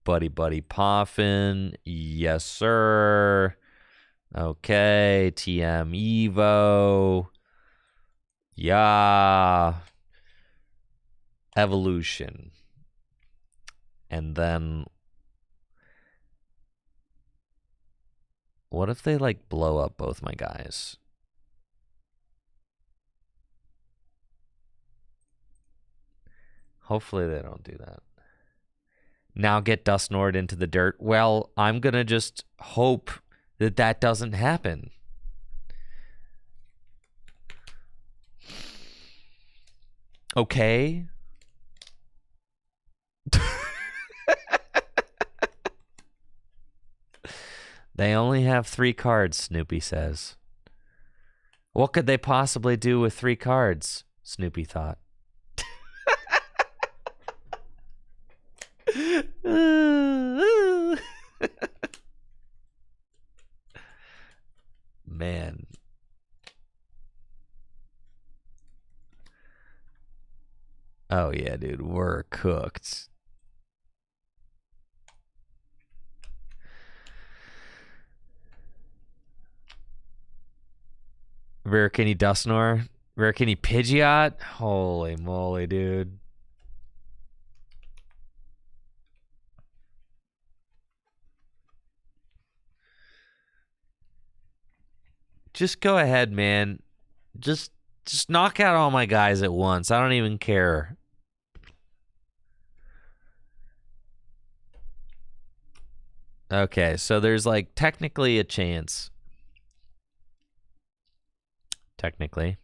Buddy Poffin, yes sir. Okay, TM Evo. Yeah. Evolution. And then what if they like blow up both my guys? Hopefully they don't do that. Now get Dusknoir into the dirt. Well, I'm going to just hope that that doesn't happen. Okay. They only have 3 cards, Snoopy says. What could they possibly do with 3 cards? Snoopy thought. Man. Oh yeah, dude, we're cooked. Rarikini Dusknoir? Rarikini Pidgeot? Holy moly, dude. Just go ahead, man. Just knock out all my guys at once. I don't even care. Okay, so there's like technically a chance. Technically.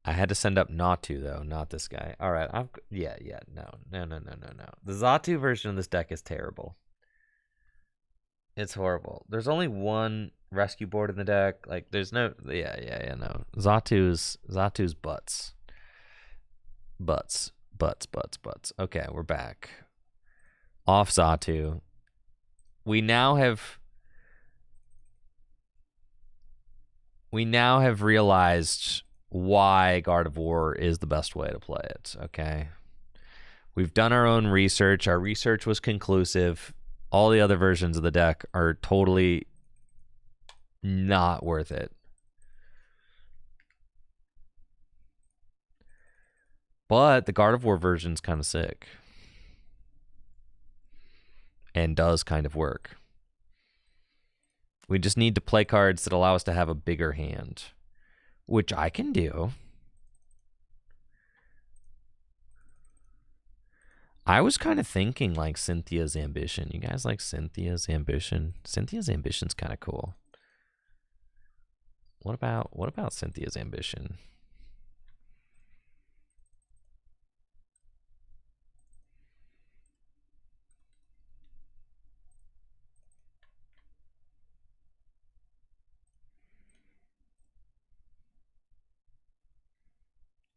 I had to send up Natu, though, not this guy. All right, yeah, no. The Xatu version of this deck is terrible. It's horrible. There's only one rescue board in the deck. Like, there's no, no. Xatu's butts. Butts. Okay, we're back. Off Xatu. We now have realized why Gardevoir is the best way to play it, okay? We've done our own research. Our research was conclusive. All the other versions of the deck are totally not worth it. But the Gardevoir version's kind of sick. And does kind of work. We just need to play cards that allow us to have a bigger hand. Which I can do. I was kind of thinking like Cynthia's Ambition. You guys like Cynthia's Ambition? Cynthia's Ambition's kind of cool. What about Cynthia's Ambition?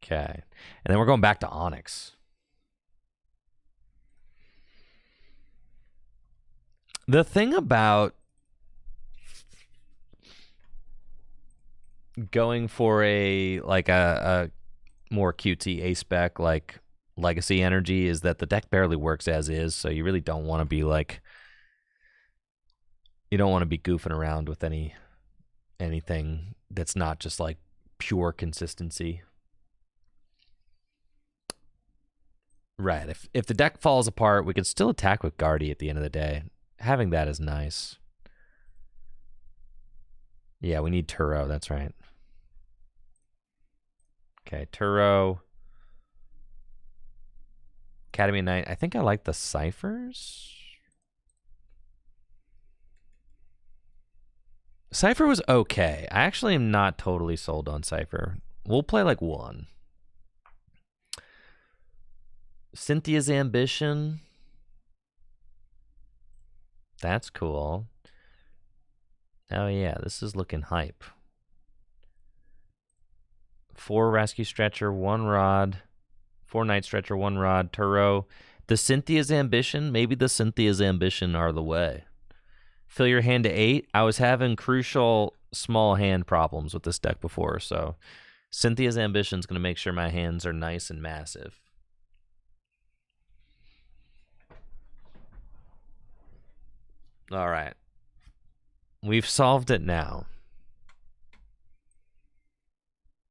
Okay. And then we're going back to Onyx. The thing about going for a more cutesy A-spec like Legacy Energy is that the deck barely works as is, so you really don't want to be like, you don't want to be goofing around with anything that's not just like pure consistency. Right. If the deck falls apart, we can still attack with Gardy at the end of the day. Having that is nice. Yeah, we need Turo. That's right. Okay, Turo. Academy Knight. I think I like the Ciphers. Cipher was okay. I actually am not totally sold on Cipher. We'll play like one. Cynthia's Ambition. That's cool. Oh yeah, this is looking hype. 4 Rescue Stretcher, 1 Rod. 4 Night Stretcher, 1 Rod. Turo. The Cynthia's Ambition. Maybe the Cynthia's Ambition are the way. Fill your hand to 8. I was having crucial small hand problems with this deck before, so Cynthia's Ambition is going to make sure my hands are nice and massive. All right. We've solved it now.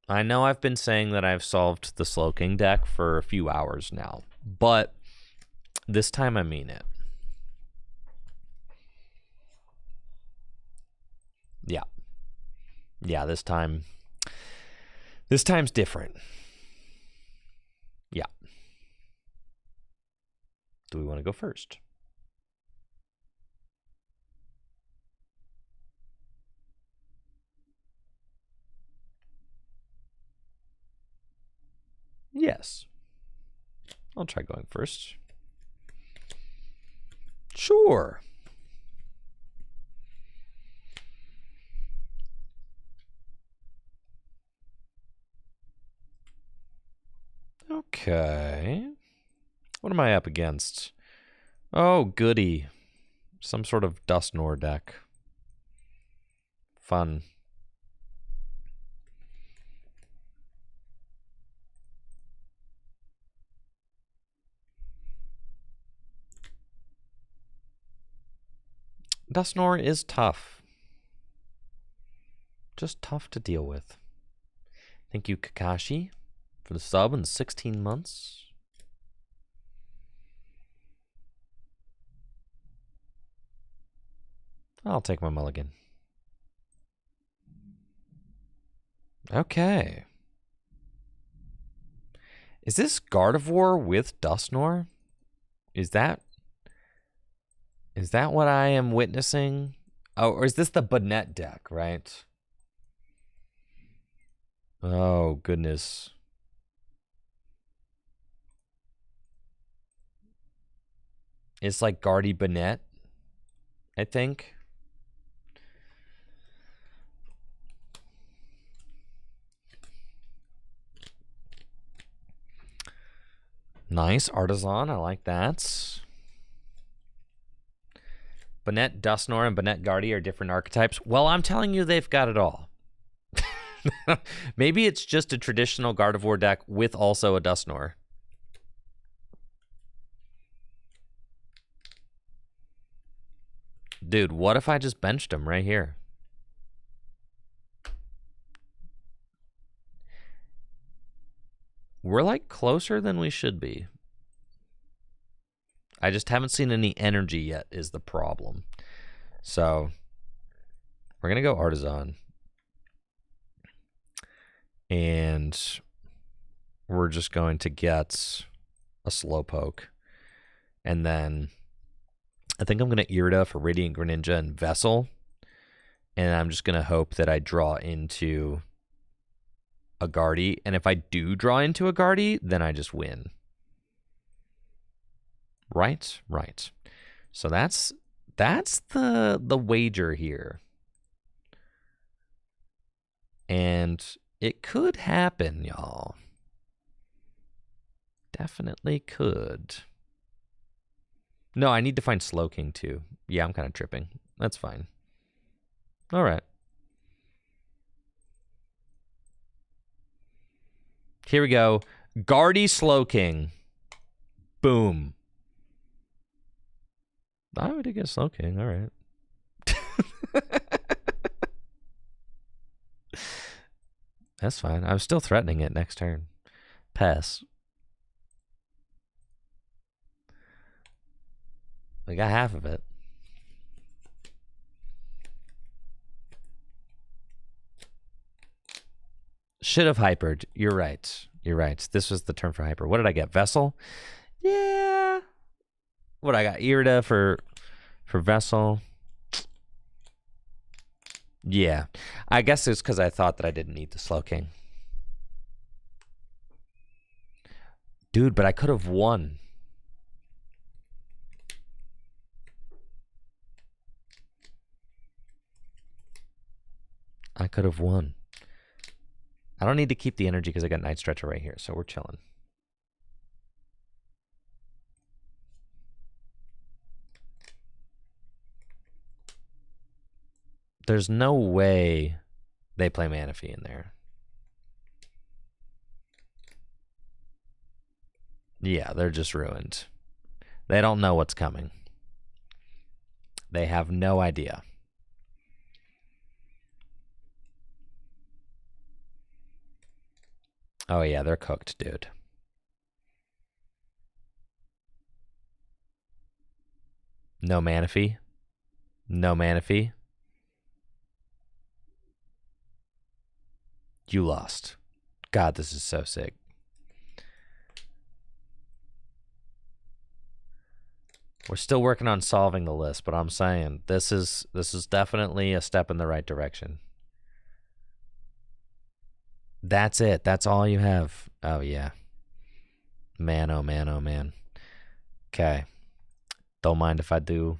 I know I've been saying that I've solved the Slowking deck for a few hours now, but this time I mean it. Yeah. Yeah, this time's different. Yeah. Do we want to go first? Yes. I'll try going first. Sure. Okay. What am I up against? Oh, goody. Some sort of Dustnor deck. Fun. Dustnor is tough. Just tough to deal with. Thank you, Kakashi, for the sub in 16 months. I'll take my mulligan. Okay. Is this Gardevoir with Dustnor? Is that what I am witnessing? Oh, or is this the Bonnet deck, right? Oh, goodness. It's like Gardy Bonnet, I think. Nice. Artisan. I like that. Bonnet, Dustnor, and Bonnet Gardy are different archetypes. Well, I'm telling you, they've got it all. Maybe it's just a traditional Gardevoir deck with also a Dustnor. Dude, what if I just benched him right here? We're like closer than we should be. I just haven't seen any energy yet is the problem. So we're going to go Artisan. And we're just going to get a Slowpoke. And then I think I'm going to Irida for Radiant Greninja and Vessel. And I'm just going to hope that I draw into a Gardy. And if I do draw into a Gardy, then I just win. Right? Right. So that's the wager here. And it could happen, y'all. Definitely could. No, I need to find Slowking too. Yeah, I'm kind of tripping. That's fine. All right. Here we go. Gardy Slowking. Boom. I would get Slowking. All right. That's fine. I was still threatening it next turn. Pass. We got half of it. Should have hypered. You're right. You're right. This was the turn for hyper. What did I get? Vessel? Yeah. What I got? Irida for Vessel. Yeah. I guess it's because I thought that I didn't need the Slowking. Dude, but I could have won. I could have won. I don't need to keep the energy because I got Night Stretcher right here, so we're chilling. There's no way they play Manaphy in there. Yeah, they're just ruined. They don't know what's coming. They have no idea. Oh, yeah, they're cooked, dude. No Manaphy. No Manaphy. You lost. God, this is so sick. We're still working on solving the list, but I'm saying this is definitely a step in the right direction. That's it. That's all you have. Oh, yeah. Man, oh, man, oh, man. Okay. Don't mind if I do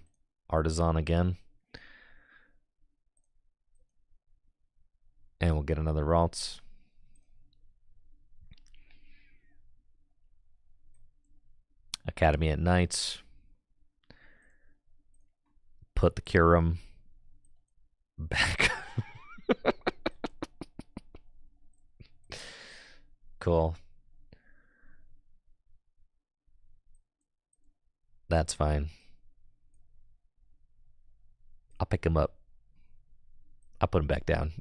Artisan again. And we'll get another Ralts. Academy at Knights. Put the Curum back. Cool. That's fine. I'll pick him up. I'll put him back down.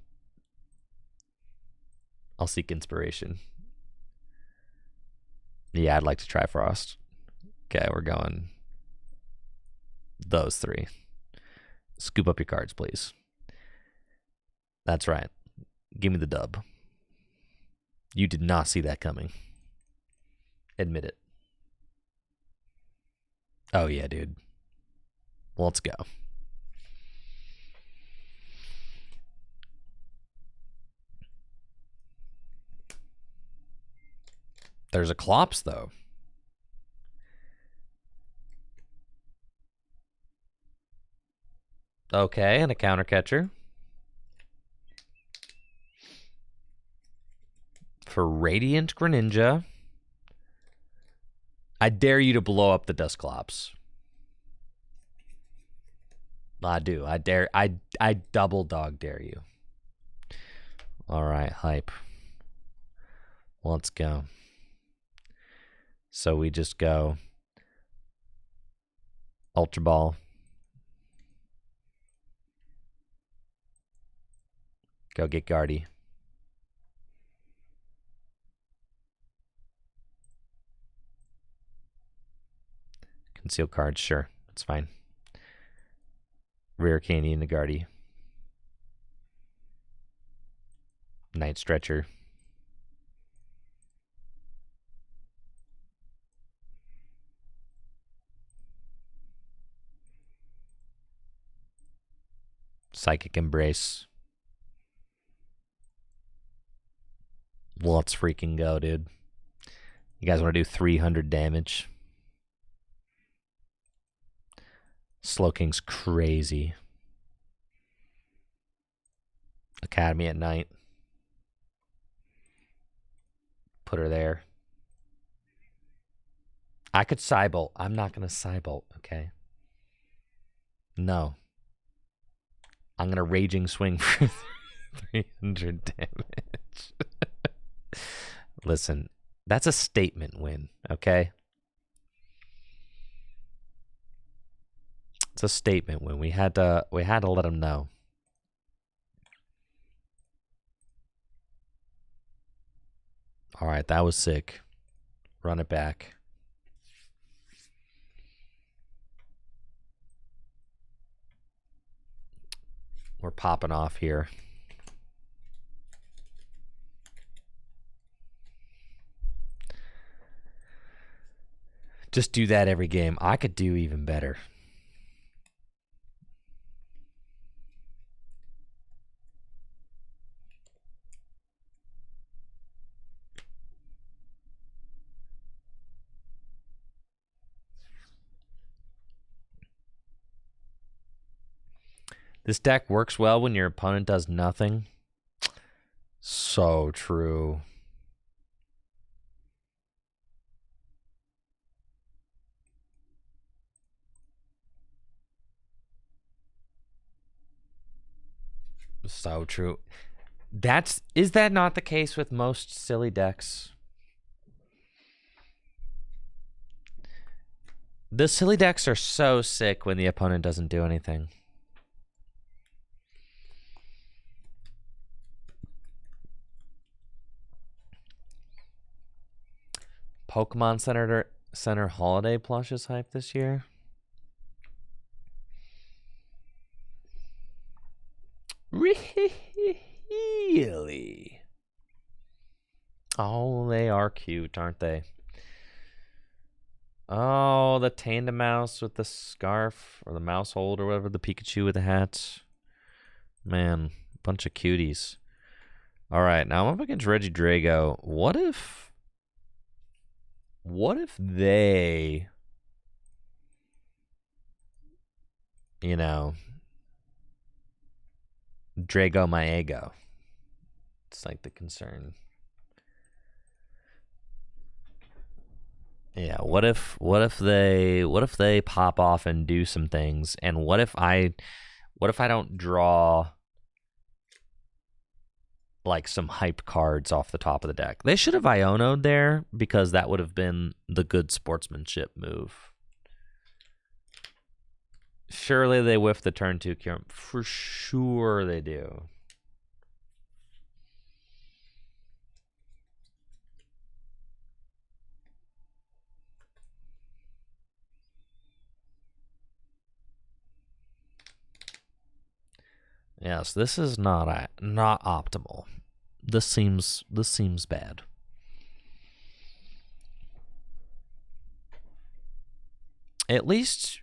I'll seek inspiration. Yeah, I'd like to try Frost. Okay, we're going those three. Scoop up your cards, please. That's right. Give me the dub. You did not see that coming. Admit it. Oh, yeah, dude. Let's go. There's a Clops, though. Okay, and a counter catcher. For Radiant Greninja. I dare you to blow up the Dusclops. I do. I dare. I double dog dare you. All right, hype. Let's go. So we just go Ultra Ball. Go get Gardy. Conceal cards, sure. That's fine. Rare Candy into Gardy. Night Stretcher. Psychic Embrace. Let's freaking go, dude. You guys want to do 300 damage? Slowking's crazy. Academy at night. Put her there. I could Cybolt. I'm not going to Cybolt, okay? No. I'm going to Raging Swing for 300 damage. Listen, that's a statement win, okay? It's a statement win. We had to let them know. All right, that was sick. Run it back. We're popping off here. Just do that every game. I could do even better. This deck works well when your opponent does nothing. So true. So true. Is that not the case with most silly decks? The silly decks are so sick when the opponent doesn't do anything. Pokemon Center Holiday plush is hype this year. Really? Oh, they are cute, aren't they? Oh, the Tanda Mouse with the scarf, or the mouse hold, or whatever, the Pikachu with the hat. Man, bunch of cuties. All right, now I'm up against Reggie Drago. What if they, you know, Drago my ego? It's like the concern. Yeah, what if they pop off and do some things, and what if I don't draw like some hype cards off the top of the deck? They should have Iono'd there, because that would have been the good sportsmanship move. Surely they whiff the turn 2 cure. For sure they do. Yes, this is not optimal. This seems bad. At least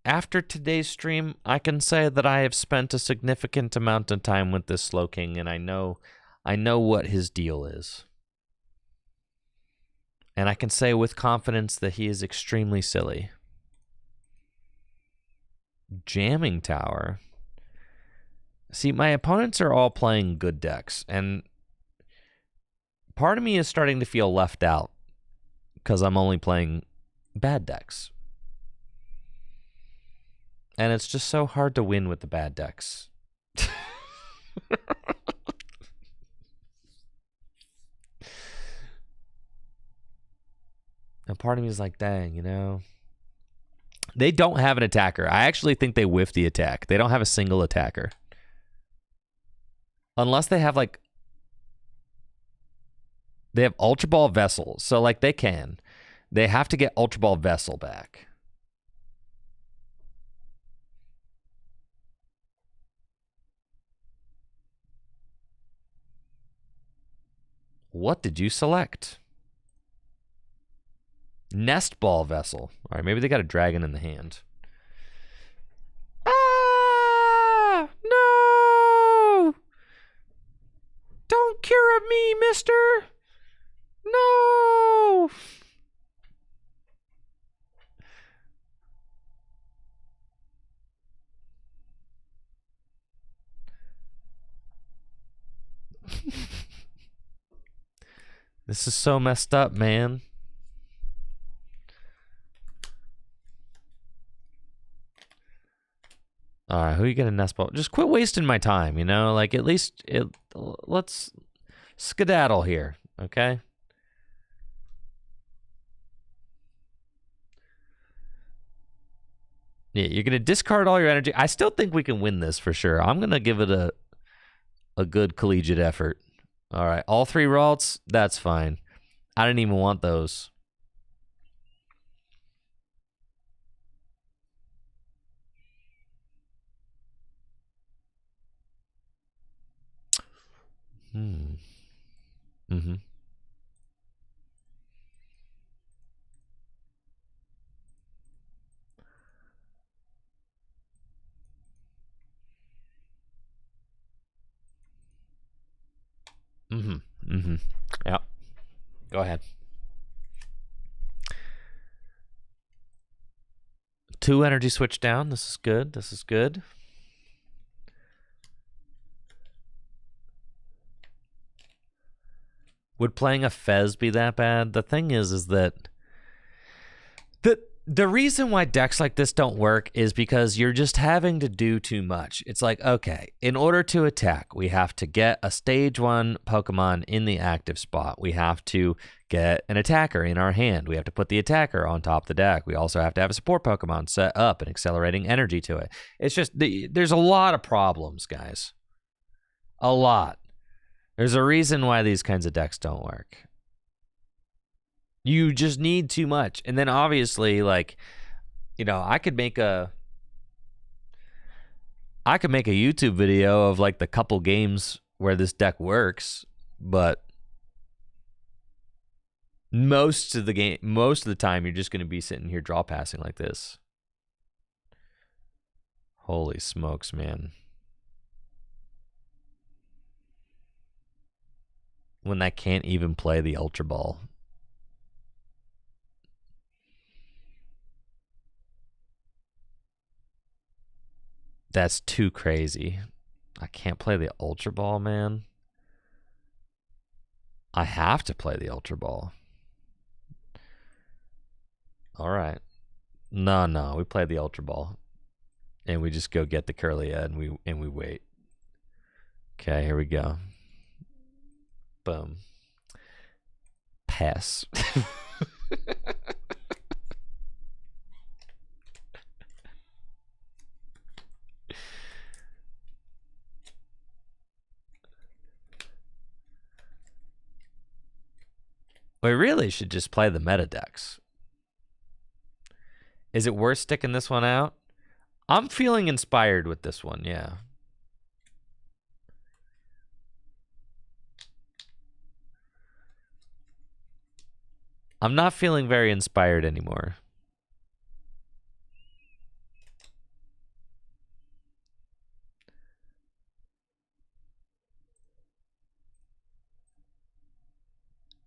after today's stream, I can say that I have spent a significant amount of time with this Slowking, and I know what his deal is. And I can say with confidence that he is extremely silly. Jamming Tower. See, my opponents are all playing good decks, and part of me is starting to feel left out because I'm only playing bad decks. And it's just so hard to win with the bad decks. And part of me is like, dang, you know. They don't have an attacker. I actually think they whiffed the attack. They don't have a single attacker. Unless they have, like, they have Ultra Ball Vessel. So, like, they can. They have to get Ultra Ball Vessel back. What did you select? Nest Ball Vessel. All right, maybe they got a dragon in the hand. Ah! No! cure me, mister. No. This is so messed up, man. All right, who you gonna nest ball? Just quit wasting my time, you know? Like, at least let's skedaddle here, okay? Yeah, you're gonna discard all your energy. I still think we can win this for sure. I'm gonna give it a good collegiate effort. All right, all 3 Ralts, that's fine. I didn't even want those. Mm-hmm. Yep. Go ahead. 2 energy switch down. This is good. This is good. Would playing a Fez be that bad? The thing is that the reason why decks like this don't work is because you're just having to do too much. It's like, okay, in order to attack, we have to get a stage 1 Pokemon in the active spot. We have to get an attacker in our hand. We have to put the attacker on top of the deck. We also have to have a support Pokemon set up and accelerating energy to it. It's just, there's a lot of problems, guys. A lot. There's a reason why these kinds of decks don't work. You just need too much. And then obviously, like, you know, I could make a YouTube video of like the couple games where this deck works, but most of the time you're just going to be sitting here draw passing like this. Holy smokes, man. When that can't even play the Ultra Ball. That's too crazy. I can't play the Ultra Ball, man. I have to play the Ultra Ball. All right. No, we play the Ultra Ball. And we just go get the Curlia and we wait. Okay, here we go. Boom. Pass. We really should just play the meta decks. Is it worth sticking this one out? I'm feeling inspired with this one, yeah. I'm not feeling very inspired anymore.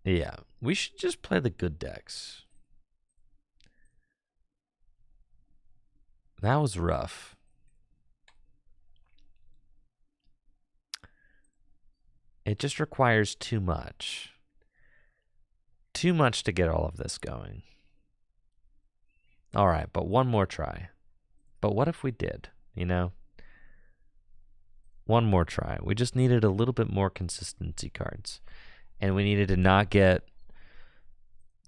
Yeah, we should just play the good decks. That was rough. It just requires too much. Too much to get all of this going. All right, but one more try. But what if we did, you know? One more try. We just needed a little bit more consistency cards. And we needed to not get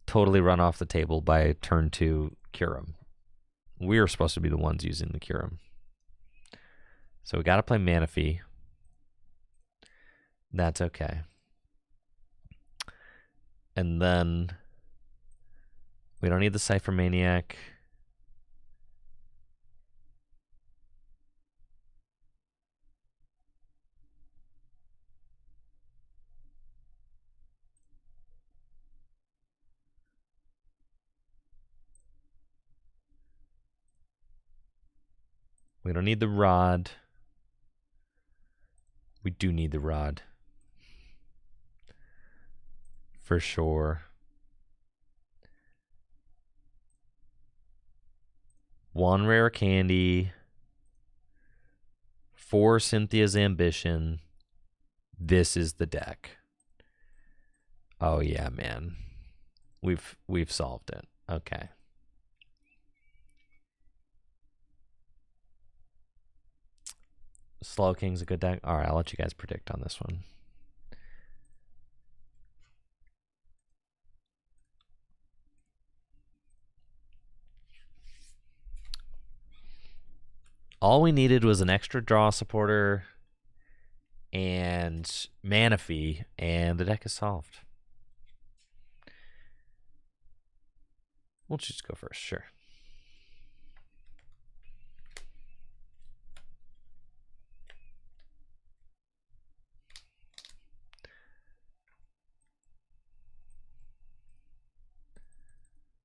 totally run off the table by turn 2 Kyurem. We are supposed to be the ones using the Kyurem. So we got to play Manaphy. That's okay. And then we don't need the Cypher Maniac. We don't need the Rod. We do need the Rod. for sure. One rare candy. 4 Cynthia's Ambition. This is the deck. Oh yeah, man. We've solved it. Okay. Slowking's a good deck. All right, I'll let you guys predict on this one. All we needed was an extra draw supporter and Manaphy, and the deck is solved. We'll just go first, sure.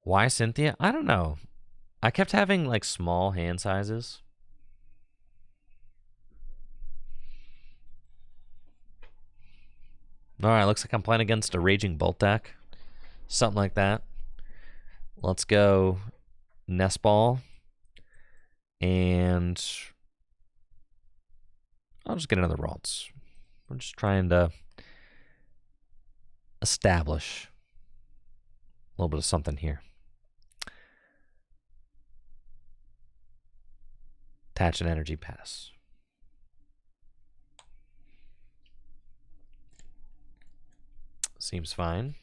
Why Cynthia? I don't know. I kept having like small hand sizes. All right, looks like I'm playing against a Raging Bolt deck. Something like that. Let's go Nest Ball. And I'll just get another Ralts. We're just trying to establish a little bit of something here. Attach an energy pass. Seems fine.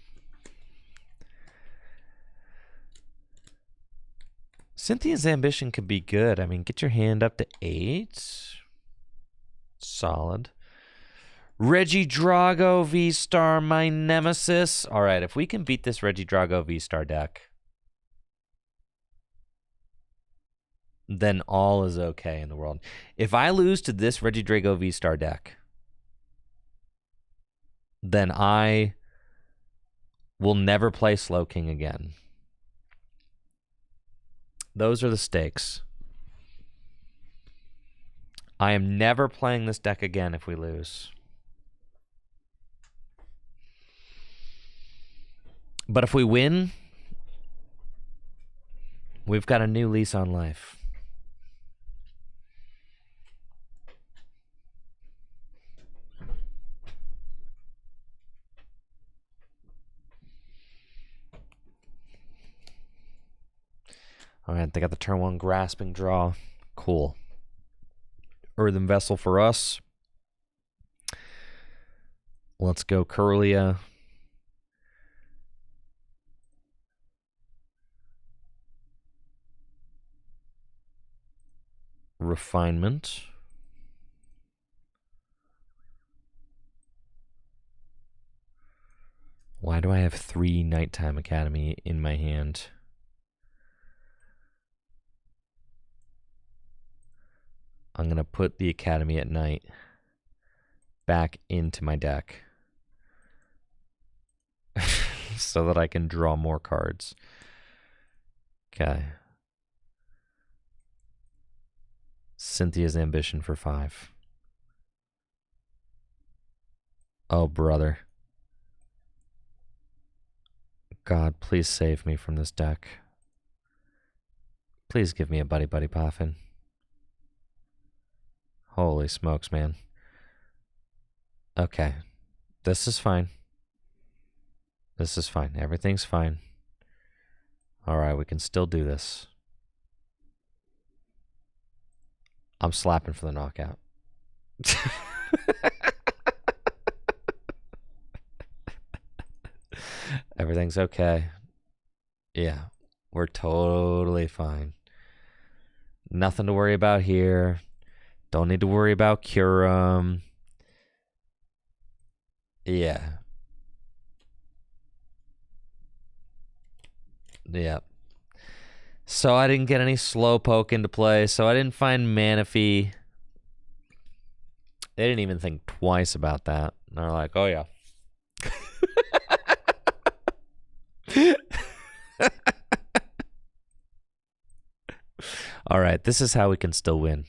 Cynthia's Ambition could be good. I mean, get your hand up to 8. Solid. Regidrago V-Star, my nemesis. All right, if we can beat this Regidrago V-Star deck, then all is okay in the world. If I lose to this Regidrago V-Star deck, then I will never play Slowking again. Those are the stakes. I am never playing this deck again if we lose. But if we win, we've got a new lease on life. All right, they got the turn 1 Grasping draw. Cool. Earthen Vessel for us. Let's go Curlia. Refinement. Why do I have 3 Nighttime Academy in my hand? I'm going to put the Academy at night back into my deck so that I can draw more cards. Okay. Cynthia's Ambition for 5. Oh, brother. God, please save me from this deck. Please give me a Buddy Buddy Poffin. Holy smokes, man. Okay. This is fine. This is fine. Everything's fine. All right, we can still do this. I'm slapping for the knockout. Everything's okay. Yeah, we're totally fine. Nothing to worry about here. Don't need to worry about Curum. Yeah. Yeah. So I didn't get any Slowpoke into play, so I didn't find Manaphy. They didn't even think twice about that. They're like, oh yeah. All right, this is how we can still win.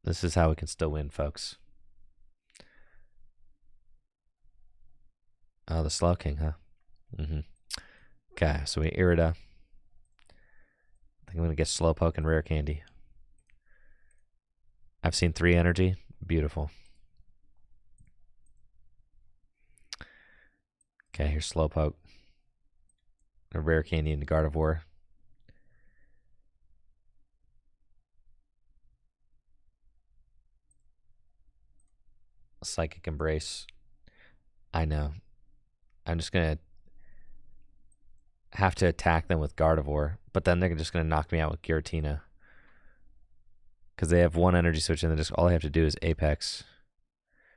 This is how we can still win, folks. Oh, the Slowking, huh? Mm-hmm. Okay, so we Irida. I think I'm going to get Slowpoke and Rare Candy. I've seen 3 energy. Beautiful. Okay, here's Slowpoke. A Rare Candy into Gardevoir. Psychic Embrace. I know. I'm just going to have to attack them with Gardevoir, but then they're just going to knock me out with Giratina. Because they have 1 energy switch, and then just all I have to do is Apex.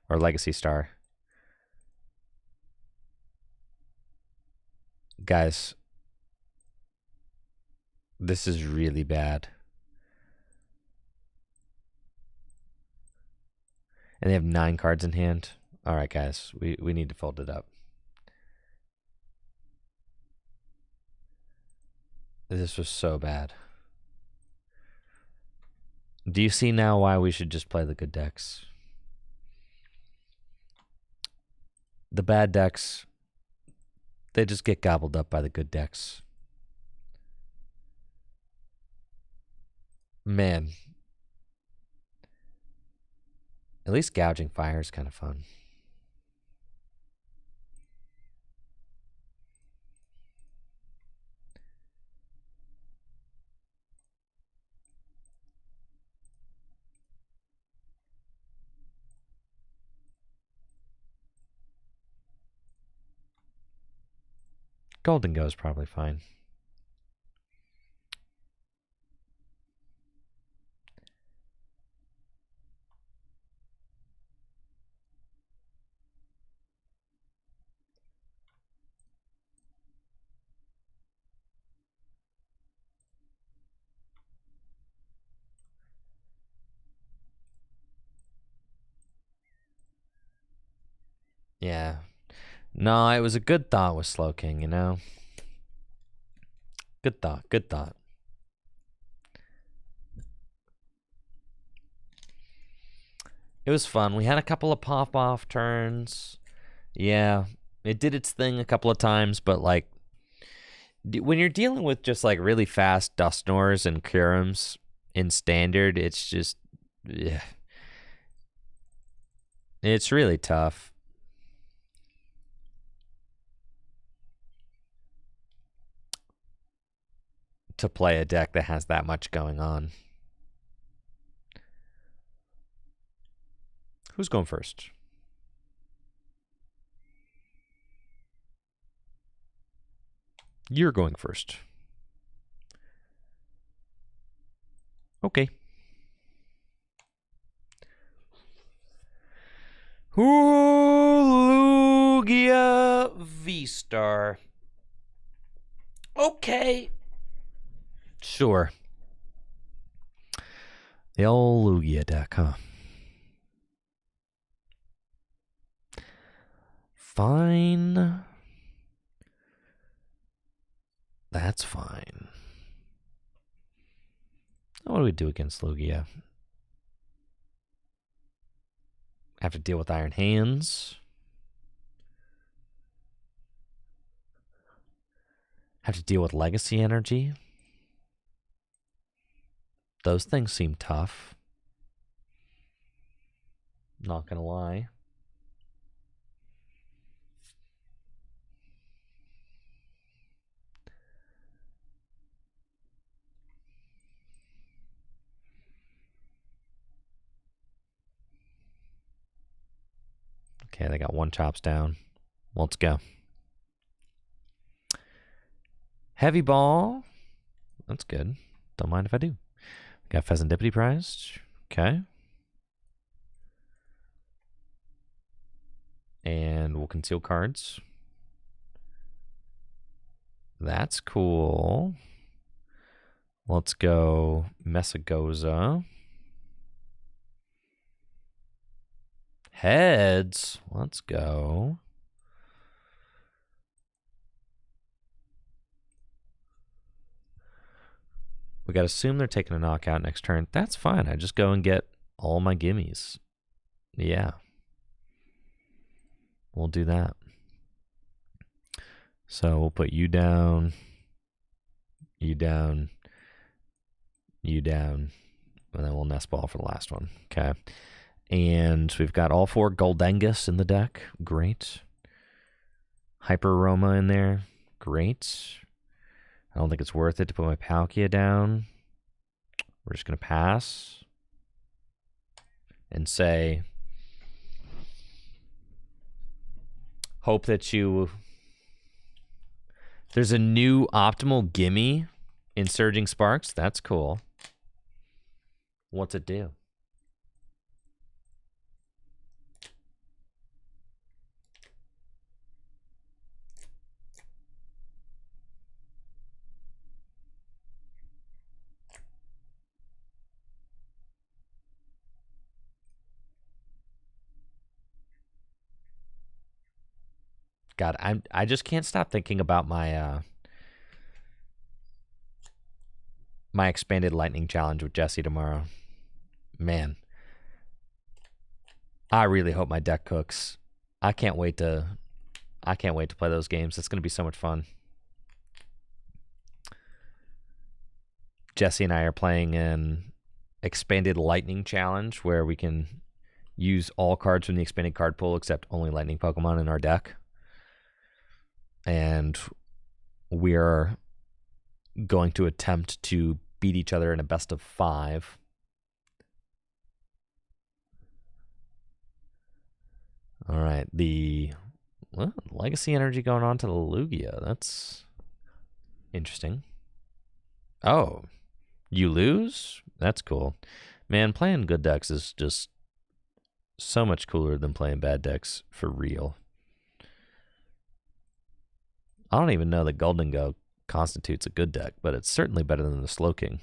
Or Legacy Star. Guys, this is really bad. And they have 9 cards in hand. All right, guys, we need to fold it up. This was so bad. Do you see now why we should just play the good decks? The bad decks, they just get gobbled up by the good decks. Man. At least Gouging Fire is kind of fun. Golden Go is probably fine. Yeah. No, it was a good thought with Slowking, you know? Good thought, good thought. It was fun. We had a couple of pop-off turns. Yeah, it did its thing a couple of times, but like when you're dealing with just like really fast Dusknoirs and Kurums in standard, it's just, yeah. It's really tough. To play a deck that has that much going on. Who's going first? You're going first. Okay. Lugia V-Star. Okay. Sure. The old Lugia deck, huh? Fine. That's fine. What do we do against Lugia? Have to deal with Iron Hands. Have to deal with Legacy Energy. Those things seem tough. Not gonna lie. Okay, they got 1 chops down. Let's go. Heavy Ball. That's good. Don't mind if I do. Got Pheasantipity prized. Okay. And we'll conceal cards. That's cool. Let's go Messagoza. Heads. Let's go. We got to assume they're taking a knockout next turn. That's fine. I just go and get all my gimmies. Yeah. We'll do that. So we'll put you down, you down, you down, and then we'll nest ball for the last one. Okay. And we've got all 4 Goldengus in the deck. Great. Hyper Roma in there. Great. I don't think it's worth it to put my Palkia down. We're just going to pass and say, hope that you... There's a new optimal gimme in Surging Sparks. That's cool. What's it do? God, I just can't stop thinking about my my expanded lightning challenge with Jesse tomorrow. Man, I really hope my deck cooks. I can't wait to play those games. It's going to be so much fun. Jesse and I are playing an expanded lightning challenge where we can use all cards from the expanded card pool except only lightning Pokemon in our deck. And we're going to attempt to beat each other in a best of 5. All right, the legacy energy going on to the Lugia. That's interesting. Oh, you lose? That's cool. Man, playing good decks is just so much cooler than playing bad decks for real. I don't even know that Golden Go constitutes a good deck, but it's certainly better than the Slowking.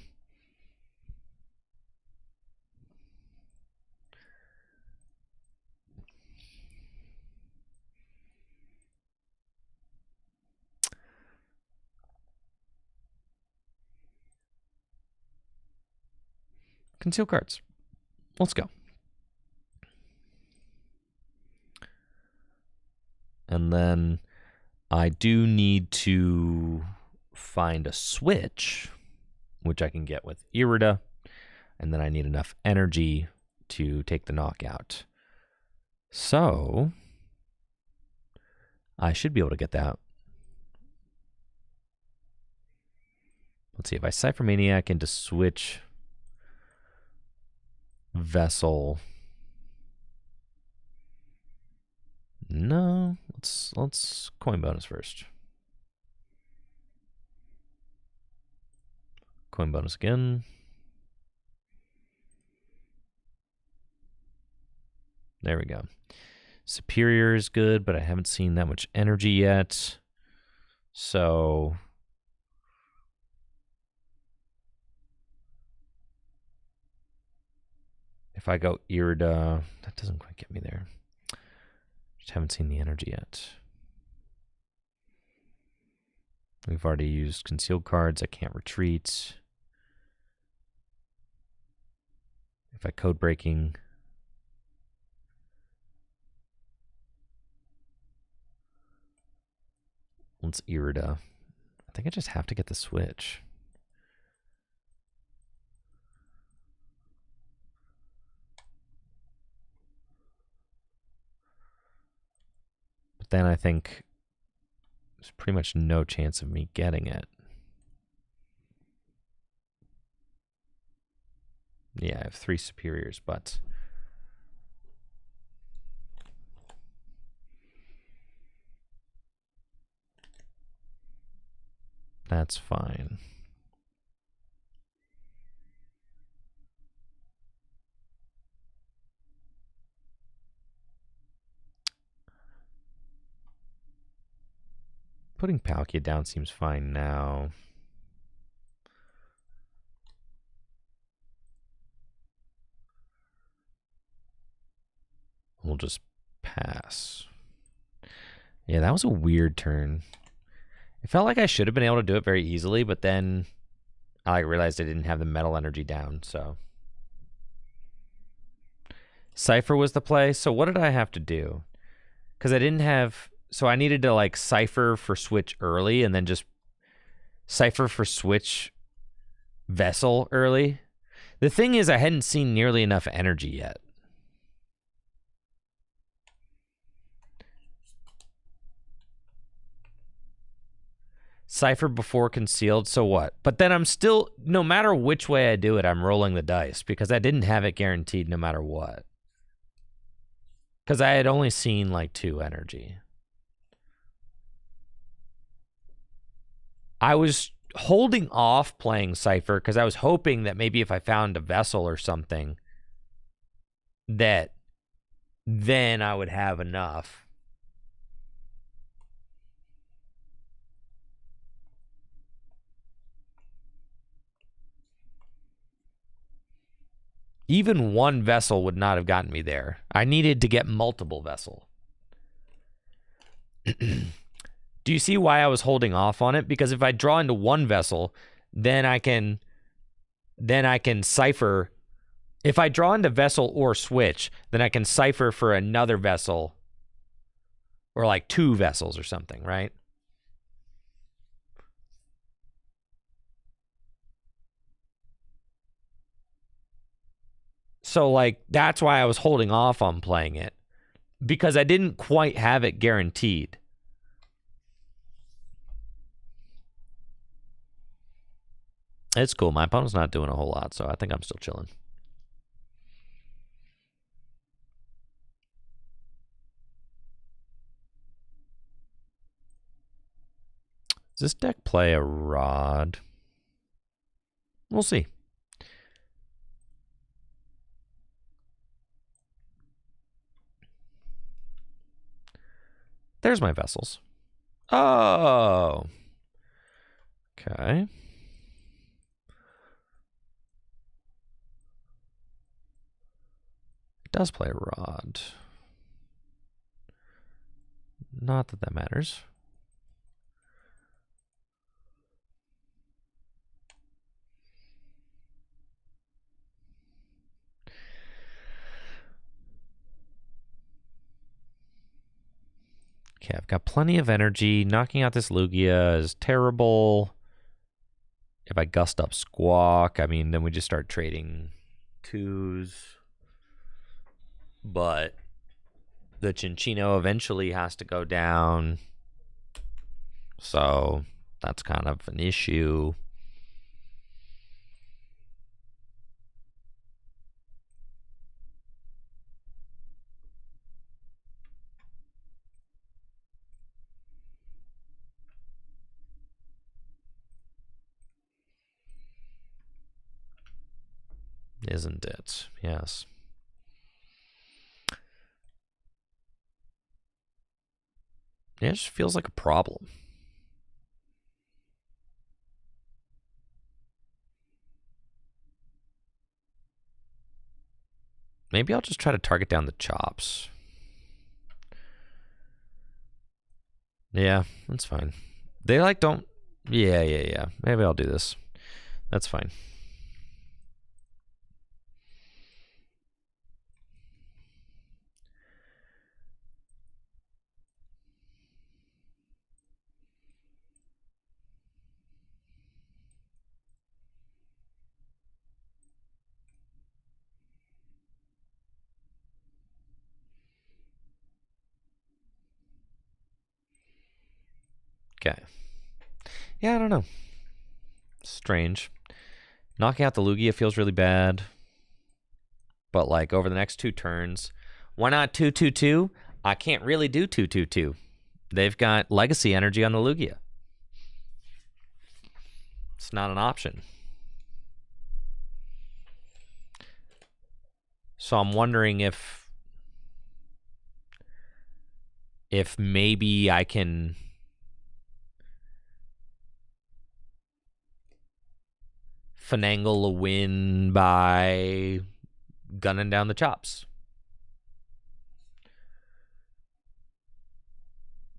Conceal cards. Let's go. And then I do need to find a switch, which I can get with Irida, and then I need enough energy to take the knockout. So I should be able to get that. Let's see, if I Cypher Maniac into switch Vessel. No, let's coin bonus first. Coin bonus again. There we go. Superior is good, but I haven't seen that much energy yet. So if I go Irida, that doesn't quite get me there. Just haven't seen the energy yet. We've already used concealed cards. I can't retreat. If I code breaking, let's Irida. I think I just have to get the switch. But then I think there's pretty much no chance of me getting it. Yeah, I have 3 superiors, but that's fine. Putting Palkia down seems fine now. We'll just pass. Yeah, that was a weird turn. It felt like I should have been able to do it very easily, but then I realized I didn't have the metal energy down, so. Cypher was the play. So what did I have to do? Because I didn't have So I needed to like cipher for switch early and then just cipher for switch vessel early. The thing is, I hadn't seen nearly enough energy yet. Cipher before concealed, so what? But then I'm still, no matter which way I do it, I'm rolling the dice because I didn't have it guaranteed no matter what. Because I had only seen like 2 energy. I was holding off playing Cipher because I was hoping that maybe if I found a vessel or something, that then I would have enough. Even one vessel would not have gotten me there. I needed to get multiple vessel. Do you see why I was holding off on it? Because if I draw into one vessel, then I can cipher. If I draw into vessel or switch, then I can cipher for another vessel or like 2 vessels or something, right? So like that's why I was holding off on playing it, because I didn't quite have it guaranteed. It's cool. My opponent's not doing a whole lot, so I think I'm still chilling. Does this deck play a rod? We'll see. There's my vessels. Oh. Okay. It does play a rod. Not that that matters. Okay, I've got plenty of energy. Knocking out this Lugia is terrible. If I gust up Squawk, I mean, then we just start trading 2s. But the Chinchino eventually has to go down. So that's kind of an issue. Isn't it? Yes. Yeah, it just feels like a problem. Maybe I'll just try to target down the chops. Yeah, that's fine. They like don't... Yeah. Maybe I'll do this. That's fine. Okay. Yeah, I don't know. Strange. Knocking out the Lugia feels really bad. But like over the next 2 turns, why not 2/2/2? I can't really do 2/2/2. They've got legacy energy on the Lugia. It's not an option. So I'm wondering if maybe I can finagle a win by gunning down the chops.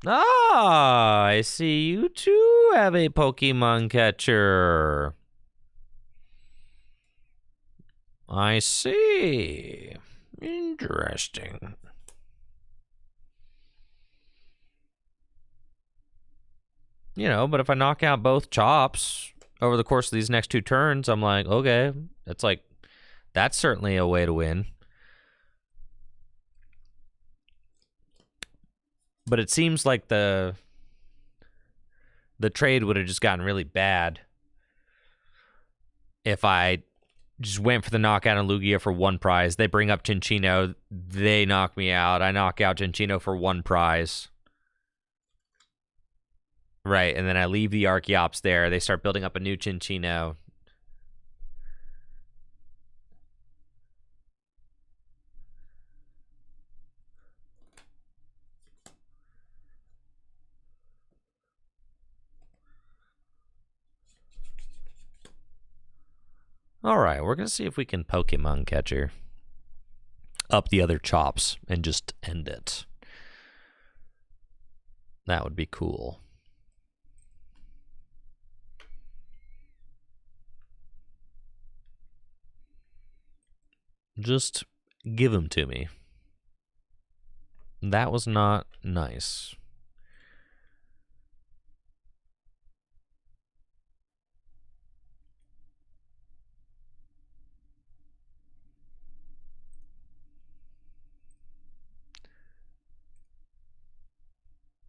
Ah, I see you too have a Pokemon catcher. I see. Interesting. You know, but if I knock out both chops over the course of these next 2 turns, I'm like, okay, that's certainly a way to win. But it seems like the trade would have just gotten really bad if I just went for the knockout on Lugia for 1 prize. They bring up Cinccino. They knock me out. I knock out Cinccino for 1 prize. Right, and then I leave the Archeops there. They start building up a new Cinccino. All right, we're going to see if we can Pokemon Catcher up the other chops and just end it. That would be cool. Just give them to me. That was not nice.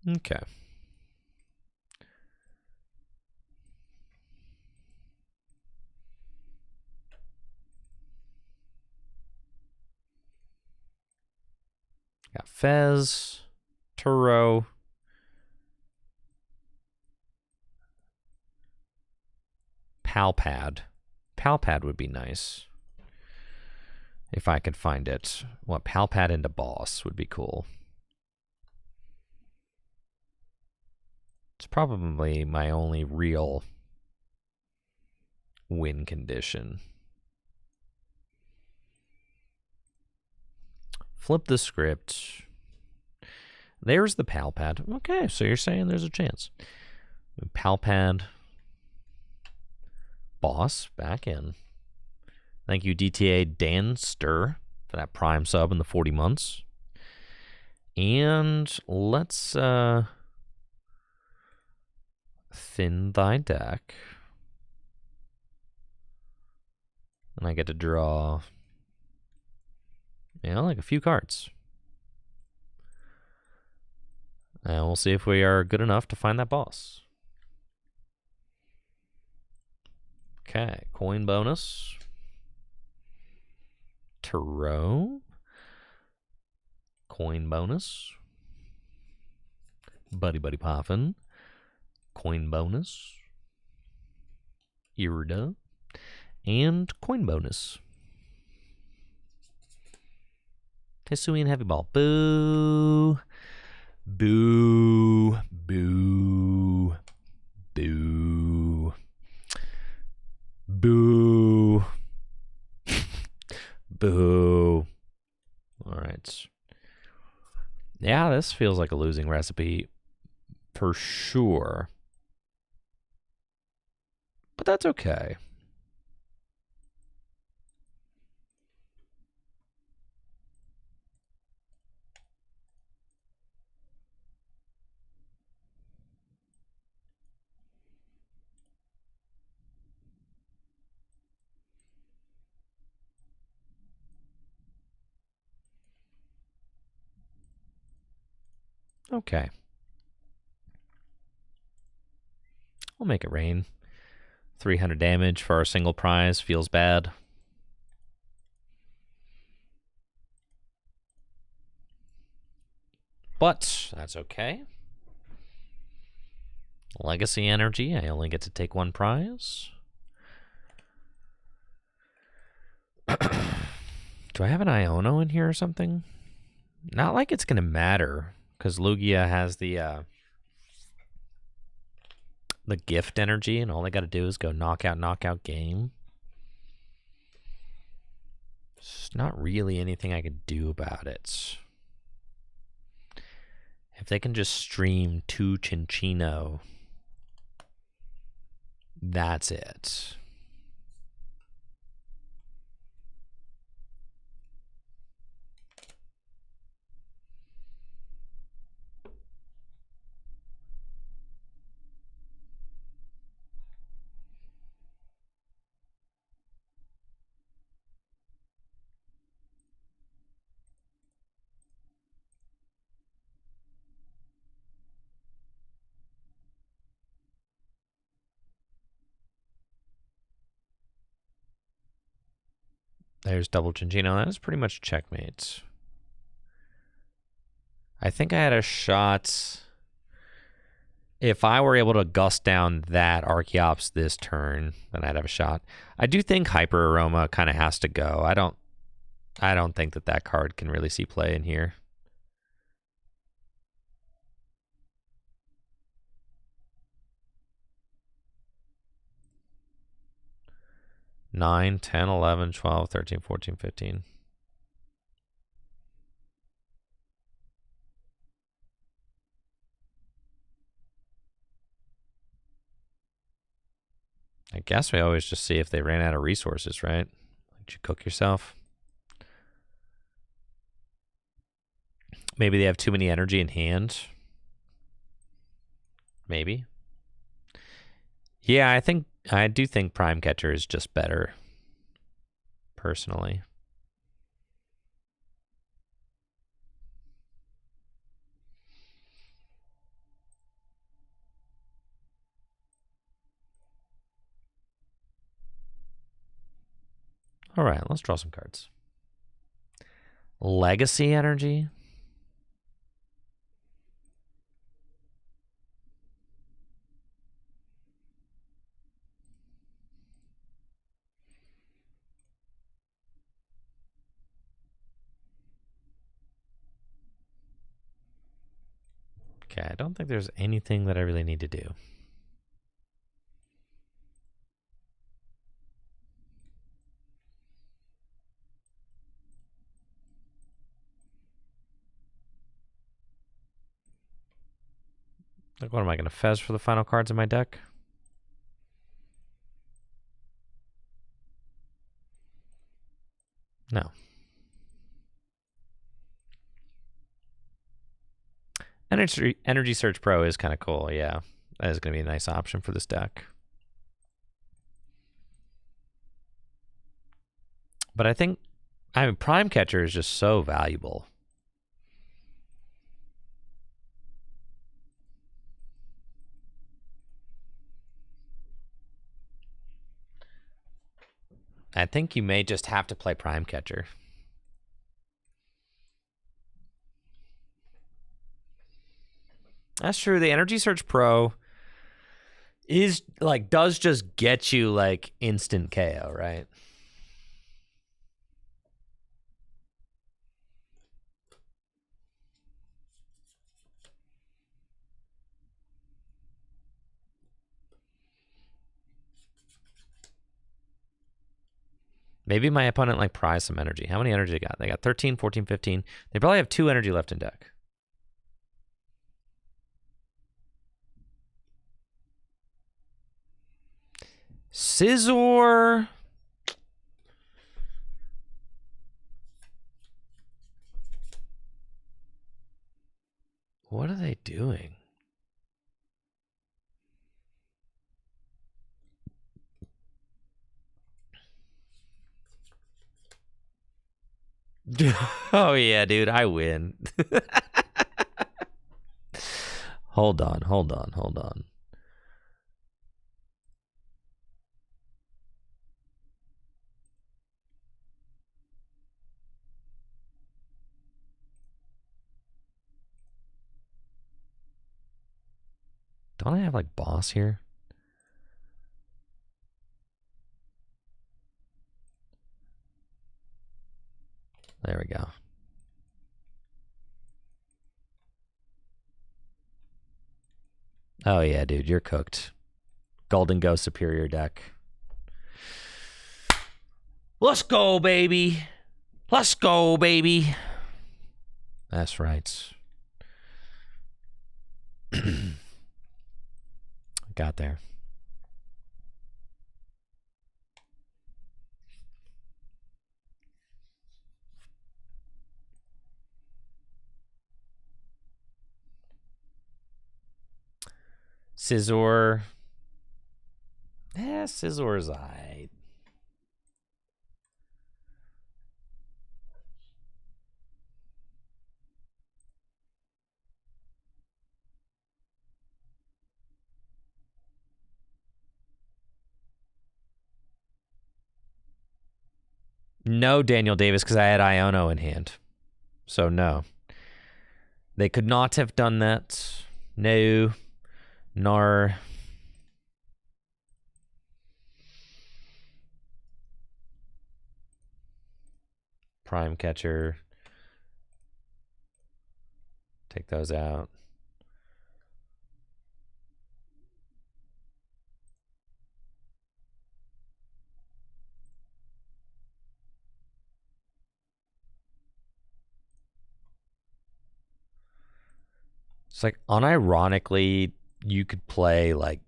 Okay. Got Fez, Turo, Palpad. Palpad would be nice. If I could find it. What, Palpad into boss would be cool. It's probably my only real win condition. Flip the script. There's the Palpad. Okay, so you're saying there's a chance. Palpad. Boss, back in. Thank you, DTA Danster, for that Prime sub in the 40 months. And let's thin thy deck. And I get to draw, like a few cards. And we'll see if we are good enough to find that boss. Okay, coin bonus. Turo. Coin bonus. Buddy Poffin. Coin bonus. Irida. And coin bonus. Hisuian Heavy Ball. Boo. Boo. Boo. Boo. Boo. Boo. All right. Yeah, this feels like a losing recipe for sure. But that's okay. Okay. We'll make it rain. 300 damage for our single prize feels bad. But that's okay. Legacy energy, I only get to take 1 prize. Do I have an Iono in here or something? Not like it's going to matter, because Lugia has the gift energy, and all they got to do is go knockout game. It's not really anything I could do about it. If they can just stream 2 Cinccino, that's it. There's double Chinchino. That is pretty much checkmate. I think I had a shot. If I were able to gust down that Archeops this turn, then I'd have a shot. I do think Hyper Aroma kind of has to go. I don't think that card can really see play in here. Nine, 10, 11, 12, 13, 14, 15. I guess we always just see if they ran out of resources, right? Did you cook yourself? Maybe they have too many energy in hand. Maybe. Yeah, I do think Prime Catcher is just better, personally. All right, let's draw some cards. Legacy Energy. Okay, I don't think there's anything that I really need to do. Like, what am I going to fez for the final cards in my deck? No. Energy Search Pro is kind of cool, yeah. That is going to be a nice option for this deck. But I think, Prime Catcher is just so valuable. I think you may just have to play Prime Catcher. That's true. The Energy Search Pro is like does just get you like instant KO, right? Maybe my opponent like prized some energy. How many energy they got? They got 13, 14, 15. They probably have 2 energy left in deck. Scizor. What are they doing? Oh yeah, dude, I win. Hold on. Don't I have like boss here? There we go. Oh yeah, dude, you're cooked. Golden Ghost Superior deck. Let's go, baby. Let's go, baby. That's right. Got there. Scizor. Yeah, Scizor's alright. No, Daniel Davis, because I had Iono in hand. So no. They could not have done that. No. Nor. Prime Catcher. Take those out. It's like, unironically, you could play like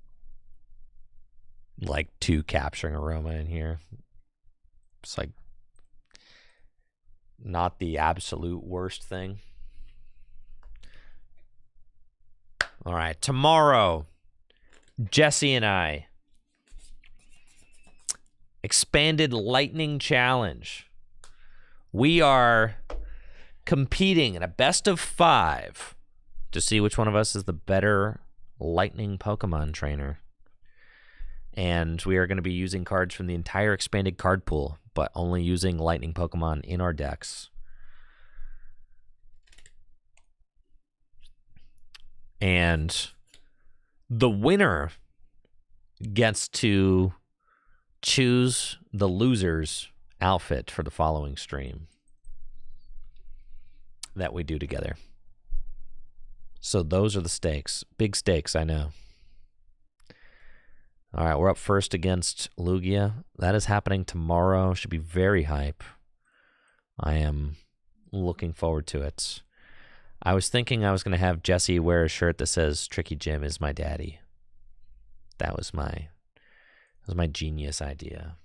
2 Capturing Aroma in here. It's like not the absolute worst thing. All right, tomorrow, Jesse and I, expanded Lightning Challenge. We are competing in a best of 5 to see which one of us is the better Lightning Pokemon trainer. And we are going to be using cards from the entire expanded card pool, but only using Lightning Pokemon in our decks. And the winner gets to choose the loser's outfit for the following stream that we do together. So those are the stakes. Big stakes, I know. All right, we're up first against Lugia. That is happening tomorrow. Should be very hype. I am looking forward to it. I was thinking I was going to have Jesse wear a shirt that says Tricky Jim is my daddy. That was my genius idea.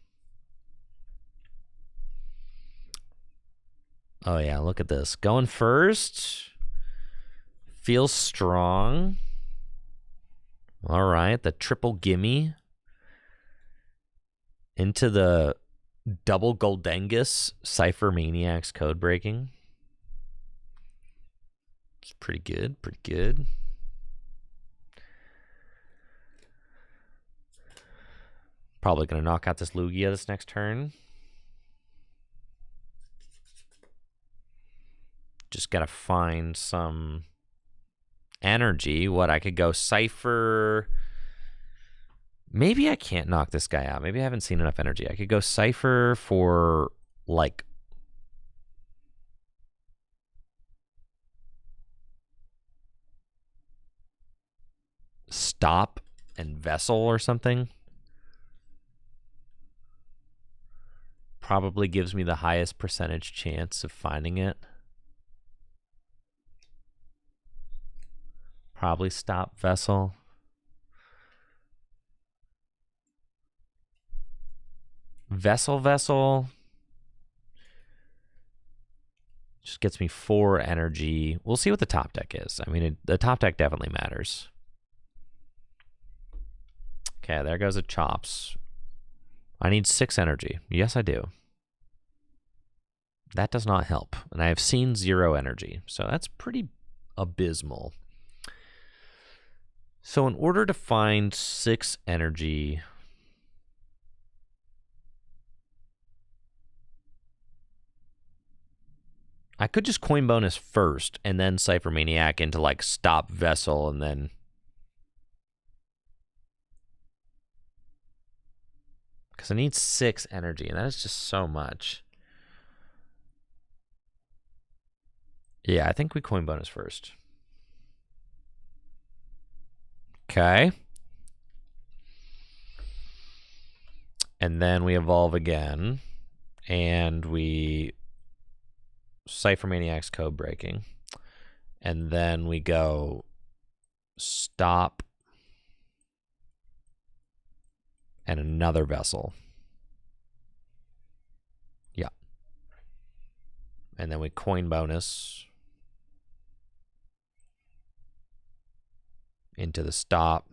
Oh yeah, look at this. Going first. Feels strong. All right, the triple gimme. Into the double Goldengus Cypher Maniacs code breaking. It's pretty good, pretty good. Probably going to knock out this Lugia this next turn. Just got to find some energy. What, I could go Cypher. Maybe I can't knock this guy out. Maybe I haven't seen enough energy. I could go Cypher for, like, Stop and Vessel or something. Probably gives me the highest percentage chance of finding it. Probably Stop, Vessel. Vessel. Just gets me 4 energy. We'll see what the top deck is. I mean, the top deck definitely matters. Okay, there goes a Chops. I need 6 energy. Yes, I do. That does not help. And I have seen 0 energy. So that's pretty abysmal. So in order to find 6 energy, I could just coin bonus first and then Cypher Maniac into like Stop, Vessel, and then because I need 6 energy, and that is just so much. Yeah, I think we coin bonus first. Okay. And then we evolve again, and we Cypher Maniac's code breaking, and then we go Stop and another Vessel. Yeah. And then we coin bonus into the Stop,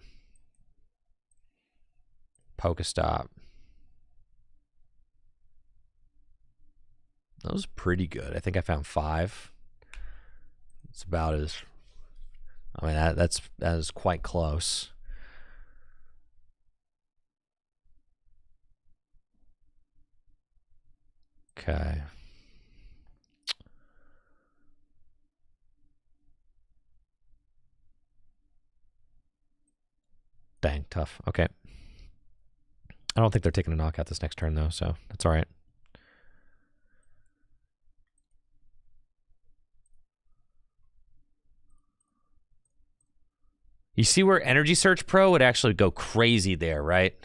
Pokestop. That was pretty good. I think I found 5. It's about as, I mean, that is quite close. Okay. Dang, tough. Okay. I don't think they're taking a knockout this next turn, though, so that's all right. You see where Energy Search Pro would actually go crazy there, right?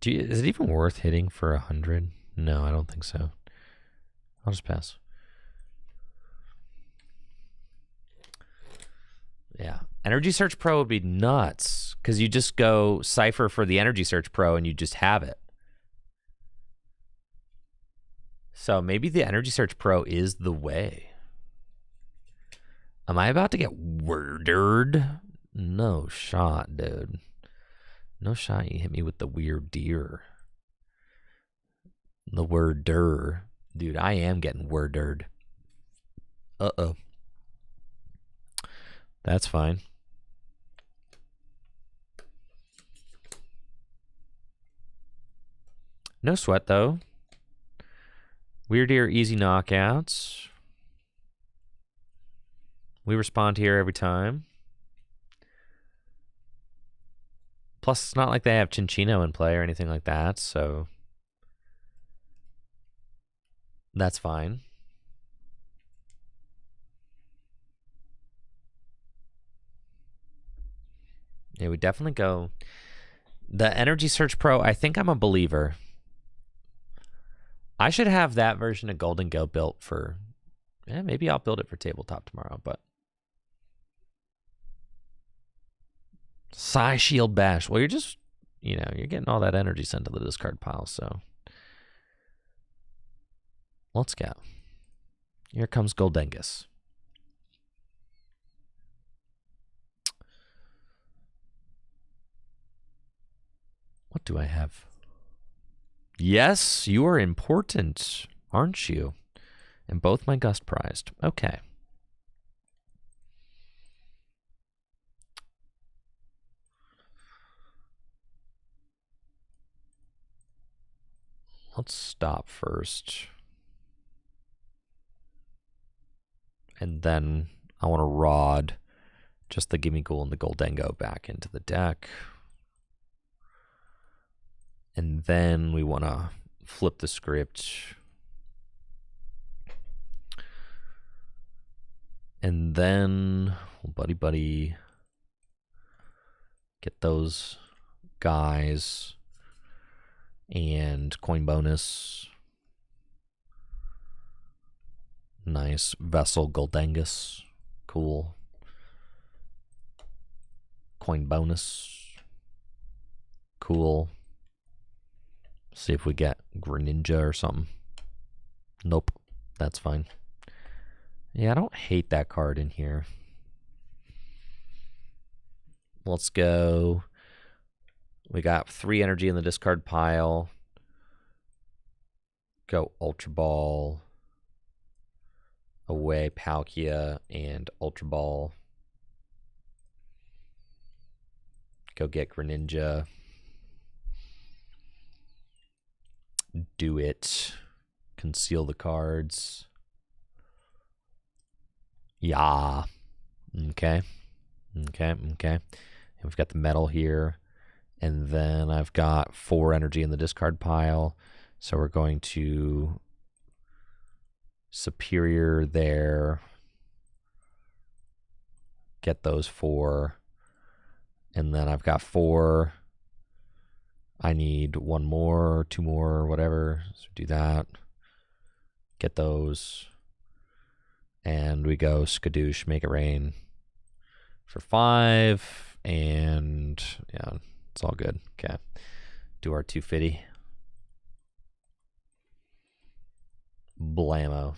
Is it even worth hitting for 100? No, I don't think so. I'll just pass. Yeah. Energy Search Pro would be nuts because you just go Cypher for the Energy Search Pro and you just have it. So maybe the Energy Search Pro is the way. Am I about to get wordered? No shot, dude. No shot you hit me with the weird deer. The worder. Dude, I am getting wordered. Uh-oh. That's fine. No sweat, though. Weird deer, easy knockouts. We respond here every time. Plus, it's not like they have Chinchino in play or anything like that, so that's fine. Yeah, we definitely go. The Energy Search Pro, I think I'm a believer. I should have that version of Golden Go built for, maybe I'll build it for tabletop tomorrow, but. Psy Shield Bash. Well, you're just, you're getting all that energy sent to the discard pile, so. Let's go. Here comes Goldengus. What do I have? Yes, you are important, aren't you? And both my Gust prized. Okay. Let's stop first. And then I want to rod just the Gimme Ghoul and the Goldengo back into the deck. And then we want to flip the script. And then, buddy, get those guys and coin bonus. Nice. Vessel Goldengus. Cool. Coin bonus. Cool. See if we get Greninja or something. Nope. That's fine. Yeah, I don't hate that card in here. Let's go. We got 3 energy in the discard pile. Go Ultra Ball. Away Palkia and Ultra Ball. Go get Greninja. Do it. Conceal the cards. Yeah. Okay. And we've got the metal here. And then I've got 4 energy in the discard pile. So we're going to Superior there. Get those 4. And then I've got 4. I need 1 more, 2 more, whatever. So do that. Get those. And we go Skadoosh, Make It Rain for 5. And yeah, it's all good. Okay. Do our 250. Blammo.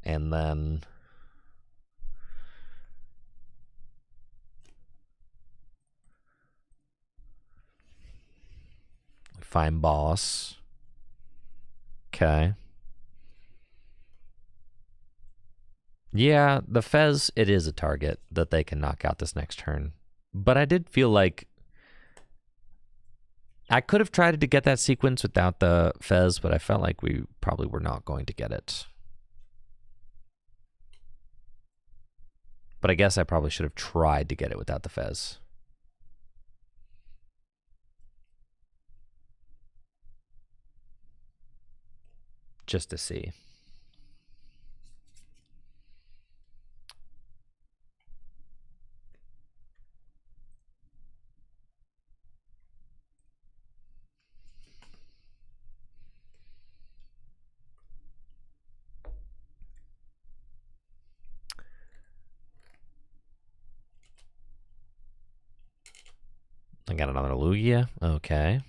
And then find boss. Okay. Yeah, the Fez, it is a target that they can knock out this next turn. But I did feel like I could have tried to get that sequence without the Fez, but I felt like we probably were not going to get it. But I guess I probably should have tried to get it without the Fez. Just to see. I got another Lugia. Okay.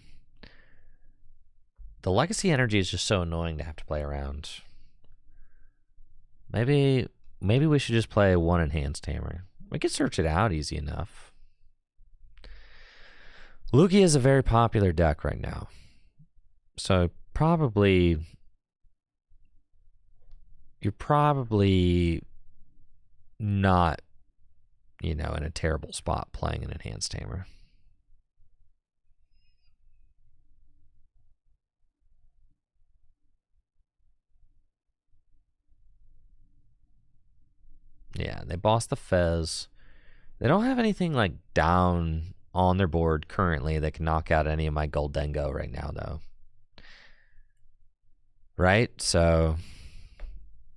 The Legacy Energy is just so annoying to have to play around. Maybe we should just play one Enhanced Hammer. We could search it out easy enough. Lugia is a very popular deck right now. So you're probably not, in a terrible spot playing an Enhanced Hammer. Yeah, they bossed the Fez. They don't have anything like down on their board currently that can knock out any of my Goldengo right now, though. Right? So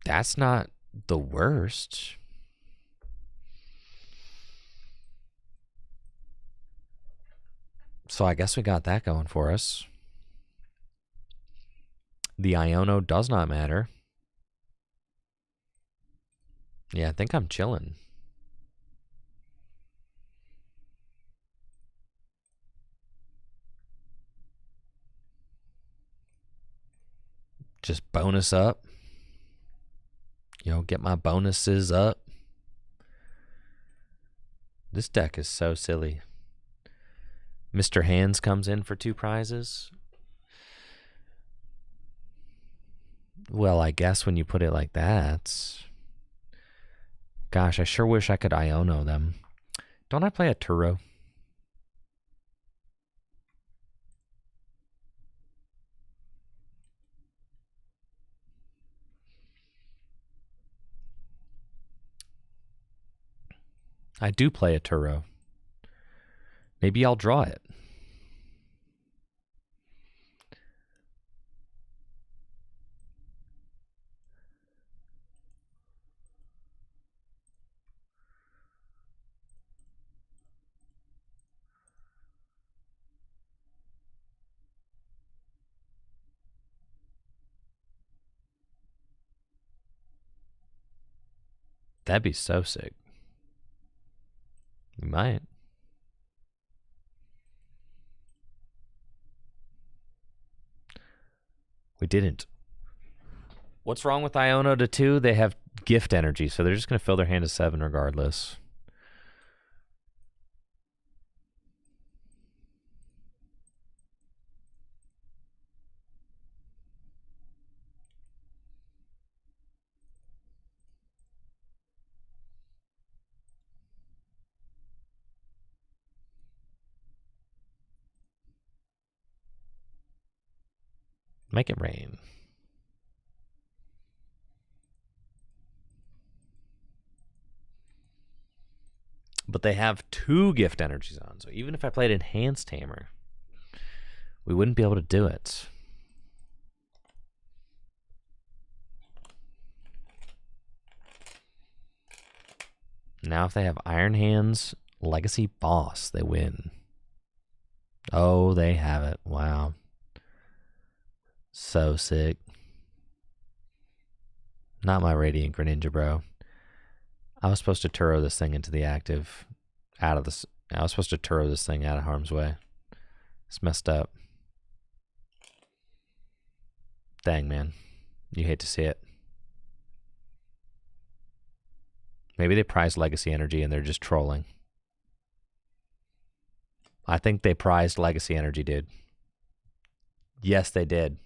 that's not the worst. So I guess we got that going for us. The Iono does not matter. Yeah, I think I'm chilling. Just bonus up. Get my bonuses up. This deck is so silly. Mr. Hands comes in for 2 prizes. Well, I guess when you put it like that. Gosh, I sure wish I could Iono them. Don't I play a Turo? I do play a Turo. Maybe I'll draw it. That'd be so sick. We might. We didn't. What's wrong with Iono to 2? They have gift energy, so they're just going to fill their hand to 7 regardless. Make it rain. But they have 2 gift energies on, so even if I played Enhanced Hammer, we wouldn't be able to do it. Now if they have Iron Hands, Legacy Boss, they win. Oh, they have it. Wow. So sick. Not my Radiant Greninja, bro. I was supposed to Turo this thing into the active. I was supposed to Turo this thing out of harm's way. It's messed up. Dang, man. You hate to see it. Maybe they prized Legacy Energy and they're just trolling. I think they prized Legacy Energy, dude. Yes, they did.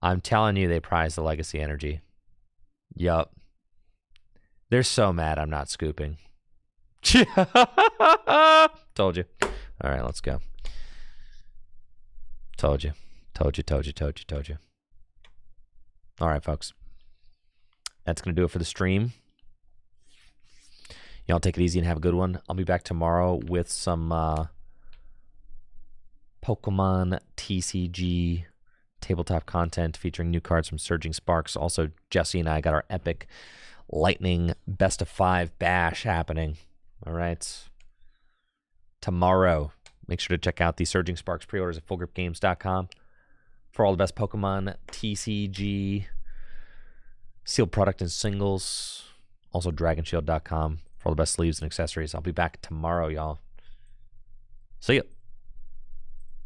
I'm telling you, they prized the Legacy Energy. Yup. They're so mad I'm not scooping. Told you. All right, let's go. Told you. Told you, told you, told you, told you. All right, folks. That's going to do it for the stream. Y'all take it easy and have a good one. I'll be back tomorrow with some Pokémon TCG tabletop content featuring new cards from Surging Sparks. Also, Jesse and I got our epic Lightning Best of 5 bash happening. All right. Tomorrow, make sure to check out the Surging Sparks pre-orders at fullgripgames.com for all the best Pokemon TCG sealed product and singles. Also, dragonshield.com for all the best sleeves and accessories. I'll be back tomorrow, y'all. See ya.